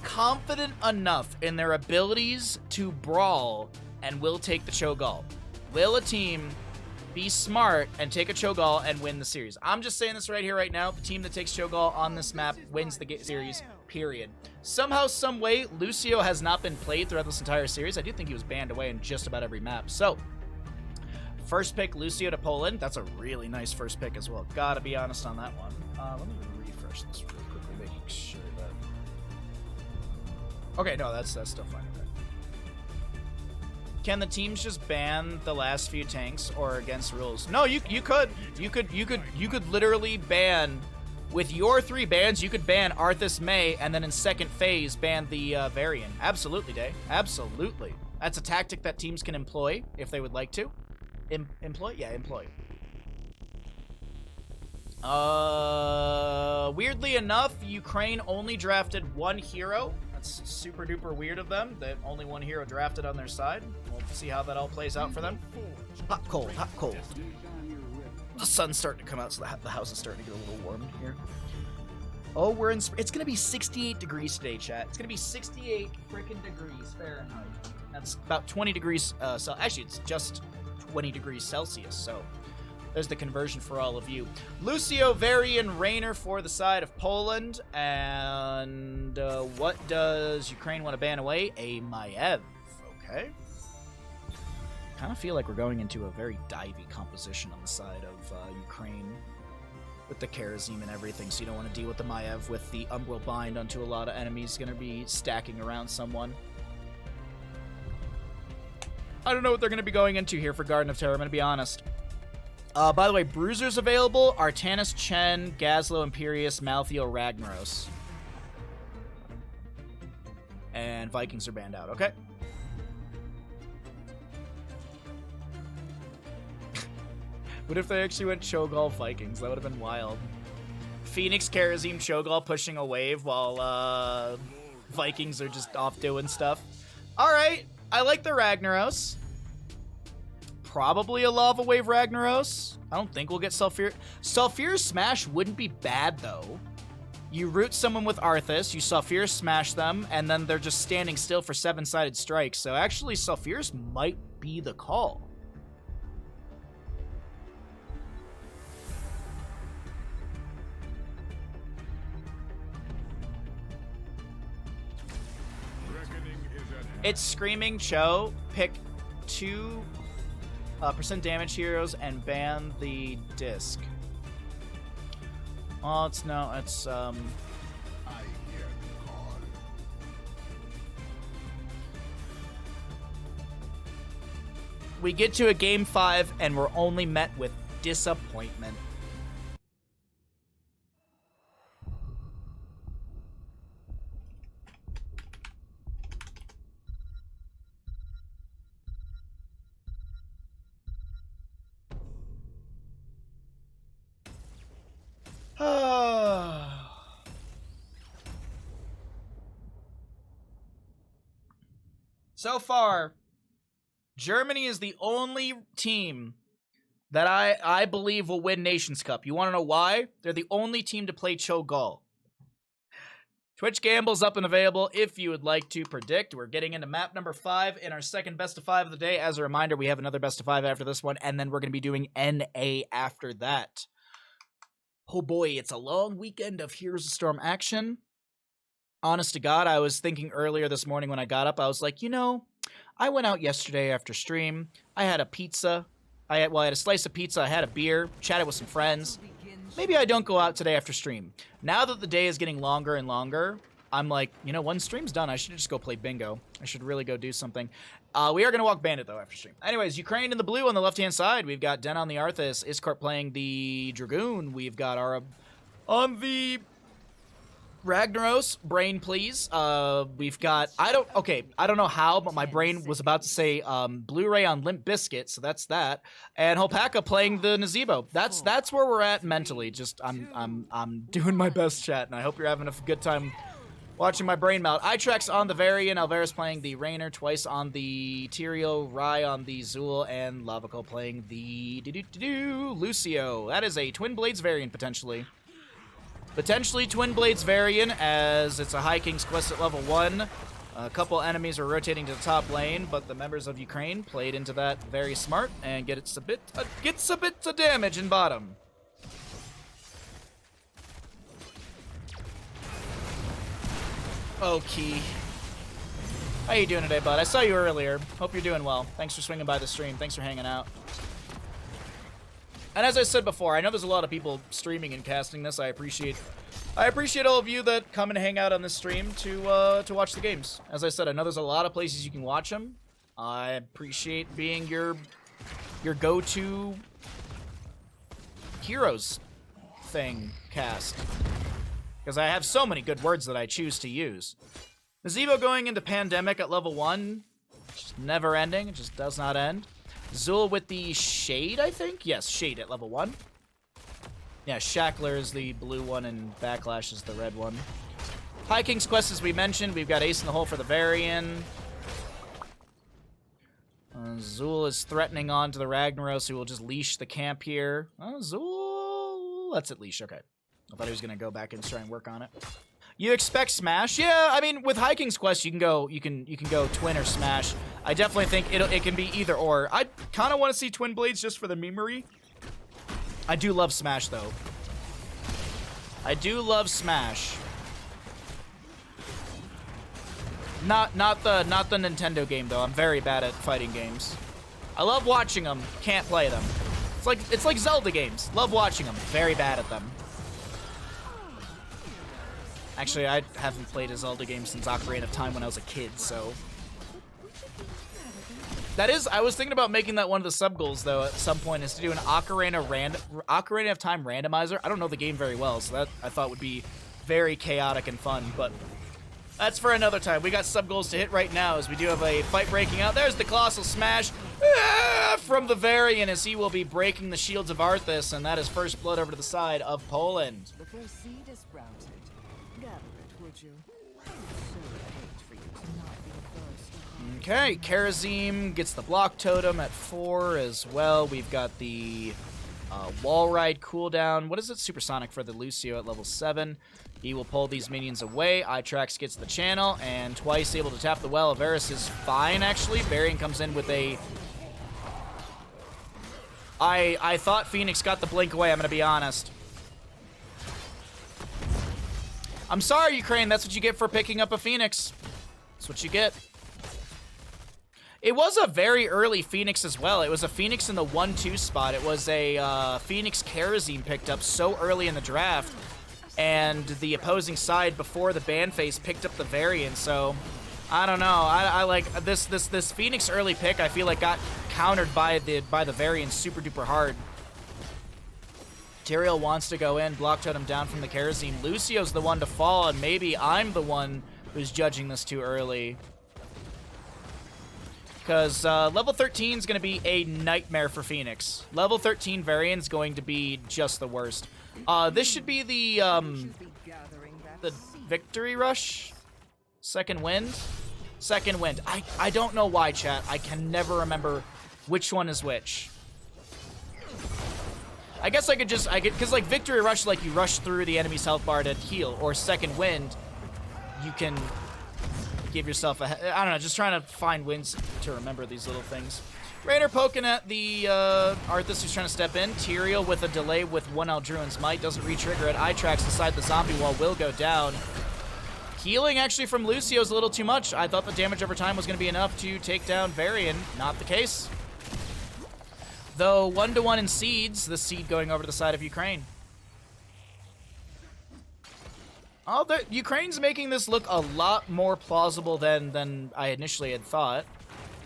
confident enough in their abilities to brawl and will take the Cho'Gall? Will a team be smart and take a Cho'Gall and win the series? I'm just saying this right here, right now. The team that takes Cho'Gall on this map wins the series, period. Somehow, some way, Lucio has not been played throughout this entire series. I do think he was banned away in just about every map. So, first pick, Lucio to Poland. That's a really nice first pick as well. Gotta be honest on that one. Let me refresh this really quickly, making sure that Okay, no, that's still fine. Okay. Can the teams just ban the last few tanks or against rules? No, you could literally ban with your 3 bans. You could ban Arthas May, and then in second phase ban the Varian. Absolutely, Day. Absolutely. That's a tactic that teams can employ if they would like to. Employ? Yeah, employ. Weirdly enough, Ukraine only drafted 1 hero. That's super duper weird of them. They have only 1 hero drafted on their side. We'll see how that all plays out for them. Hot, cold, hot, cold. The sun's starting to come out, so the house is starting to get a little warm here. Oh, we're in... It's going to be 68 degrees today, chat. It's going to be 68 freaking degrees Fahrenheit. That's about 20 degrees... actually, it's just 20 degrees Celsius, so... There's the conversion for all of you. Lucio, Varian, Rainer for the side of Poland. And what does Ukraine want to ban away? A Maiev. Okay. Kind of feel like we're going into a very divey composition on the side of Ukraine. With the Kharazim and everything, so you don't want to deal with the Maiev with the Umbral Bind onto a lot of enemies. Going to be stacking around someone. I don't know what they're going to be going into here for Garden of Terror, I'm going to be honest. By the way, Bruiser's available. Artanis, Chen, Gazlo, Imperius, Malthael, Ragnaros. And Vikings are banned out, okay? What if they actually went Cho'Gall Vikings? That would have been wild. Phoenix, Kharazim, Cho'Gall pushing a wave while Vikings are just off doing stuff. Alright, I like the Ragnaros. Probably a Lava Wave Ragnaros. I don't think we'll get Sulfur. Sulfur Smash wouldn't be bad, though. You root someone with Arthas, you Sulfur Smash them, and then they're just standing still for 7-sided strikes. So actually, Sulfur's might be the call. It's Screaming Cho. Pick 2... % damage heroes and ban the disc. Oh, it's no, it's I hear the call. We get to a game 5 and we're only met with disappointment. So far, Germany is the only team that I believe will win Nations Cup. You want to know why? They're the only team to play Cho'Gall. Twitch Gamble's up and available if you would like to predict. We're getting into map number 5 in our second best of 5 of the day. As a reminder, we have another best of 5 after this one, and then we're going to be doing NA after that. Oh boy, it's a long weekend of Heroes of Storm action. Honest to God, I was thinking earlier this morning when I got up, I was like, you know, I went out yesterday after stream. I had a pizza. I had a slice of pizza. I had a beer, chatted with some friends. Maybe I don't go out today after stream. Now that the day is getting longer and longer, I'm like, you know, when stream's done, I should just go play bingo. I should really go do something. We are going to walk Bandit, though, after stream. Anyways, Ukraine in the blue on the left-hand side. We've got Den on the Arthas, Iskart playing the Dragoon. We've got Ara on the Ragnaros. Brain, please. We've got... I don't know how, but my brain was about to say Blu-ray on Limp Bizkit, so that's that. And Hopaka playing the Nazebo. That's where we're at mentally. Just, I'm doing my best, chat, and I hope you're having a good time watching my brain melt. Itrax on the Varian, Alvarez playing the Rainer, twice on the Tyrael, Rai on the Zul, and Lavaco playing the Lucio. That is a Twin Blades Variant, potentially. Potentially Twin Blades Variant, as it's a High King's Quest at level 1. A couple enemies are rotating to the top lane, but the members of Ukraine played into that very smart and gets a bit of damage in bottom. Okay. How you doing today, bud? I saw you earlier. Hope you're doing well. Thanks for swinging by the stream. Thanks for hanging out. And as I said before, I know there's a lot of people streaming and casting this. I appreciate I appreciate all of you that come and hang out on this stream to watch the games. As I said, I know there's a lot of places you can watch them. I appreciate being your go-to heroes thing cast. Because I have so many good words that I choose to use. Nazeebo going into Pandemic at level 1. Just never ending. It just does not end. Zul with the Shade, I think? Yes, Shade at level 1. Yeah, Shackler is the blue one and Backlash is the red one. High King's Quest, as we mentioned, we've got Ace in the Hole for the Varian. Zul is threatening on to the Ragnaros, who will just leash the camp here. Zul lets it leash, okay. I thought he was going to go back and try and work on it. You expect Smash? Yeah, I mean, with High King's Quest, you can go Twin or Smash. I definitely think it can be either or. I kind of want to see Twin Blades just for the memery. I do love Smash, though. I do love Smash. Not the Nintendo game, though. I'm very bad at fighting games. I love watching them, can't play them. It's like Zelda games. Love watching them, very bad at them. Actually, I haven't played a Zelda game since Ocarina of Time when I was a kid, so... That is, I was thinking about making that one of the sub-goals, though, at some point, is to do an Ocarina of Time randomizer. I don't know the game very well, so that I thought would be very chaotic and fun, but that's for another time. We got sub-goals to hit right now, as we do have a fight breaking out. There's the Colossal Smash from the Varian, as he will be breaking the shields of Arthas, and that is first blood over to the side of Poland. The first seed is sprouted. Gather it, would you? So hate for you to not be the first. Okay, Karazim gets the block totem at 4 as well. We've got the wall ride cooldown. What is it? Supersonic for the Lucio at level 7. He will pull these minions away. Itrax gets the channel, and twice able to tap the well. Varus is fine, actually. Varian comes in with a... I thought Phoenix got the blink away, I'm going to be honest. I'm sorry, Ukraine. That's what you get for picking up a Phoenix. That's what you get. It was a very early Phoenix as well. It was a Phoenix in the 1-2 spot. It was a Phoenix Karazim picked up so early in the draft. And the opposing side before the ban phase picked up the Varian. So, I don't know. I like this Phoenix early pick, I feel like got countered by the Varian super duper hard. Tyrael wants to go in, block totem down from the Karazim. Lucio's the one to fall, and maybe I'm the one who's judging this too early. Because level 13 is going to be a nightmare for Phoenix. Level 13 Varian's going to be just the worst. This should be the Victory Rush? Second Wind? Second Wind. I don't know why, chat. I can never remember which one is which. I guess because like Victory Rush, like you rush through the enemy's health bar to heal, or Second Wind, you can give yourself a, I don't know, just trying to find wins to remember these little things. Rainer poking at the Arthas who's trying to step in. Tyrael with a delay with 1 Eldruin's Might, doesn't re-trigger it. Itrax inside the zombie wall will go down. Healing actually from Lucio is a little too much. I thought the damage over time was going to be enough to take down Varian. Not the case. Though 1-to-1 in seeds, the seed going over to the side of Ukraine. Oh, Ukraine's making this look a lot more plausible than I initially had thought.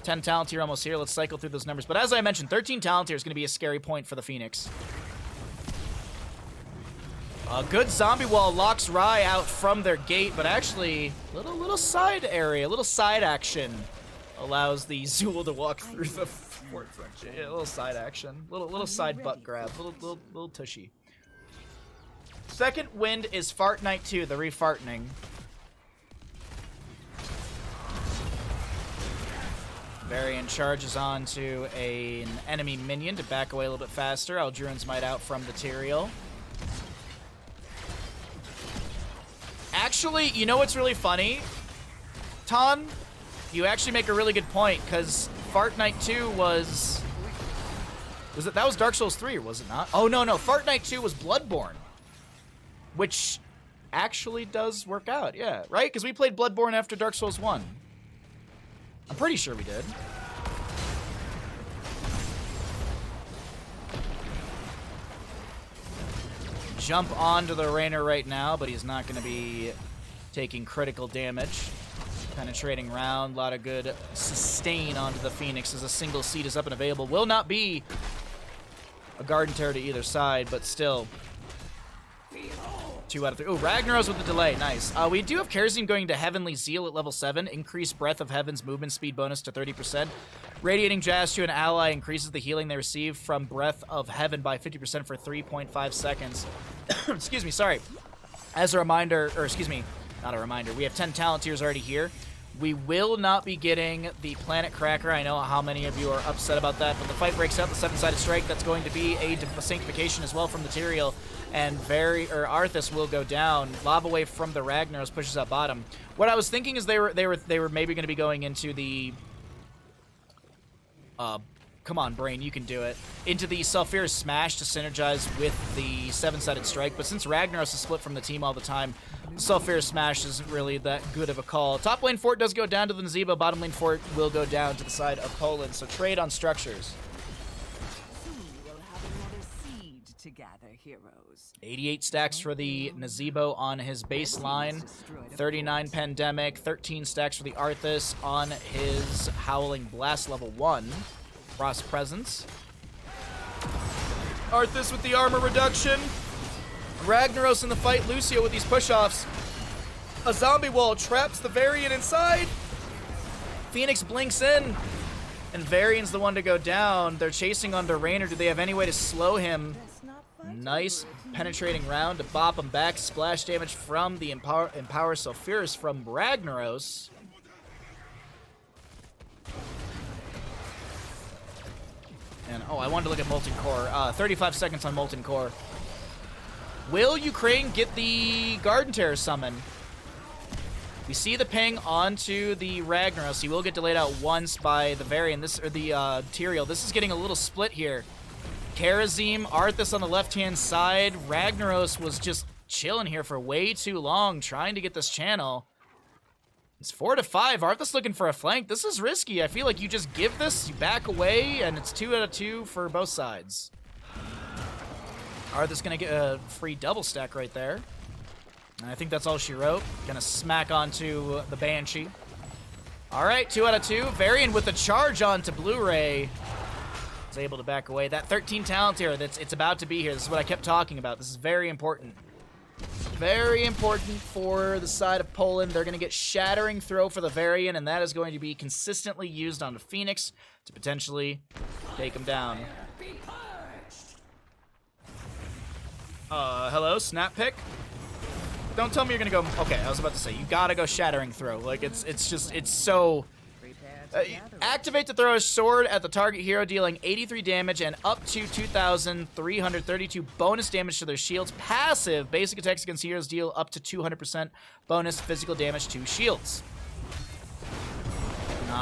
10 talent tier almost here. Let's cycle through those numbers. But as I mentioned, 13 talent tier is going to be a scary point for the Phoenix. A good zombie wall locks Rai out from their gate, but actually, little side area, little side action allows the Zul to walk through the fort. Yeah, a little side action, little side butt grab, little tushy. Second Wind is Fart Night 2, the refartening. Varian charges on to an enemy minion to back away a little bit faster. Eldruin's Might out from the Tyrael. Actually, you know what's really funny? Ton, you actually make a really good point, because Fart Night 2 was that was Dark Souls 3, or was it not? Oh, no, Fart Night 2 was Bloodborne. Which actually does work out, yeah. Right? Because we played Bloodborne after Dark Souls 1. I'm pretty sure we did. jump onto the Rainer right now, but he's not going to be taking critical damage. Penetrating round, a lot of good sustain onto the Phoenix as a single seed is up and available. Will not be a Garden Terror to either side, but still. 2 out of 3. Oh, Ragnaros with the delay. Nice. We do have Kerosene going to Heavenly Zeal at level 7. Increased Breath of Heaven's movement speed bonus to 30%. Radiating Jazz to an ally increases the healing they receive from Breath of Heaven by 50% for 3.5 seconds. Excuse me, sorry. As a reminder, or excuse me, not a reminder, we have 10 talent tiers already here. We will not be getting the Planet Cracker. I know how many of you are upset about that, but the fight breaks out, the 7-sided strike. That's going to be a Sanctification as well from Material, and Arthas will go down. Lava Wave from the Ragnaros pushes up bottom. What I was thinking is they were maybe going to be going into the come on, Brain, you can do it. Into the Sulfure's Smash to synergize with the 7-sided strike, but since Ragnaros is split from the team all the time, Sulfure's Smash isn't really that good of a call. Top lane fort does go down to the Nazeebo, bottom lane fort will go down to the side of Poland, so trade on structures. Soon we'll have another seed to gather, heroes. 88 stacks for the Nazeebo on his baseline, 39 Pandemic, 13 stacks for the Arthas on his Howling Blast level 1. Frost Presence. Arthas with the armor reduction. Ragnaros in the fight. Lucio with these push-offs. A zombie wall traps the Varian inside. Phoenix blinks in. And Varian's the one to go down. They're chasing onto Rainer. Do they have any way to slow him? Nice penetrating round to bop him back. Splash damage from the Empower Sulfuris from Ragnaros. And, oh, I wanted to look at Molten Core. 35 seconds on Molten Core. Will Ukraine get the Garden Terror summon? We see the ping onto the Ragnaros. He will get delayed out once by the Varian, or the Tyrael. This is getting a little split here. Karazim, Arthas on the left-hand side. Ragnaros was just chilling here for way too long, trying to get this channel. It's 4 to 5. Arthas looking for a flank. This is risky. I feel like you just give this, you back away, and it's 2 out of 2 for both sides. Arthas gonna get a free double stack right there. And I think that's all she wrote. Gonna smack onto the Banshee. All right, 2 out of 2. Varian with a charge onto Blu-ray. Is able to back away. That 13 talent here, it's about to be here. This is what I kept talking about. This is very important. Very important for the side of Poland. They're going to get Shattering Throw for the Varian, and that is going to be consistently used on the Phoenix to potentially take him down. Hello, Snap Pick? Don't tell me you're going to go... Okay, I was about to say, you got to go Shattering Throw. Like, it's so... activate to throw a sword at the target hero, dealing 83 damage and up to 2,332 bonus damage to their shields. Passive, basic attacks against heroes deal up to 200% bonus physical damage to shields.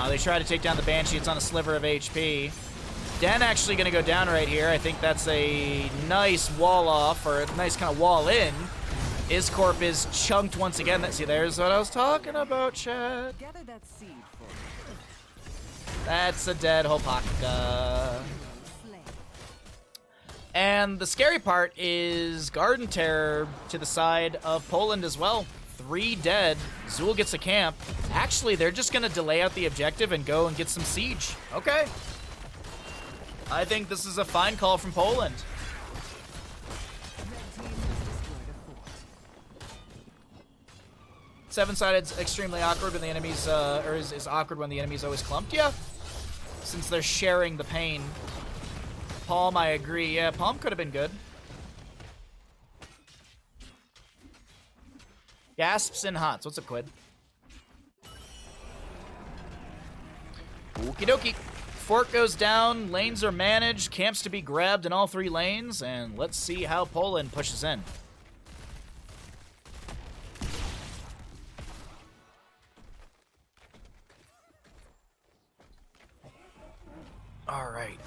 They try to take down the Banshee. It's on a sliver of HP. Den actually going to go down right here. I think that's a nice wall off, or a nice kind of wall in. Iscorp is chunked once again. See, there's what I was talking about, Chad. Gather that seed for me. That's a dead Hopaka. And the scary part is Garden Terror to the side of Poland as well. 3 dead. Zul gets a camp. Actually, they're just going to delay out the objective and go and get some siege. Okay. I think this is a fine call from Poland. Seven-sided's extremely awkward when the enemies, or is awkward when the enemy's always clumped. Yeah. Since they're sharing the pain. Palm, I agree. Yeah, Palm could have been good. Gasps and Hots. What's up, Quid? Okie dokie. Fort goes down. Lanes are managed. Camps to be grabbed in all 3 lanes. And let's see how Poland pushes in. All right.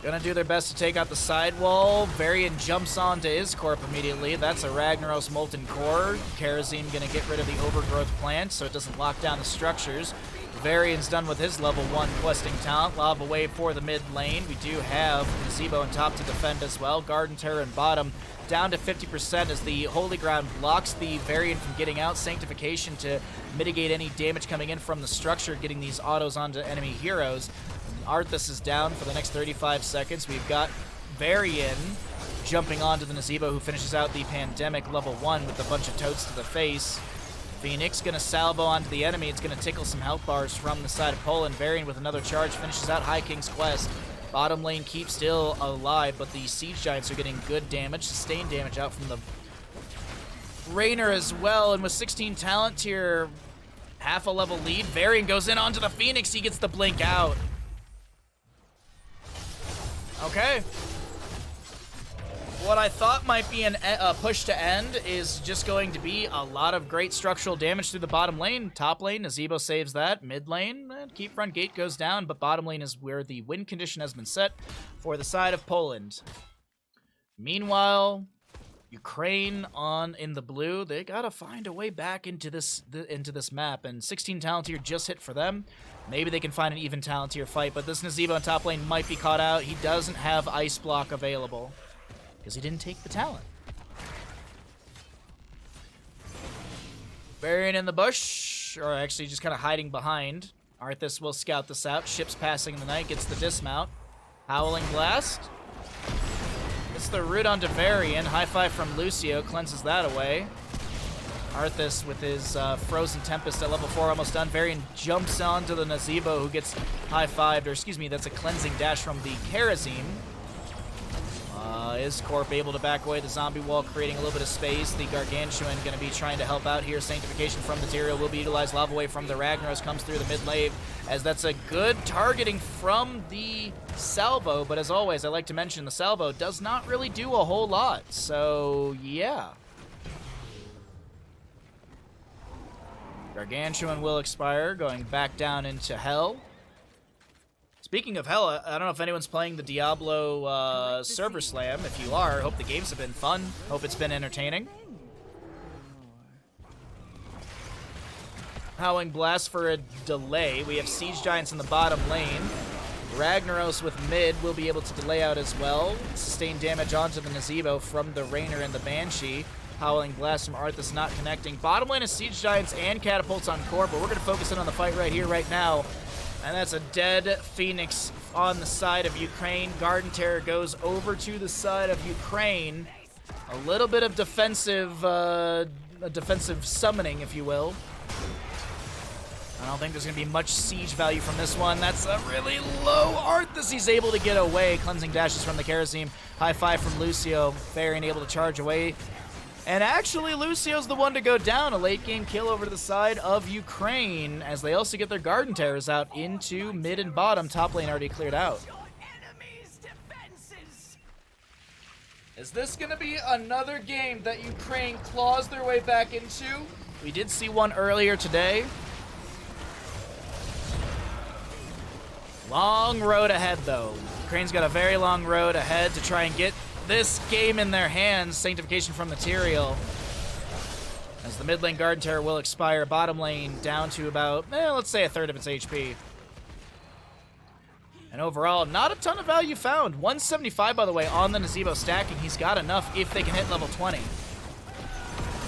Gonna do their best to take out the sidewall. Varian jumps onto Iscorp immediately. That's a Ragnaros Molten Core. Karazim gonna get rid of the overgrowth plant so it doesn't lock down the structures. Varian's done with his level 1 questing talent. Lava Wave for the mid lane. We do have Nazebo on top to defend as well. Garden Terror in bottom down to 50% as the Holy Ground blocks the Varian from getting out. Sanctification to mitigate any damage coming in from the structure, getting these autos onto enemy heroes. Arthas is down for the next 35 seconds. We've got Varian jumping onto the Nazebo, who finishes out the Pandemic level 1 with a bunch of totes to the face. Phoenix gonna salvo onto the enemy. It's gonna tickle some health bars from the side of Poland. Varian with another charge finishes out High King's Quest. Bottom lane keeps still alive, but the Siege Giants are getting good damage, sustained damage out from the Rainer as well. And with 16 talent tier, half a level lead, Varian goes in onto the Phoenix. He gets the blink out. Okay. What I thought might be a push to end is just going to be a lot of great structural damage through the bottom lane. Top lane, Nazebo saves that. Mid lane, Keep Front Gate goes down, but bottom lane is where the win condition has been set for the side of Poland. Meanwhile, Ukraine in the blue, they gotta find a way back into this map, and 16 talent tier just hit for them. Maybe they can find an even talent tier fight, but this Nazebo on top lane might be caught out. He doesn't have Ice Block available, because he didn't take the talent. Varian in the bush, or actually just kind of hiding behind. Arthas will scout this out. Ships passing in the night, gets the dismount. Howling Blast. Gets the root onto Varian. High five from Lucio, cleanses that away. Arthas with his Frozen Tempest at level 4 almost done. Varian jumps onto the Nazebo, who gets high-fived, or excuse me, that's a cleansing dash from the Karazim. Is Corp able to back away the zombie wall, creating a little bit of space? The Gargantuan going to be trying to help out here. Sanctification from Material will be utilized. Lava Wave from the Ragnaros comes through the mid lane, as that's a good targeting from the salvo. But as always, I like to mention the salvo does not really do a whole lot. So, yeah. Gargantuan will expire, going back down into Hell. Speaking of Hell, I don't know if anyone's playing the Diablo Server Slam. If you are, hope the games have been fun. Hope it's been entertaining. Howling Blast for a delay. We have Siege Giants in the bottom lane. Ragnaros with mid will be able to delay out as well. Sustain damage onto the Nazebo from the Rainer and the Banshee. Howling Blast from Arthas not connecting. Bottom lane is Siege Giants and Catapults on core, but we're going to focus in on the fight right here, right now. And that's a dead Phoenix on the side of Ukraine. Garden Terror goes over to the side of Ukraine. A little bit of defensive summoning, if you will. I don't think there's going to be much siege value from this one. That's a really low Arthas. He's able to get away. Cleansing dashes from the Karazim. High five from Lucio. Varian able to charge away. And actually, Lucio's the one to go down. A late-game kill over to the side of Ukraine, as they also get their Garden Terrors out into mid and bottom. Top lane already cleared out. Is this going to be another game that Ukraine claws their way back into? We did see one earlier today. Long road ahead, though. Ukraine's got a very long road ahead to try and get this game in their hands. Sanctification from Material, as the mid lane Garden Terror will expire. Bottom lane down to about, let's say a third of its HP. And overall, not a ton of value found. 175, by the way, on the Nazebo stacking. He's got enough if they can hit level 20.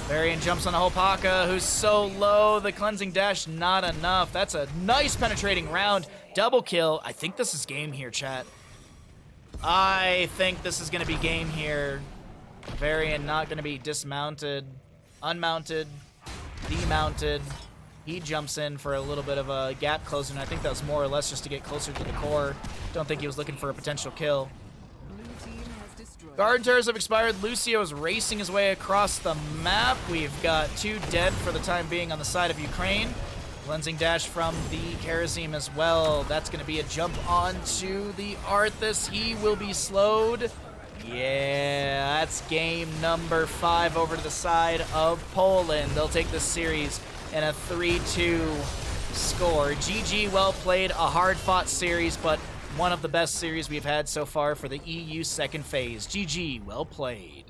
Varian jumps on a Hopaka, who's so low. The cleansing dash, not enough. That's a nice penetrating round. Double kill. I think this is game here, chat. I think this is going to be game here. Varian not going to be dismounted, unmounted, demounted. He jumps in for a little bit of a gap closing. I think that was more or less just to get closer to the core. Don't think he was looking for a potential kill. Garden Terrors have expired. Lucio is racing his way across the map. We've got 2 dead for the time being on the side of Ukraine. Cleansing dash from the Karazim as well. That's going to be a jump onto the Arthas. He will be slowed. Yeah, that's game number 5 over to the side of Poland. They'll take this series in a 3-2 score. GG, well played. A hard-fought series, but one of the best series we've had so far for the EU second phase. GG, well played.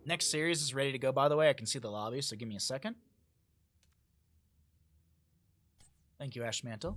Next series is ready to go, by the way. I can see the lobby, so give me a second. Thank you, Ash Mantle.